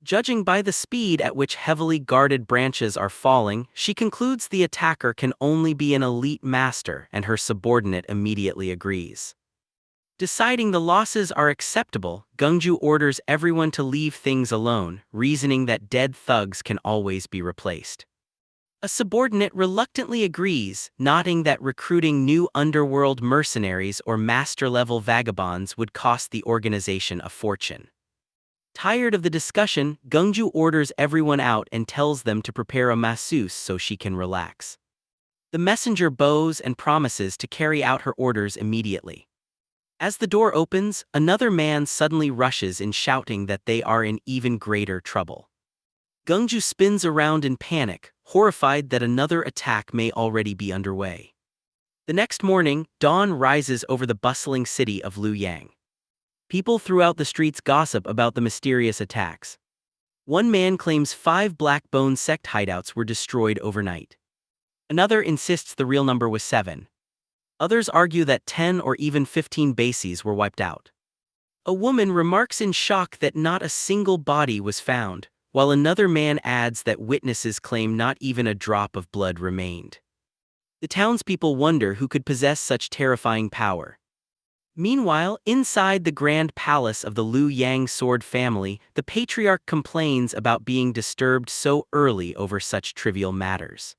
Judging by the speed at which heavily guarded branches are falling, she concludes the attacker can only be an elite master, and her subordinate immediately agrees. Deciding the losses are acceptable, Gungju orders everyone to leave things alone, reasoning that dead thugs can always be replaced. A subordinate reluctantly agrees, noting that recruiting new underworld mercenaries or master-level vagabonds would cost the organization a fortune. Tired of the discussion, Gungju orders everyone out and tells them to prepare a masseuse so she can relax. The messenger bows and promises to carry out her orders immediately. As the door opens, another man suddenly rushes in, shouting that they are in even greater trouble. Gungju spins around in panic, horrified that another attack may already be underway. The next morning, dawn rises over the bustling city of Luoyang. People throughout the streets gossip about the mysterious attacks. One man claims 5 Black Bone sect hideouts were destroyed overnight. Another insists the real number was 7. Others argue that 10 or even 15 bases were wiped out. A woman remarks in shock that not a single body was found, while another man adds that witnesses claim not even a drop of blood remained. The townspeople wonder who could possess such terrifying power. Meanwhile, inside the grand palace of the Luoyang sword family, the patriarch complains about being disturbed so early over such trivial matters.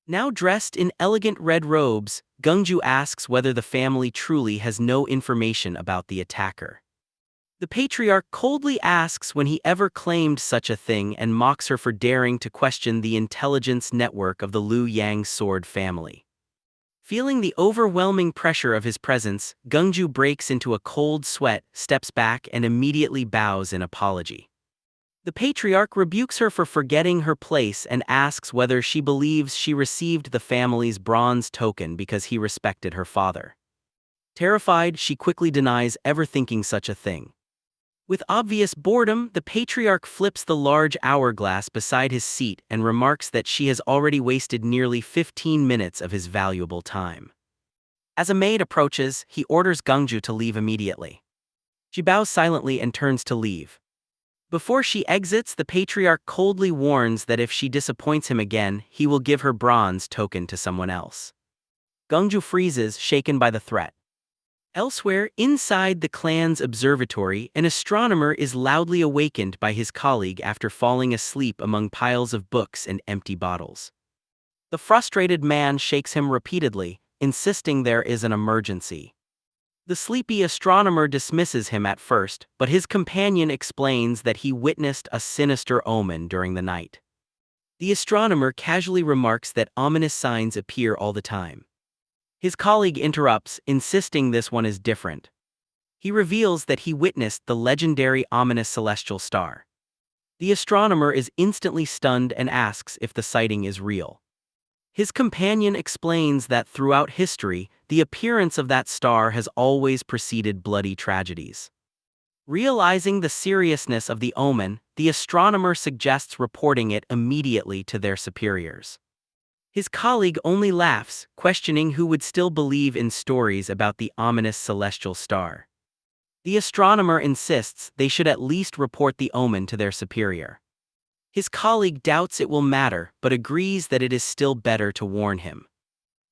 Now dressed in elegant red robes, Gungju asks whether the family truly has no information about the attacker. The patriarch coldly asks when he ever claimed such a thing and mocks her for daring to question the intelligence network of the Luoyang sword family. Feeling the overwhelming pressure of his presence, Gungju breaks into a cold sweat, steps back, and immediately bows in apology. The patriarch rebukes her for forgetting her place and asks whether she believes she received the family's bronze token because he respected her father. Terrified, she quickly denies ever thinking such a thing. With obvious boredom, the patriarch flips the large hourglass beside his seat and remarks that she has already wasted nearly 15 minutes of his valuable time. As a maid approaches, he orders Gungju to leave immediately. She bows silently and turns to leave. Before she exits, the patriarch coldly warns that if she disappoints him again, he will give her bronze token to someone else. Gungju freezes, shaken by the threat. Elsewhere, inside the clan's observatory, an astronomer is loudly awakened by his colleague after falling asleep among piles of books and empty bottles. The frustrated man shakes him repeatedly, insisting there is an emergency. The sleepy astronomer dismisses him at first, but his companion explains that he witnessed a sinister omen during the night. The astronomer casually remarks that ominous signs appear all the time. His colleague interrupts, insisting this one is different. He reveals that he witnessed the legendary ominous celestial star. The astronomer is instantly stunned and asks if the sighting is real. His companion explains that throughout history, the appearance of that star has always preceded bloody tragedies. Realizing the seriousness of the omen, the astronomer suggests reporting it immediately to their superiors. His colleague only laughs, questioning who would still believe in stories about the ominous celestial star. The astronomer insists they should at least report the omen to their superior. His colleague doubts it will matter, but agrees that it is still better to warn him.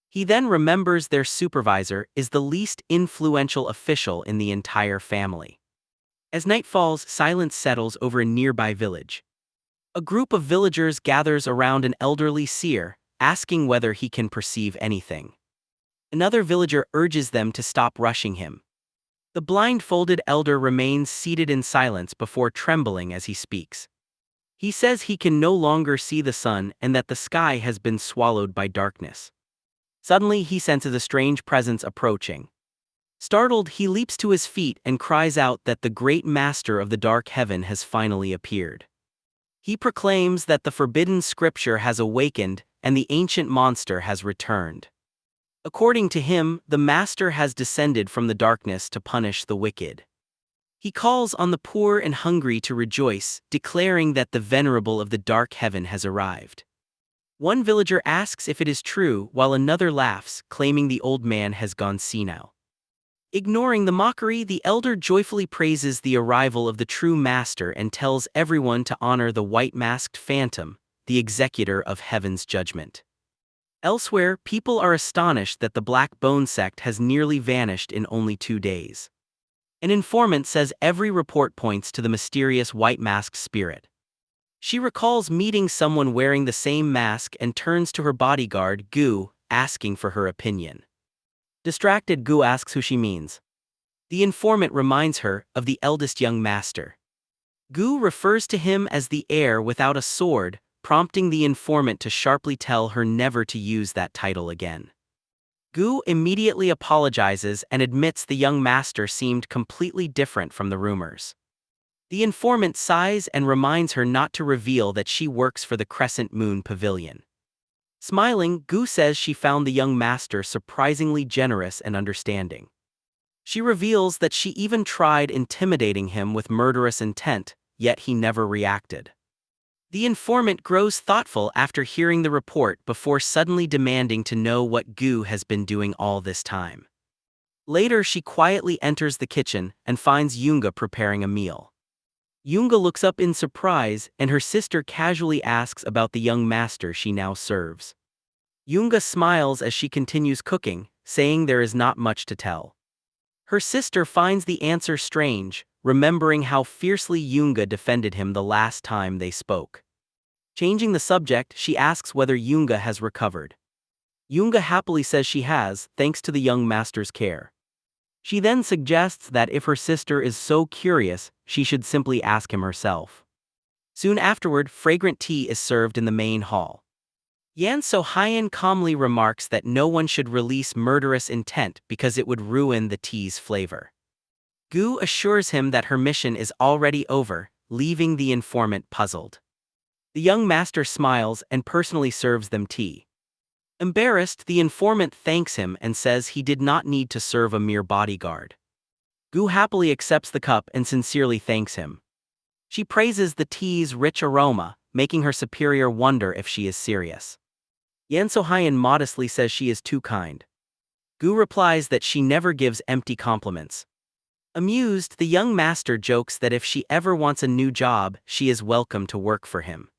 He then remembers their supervisor is the least influential official in the entire family. As night falls, silence settles over a nearby village. A group of villagers gathers around an elderly seer, asking whether he can perceive anything. Another villager urges them to stop rushing him. The blindfolded elder remains seated in silence before trembling as he speaks. He says he can no longer see the sun and that the sky has been swallowed by darkness. Suddenly, he senses a strange presence approaching. Startled, he leaps to his feet and cries out that the great master of the dark heaven has finally appeared. He proclaims that the forbidden scripture has awakened and the ancient monster has returned. According to him, the master has descended from the darkness to punish the wicked. He calls on the poor and hungry to rejoice, declaring that the venerable of the dark heaven has arrived. One villager asks if it is true, while another laughs, claiming the old man has gone senile. Ignoring the mockery, the elder joyfully praises the arrival of the true master and tells everyone to honor the white-masked phantom, the executor of heaven's judgment. Elsewhere, people are astonished that the Black Bone sect has nearly vanished in only 2 days. An informant says every report points to the mysterious white-masked spirit. She recalls meeting someone wearing the same mask and turns to her bodyguard, Gu, asking for her opinion. Distracted, Gu asks who she means. The informant reminds her of the eldest young master. Gu refers to him as the heir without a sword, prompting the informant to sharply tell her never to use that title again. Gu immediately apologizes and admits the young master seemed completely different from the rumors. The informant sighs and reminds her not to reveal that she works for the Crescent Moon Pavilion. Smiling, Gu says she found the young master surprisingly generous and understanding. She reveals that she even tried intimidating him with murderous intent, yet he never reacted. The informant grows thoughtful after hearing the report before suddenly demanding to know what Gu has been doing all this time. Later, she quietly enters the kitchen and finds Yunga preparing a meal. Yunga looks up in surprise, and her sister casually asks about the young master she now serves. Yunga smiles as she continues cooking, saying there is not much to tell. Her sister finds the answer strange, remembering how fiercely Yunga defended him the last time they spoke. Changing the subject, she asks whether Yunga has recovered. Yunga happily says she has, thanks to the young master's care. She then suggests that if her sister is so curious, she should simply ask him herself. Soon afterward, fragrant tea is served in the main hall. Yan So-hyun calmly remarks that no one should release murderous intent because it would ruin the tea's flavor. Gu assures him that her mission is already over, leaving the informant puzzled. The young master smiles and personally serves them tea. Embarrassed, the informant thanks him and says he did not need to serve a mere bodyguard. Gu happily accepts the cup and sincerely thanks him. She praises the tea's rich aroma, making her superior wonder if she is serious. Yan So-hyun modestly says she is too kind. Gu replies that she never gives empty compliments. Amused, the young master jokes that if she ever wants a new job, she is welcome to work for him.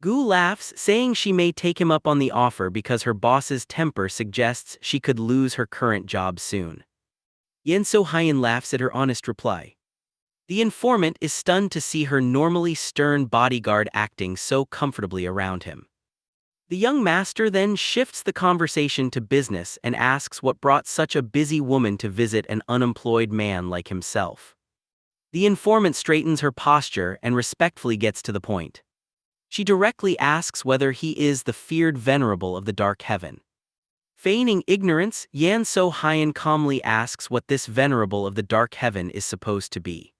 Gu laughs, saying she may take him up on the offer because her boss's temper suggests she could lose her current job soon. Yan So-hyun laughs at her honest reply. The informant is stunned to see her normally stern bodyguard acting so comfortably around him. The young master then shifts the conversation to business and asks what brought such a busy woman to visit an unemployed man like himself. The informant straightens her posture and respectfully gets to the point. She directly asks whether he is the feared venerable of the dark heaven. Feigning ignorance, Yan So-hyun calmly asks what this venerable of the dark heaven is supposed to be.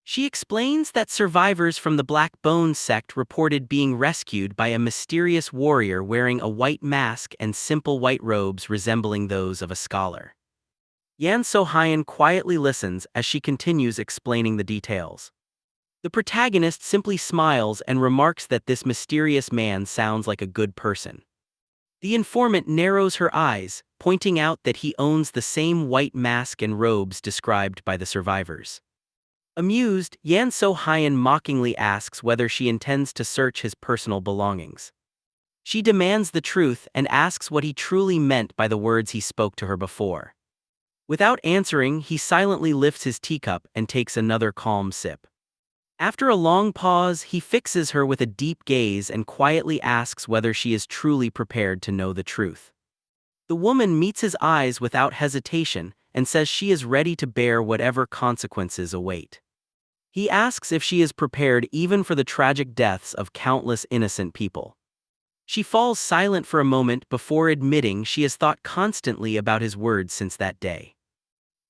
She explains that survivors from the Black Bones sect reported being rescued by a mysterious warrior wearing a white mask and simple white robes resembling those of a scholar. Yan So-hyun quietly listens as she continues explaining the details. The protagonist simply smiles and remarks that this mysterious man sounds like a good person. The informant narrows her eyes, pointing out that he owns the same white mask and robes described by the survivors. Amused, Yan So-hyun mockingly asks whether she intends to search his personal belongings. She demands the truth and asks what he truly meant by the words he spoke to her before. Without answering, he silently lifts his teacup and takes another calm sip. After a long pause, he fixes her with a deep gaze and quietly asks whether she is truly prepared to know the truth. The woman meets his eyes without hesitation and says she is ready to bear whatever consequences await. He asks if she is prepared even for the tragic deaths of countless innocent people. She falls silent for a moment before admitting she has thought constantly about his words since that day.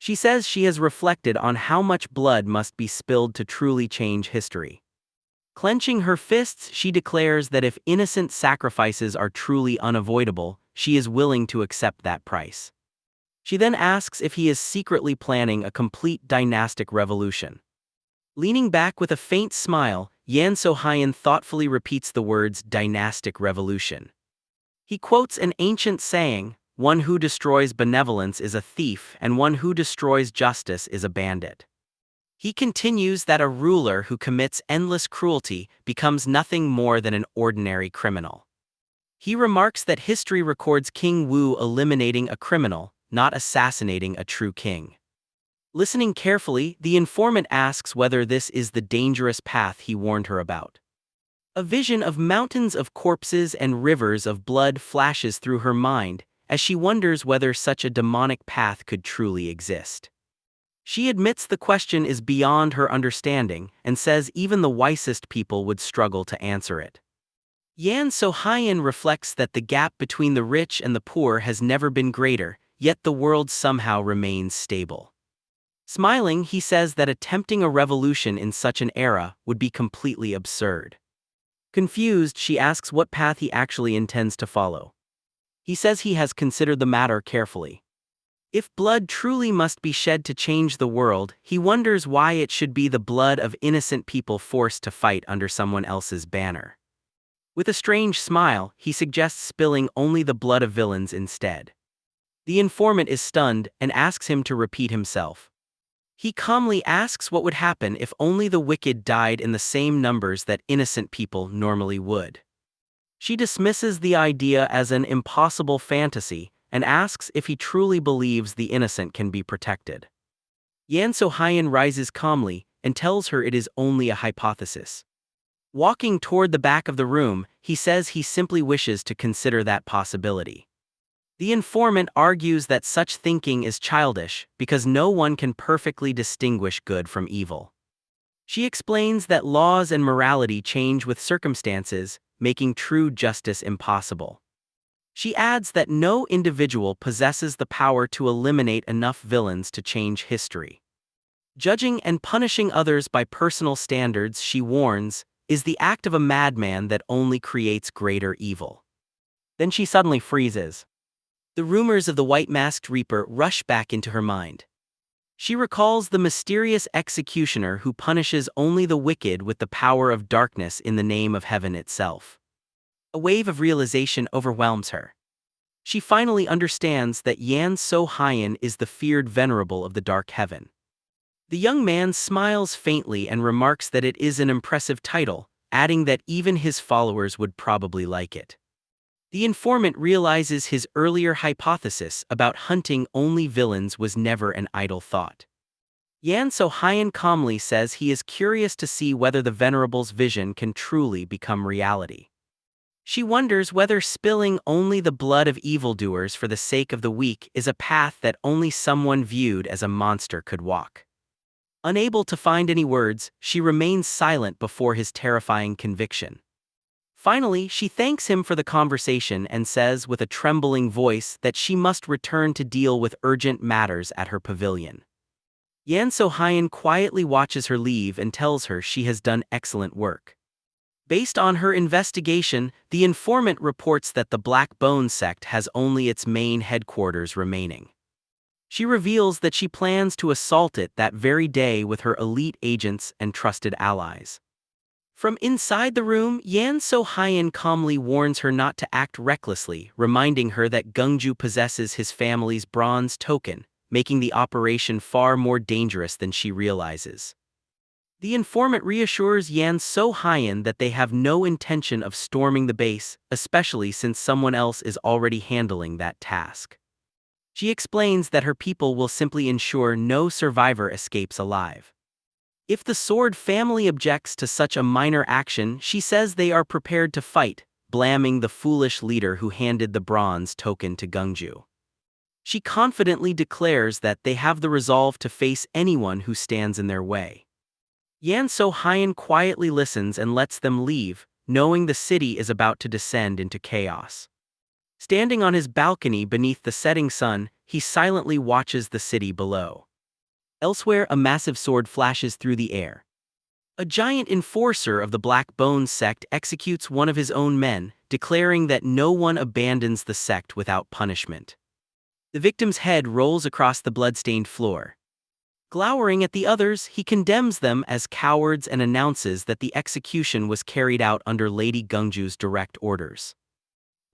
She says she has reflected on how much blood must be spilled to truly change history. Clenching her fists, she declares that if innocent sacrifices are truly unavoidable, she is willing to accept that price. She then asks if he is secretly planning a complete dynastic revolution. Leaning back with a faint smile, Yan So-hyun thoughtfully repeats the words dynastic revolution. He quotes an ancient saying, "One who destroys benevolence is a thief, and one who destroys justice is a bandit." He continues that a ruler who commits endless cruelty becomes nothing more than an ordinary criminal. He remarks that history records King Wu eliminating a criminal, not assassinating a true king. Listening carefully, the informant asks whether this is the dangerous path he warned her about. A vision of mountains of corpses and rivers of blood flashes through her mind, as she wonders whether such a demonic path could truly exist. She admits the question is beyond her understanding and says even the wisest people would struggle to answer it. Yan So-hyun reflects that the gap between the rich and the poor has never been greater, yet the world somehow remains stable. Smiling, he says that attempting a revolution in such an era would be completely absurd. Confused, she asks what path he actually intends to follow. He says he has considered the matter carefully. If blood truly must be shed to change the world, he wonders why it should be the blood of innocent people forced to fight under someone else's banner. With a strange smile, he suggests spilling only the blood of villains instead. The informant is stunned and asks him to repeat himself. He calmly asks what would happen if only the wicked died in the same numbers that innocent people normally would. She dismisses the idea as an impossible fantasy and asks if he truly believes the innocent can be protected. Yan So-hyun rises calmly and tells her it is only a hypothesis. Walking toward the back of the room, he says he simply wishes to consider that possibility. The informant argues that such thinking is childish because no one can perfectly distinguish good from evil. She explains that laws and morality change with circumstances, making true justice impossible. She adds that no individual possesses the power to eliminate enough villains to change history. Judging and punishing others by personal standards, she warns, is the act of a madman that only creates greater evil. Then she suddenly freezes. The rumors of the white-masked reaper rush back into her mind. She recalls the mysterious executioner who punishes only the wicked with the power of darkness in the name of heaven itself. A wave of realization overwhelms her. She finally understands that Yan So-hyun is the feared venerable of the dark heaven. The young man smiles faintly and remarks that it is an impressive title, adding that even his followers would probably like it. The informant realizes his earlier hypothesis about hunting only villains was never an idle thought. Yan So-hyun calmly says he is curious to see whether the venerable's vision can truly become reality. She wonders whether spilling only the blood of evildoers for the sake of the weak is a path that only someone viewed as a monster could walk. Unable to find any words, she remains silent before his terrifying conviction. Finally, she thanks him for the conversation and says with a trembling voice that she must return to deal with urgent matters at her pavilion. Yan So-hyun quietly watches her leave and tells her she has done excellent work. Based on her investigation, the informant reports that the Black Bone sect has only its main headquarters remaining. She reveals that she plans to assault it that very day with her elite agents and trusted allies. From inside the room, Yan So-hyun calmly warns her not to act recklessly, reminding her that Gungju possesses his family's bronze token, making the operation far more dangerous than she realizes. The informant reassures Yan So-hyun that they have no intention of storming the base, especially since someone else is already handling that task. She explains that her people will simply ensure no survivor escapes alive. If the Sword family objects to such a minor action, she says they are prepared to fight, blaming the foolish leader who handed the bronze token to Gungju. She confidently declares that they have the resolve to face anyone who stands in their way. Yan So-hyun quietly listens and lets them leave, knowing the city is about to descend into chaos. Standing on his balcony beneath the setting sun, he silently watches the city below. Elsewhere, a massive sword flashes through the air. A giant enforcer of the Black Bone sect executes one of his own men, declaring that no one abandons the sect without punishment. The victim's head rolls across the blood-stained floor. Glowering at the others, he condemns them as cowards and announces that the execution was carried out under Lady Gungju's direct orders.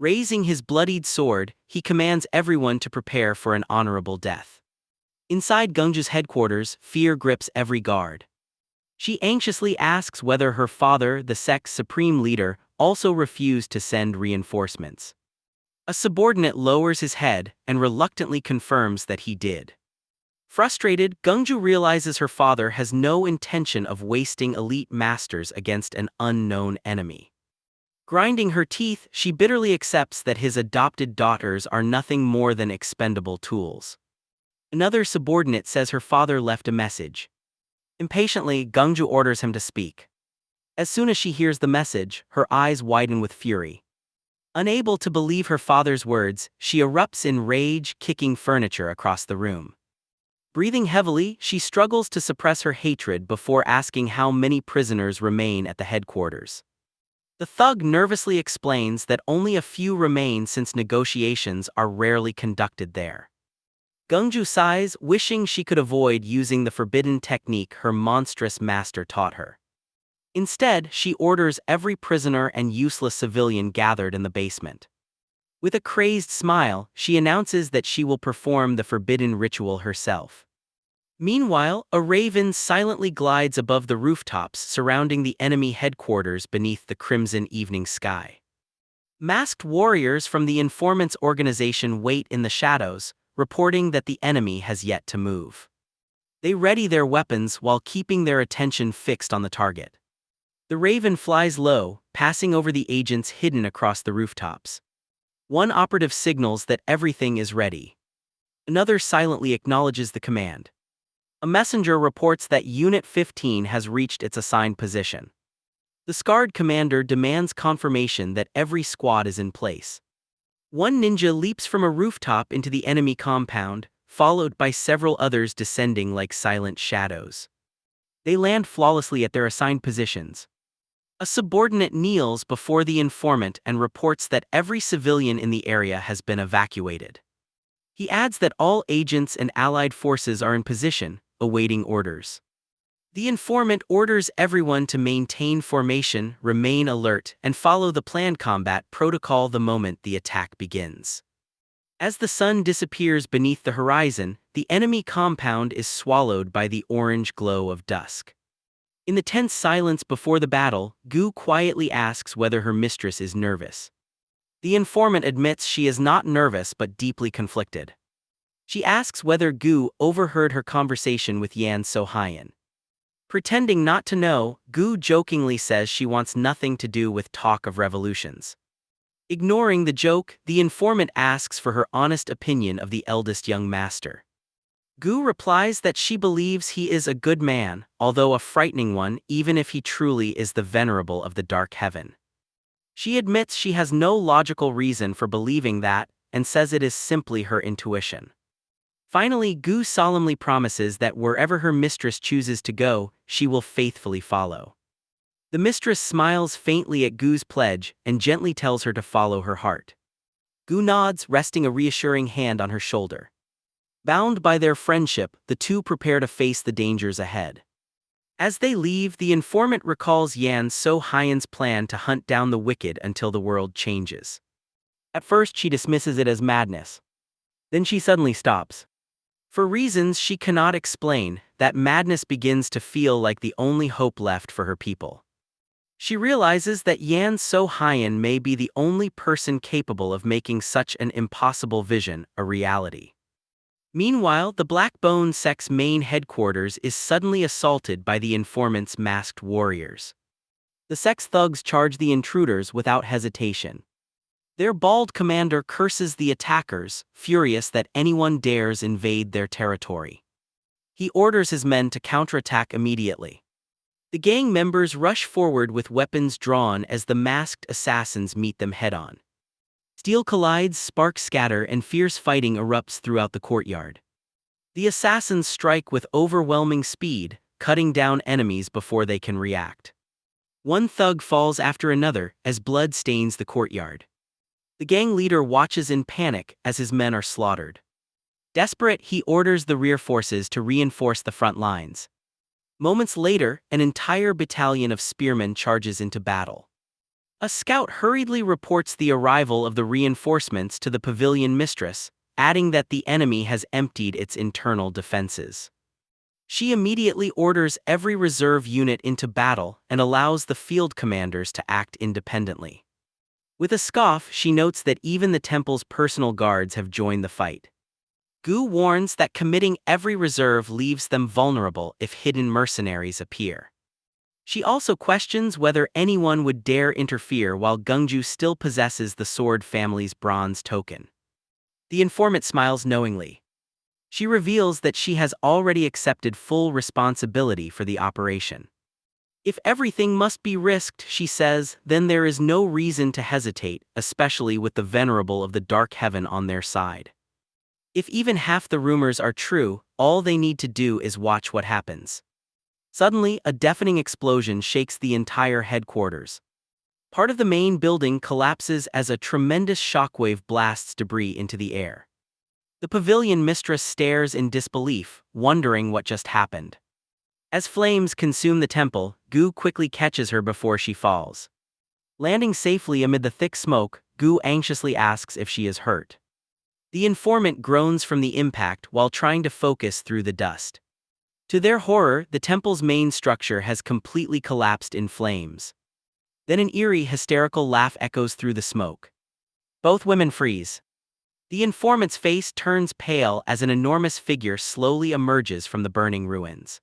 Raising his bloodied sword, he commands everyone to prepare for an honorable death. Inside Gungju's headquarters, fear grips every guard. She anxiously asks whether her father, the sect's supreme leader, also refused to send reinforcements. A subordinate lowers his head and reluctantly confirms that he did. Frustrated, Gungju realizes her father has no intention of wasting elite masters against an unknown enemy. Grinding her teeth, she bitterly accepts that his adopted daughters are nothing more than expendable tools. Another subordinate says her father left a message. Impatiently, Gungju orders him to speak. As soon as she hears the message, her eyes widen with fury. Unable to believe her father's words, she erupts in rage, kicking furniture across the room. Breathing heavily, she struggles to suppress her hatred before asking how many prisoners remain at the headquarters. The thug nervously explains that only a few remain since negotiations are rarely conducted there. Gungju sighs, wishing she could avoid using the forbidden technique her monstrous master taught her. Instead, she orders every prisoner and useless civilian gathered in the basement. With a crazed smile, she announces that she will perform the forbidden ritual herself. Meanwhile, a raven silently glides above the rooftops surrounding the enemy headquarters beneath the crimson evening sky. Masked warriors from the informant's organization wait in the shadows, reporting that the enemy has yet to move. They ready their weapons while keeping their attention fixed on the target. The raven flies low, passing over the agents hidden across the rooftops. One operative signals that everything is ready. Another silently acknowledges the command. A messenger reports that Unit 15 has reached its assigned position. The scarred commander demands confirmation that every squad is in place. One ninja leaps from a rooftop into the enemy compound, followed by several others descending like silent shadows. They land flawlessly at their assigned positions. A subordinate kneels before the informant and reports that every civilian in the area has been evacuated. He adds that all agents and allied forces are in position, awaiting orders. The informant orders everyone to maintain formation, remain alert, and follow the planned combat protocol the moment the attack begins. As the sun disappears beneath the horizon, the enemy compound is swallowed by the orange glow of dusk. In the tense silence before the battle, Gu quietly asks whether her mistress is nervous. The informant admits she is not nervous but deeply conflicted. She asks whether Gu overheard her conversation with Yan So-hyun. Pretending not to know, Gu jokingly says she wants nothing to do with talk of revolutions. Ignoring the joke, the informant asks for her honest opinion of the eldest young master. Gu replies that she believes he is a good man, although a frightening one, even if he truly is the venerable of the dark heaven. She admits she has no logical reason for believing that, and says it is simply her intuition. Finally, Gu solemnly promises that wherever her mistress chooses to go, she will faithfully follow. The mistress smiles faintly at Gu's pledge and gently tells her to follow her heart. Gu nods, resting a reassuring hand on her shoulder. Bound by their friendship, the two prepare to face the dangers ahead. As they leave, the informant recalls Yan So-hyun's plan to hunt down the wicked until the world changes. At first, she dismisses it as madness. Then she suddenly stops. For reasons she cannot explain, that madness begins to feel like the only hope left for her people. She realizes that Yan So-hyun may be the only person capable of making such an impossible vision a reality. Meanwhile, the Black Bone sect's main headquarters is suddenly assaulted by the informant's masked warriors. The sect's thugs charge the intruders without hesitation. Their bald commander curses the attackers, furious that anyone dares invade their territory. He orders his men to counterattack immediately. The gang members rush forward with weapons drawn as the masked assassins meet them head-on. Steel collides, sparks scatter, and fierce fighting erupts throughout the courtyard. The assassins strike with overwhelming speed, cutting down enemies before they can react. One thug falls after another as blood stains the courtyard. The gang leader watches in panic as his men are slaughtered. Desperate, he orders the rear forces to reinforce the front lines. Moments later, an entire battalion of spearmen charges into battle. A scout hurriedly reports the arrival of the reinforcements to the pavilion mistress, adding that the enemy has emptied its internal defenses. She immediately orders every reserve unit into battle and allows the field commanders to act independently. With a scoff, she notes that even the temple's personal guards have joined the fight. Gu warns that committing every reserve leaves them vulnerable if hidden mercenaries appear. She also questions whether anyone would dare interfere while Gungju still possesses the Sword family's bronze token. The informant smiles knowingly. She reveals that she has already accepted full responsibility for the operation. If everything must be risked, she says, then there is no reason to hesitate, especially with the venerable of the dark heaven on their side. If even half the rumors are true, all they need to do is watch what happens. Suddenly, a deafening explosion shakes the entire headquarters. Part of the main building collapses as a tremendous shockwave blasts debris into the air. The pavilion mistress stares in disbelief, wondering what just happened. As flames consume the temple, Gu quickly catches her before she falls. Landing safely amid the thick smoke, Gu anxiously asks if she is hurt. The informant groans from the impact while trying to focus through the dust. To their horror, the temple's main structure has completely collapsed in flames. Then an eerie, hysterical laugh echoes through the smoke. Both women freeze. The informant's face turns pale as an enormous figure slowly emerges from the burning ruins.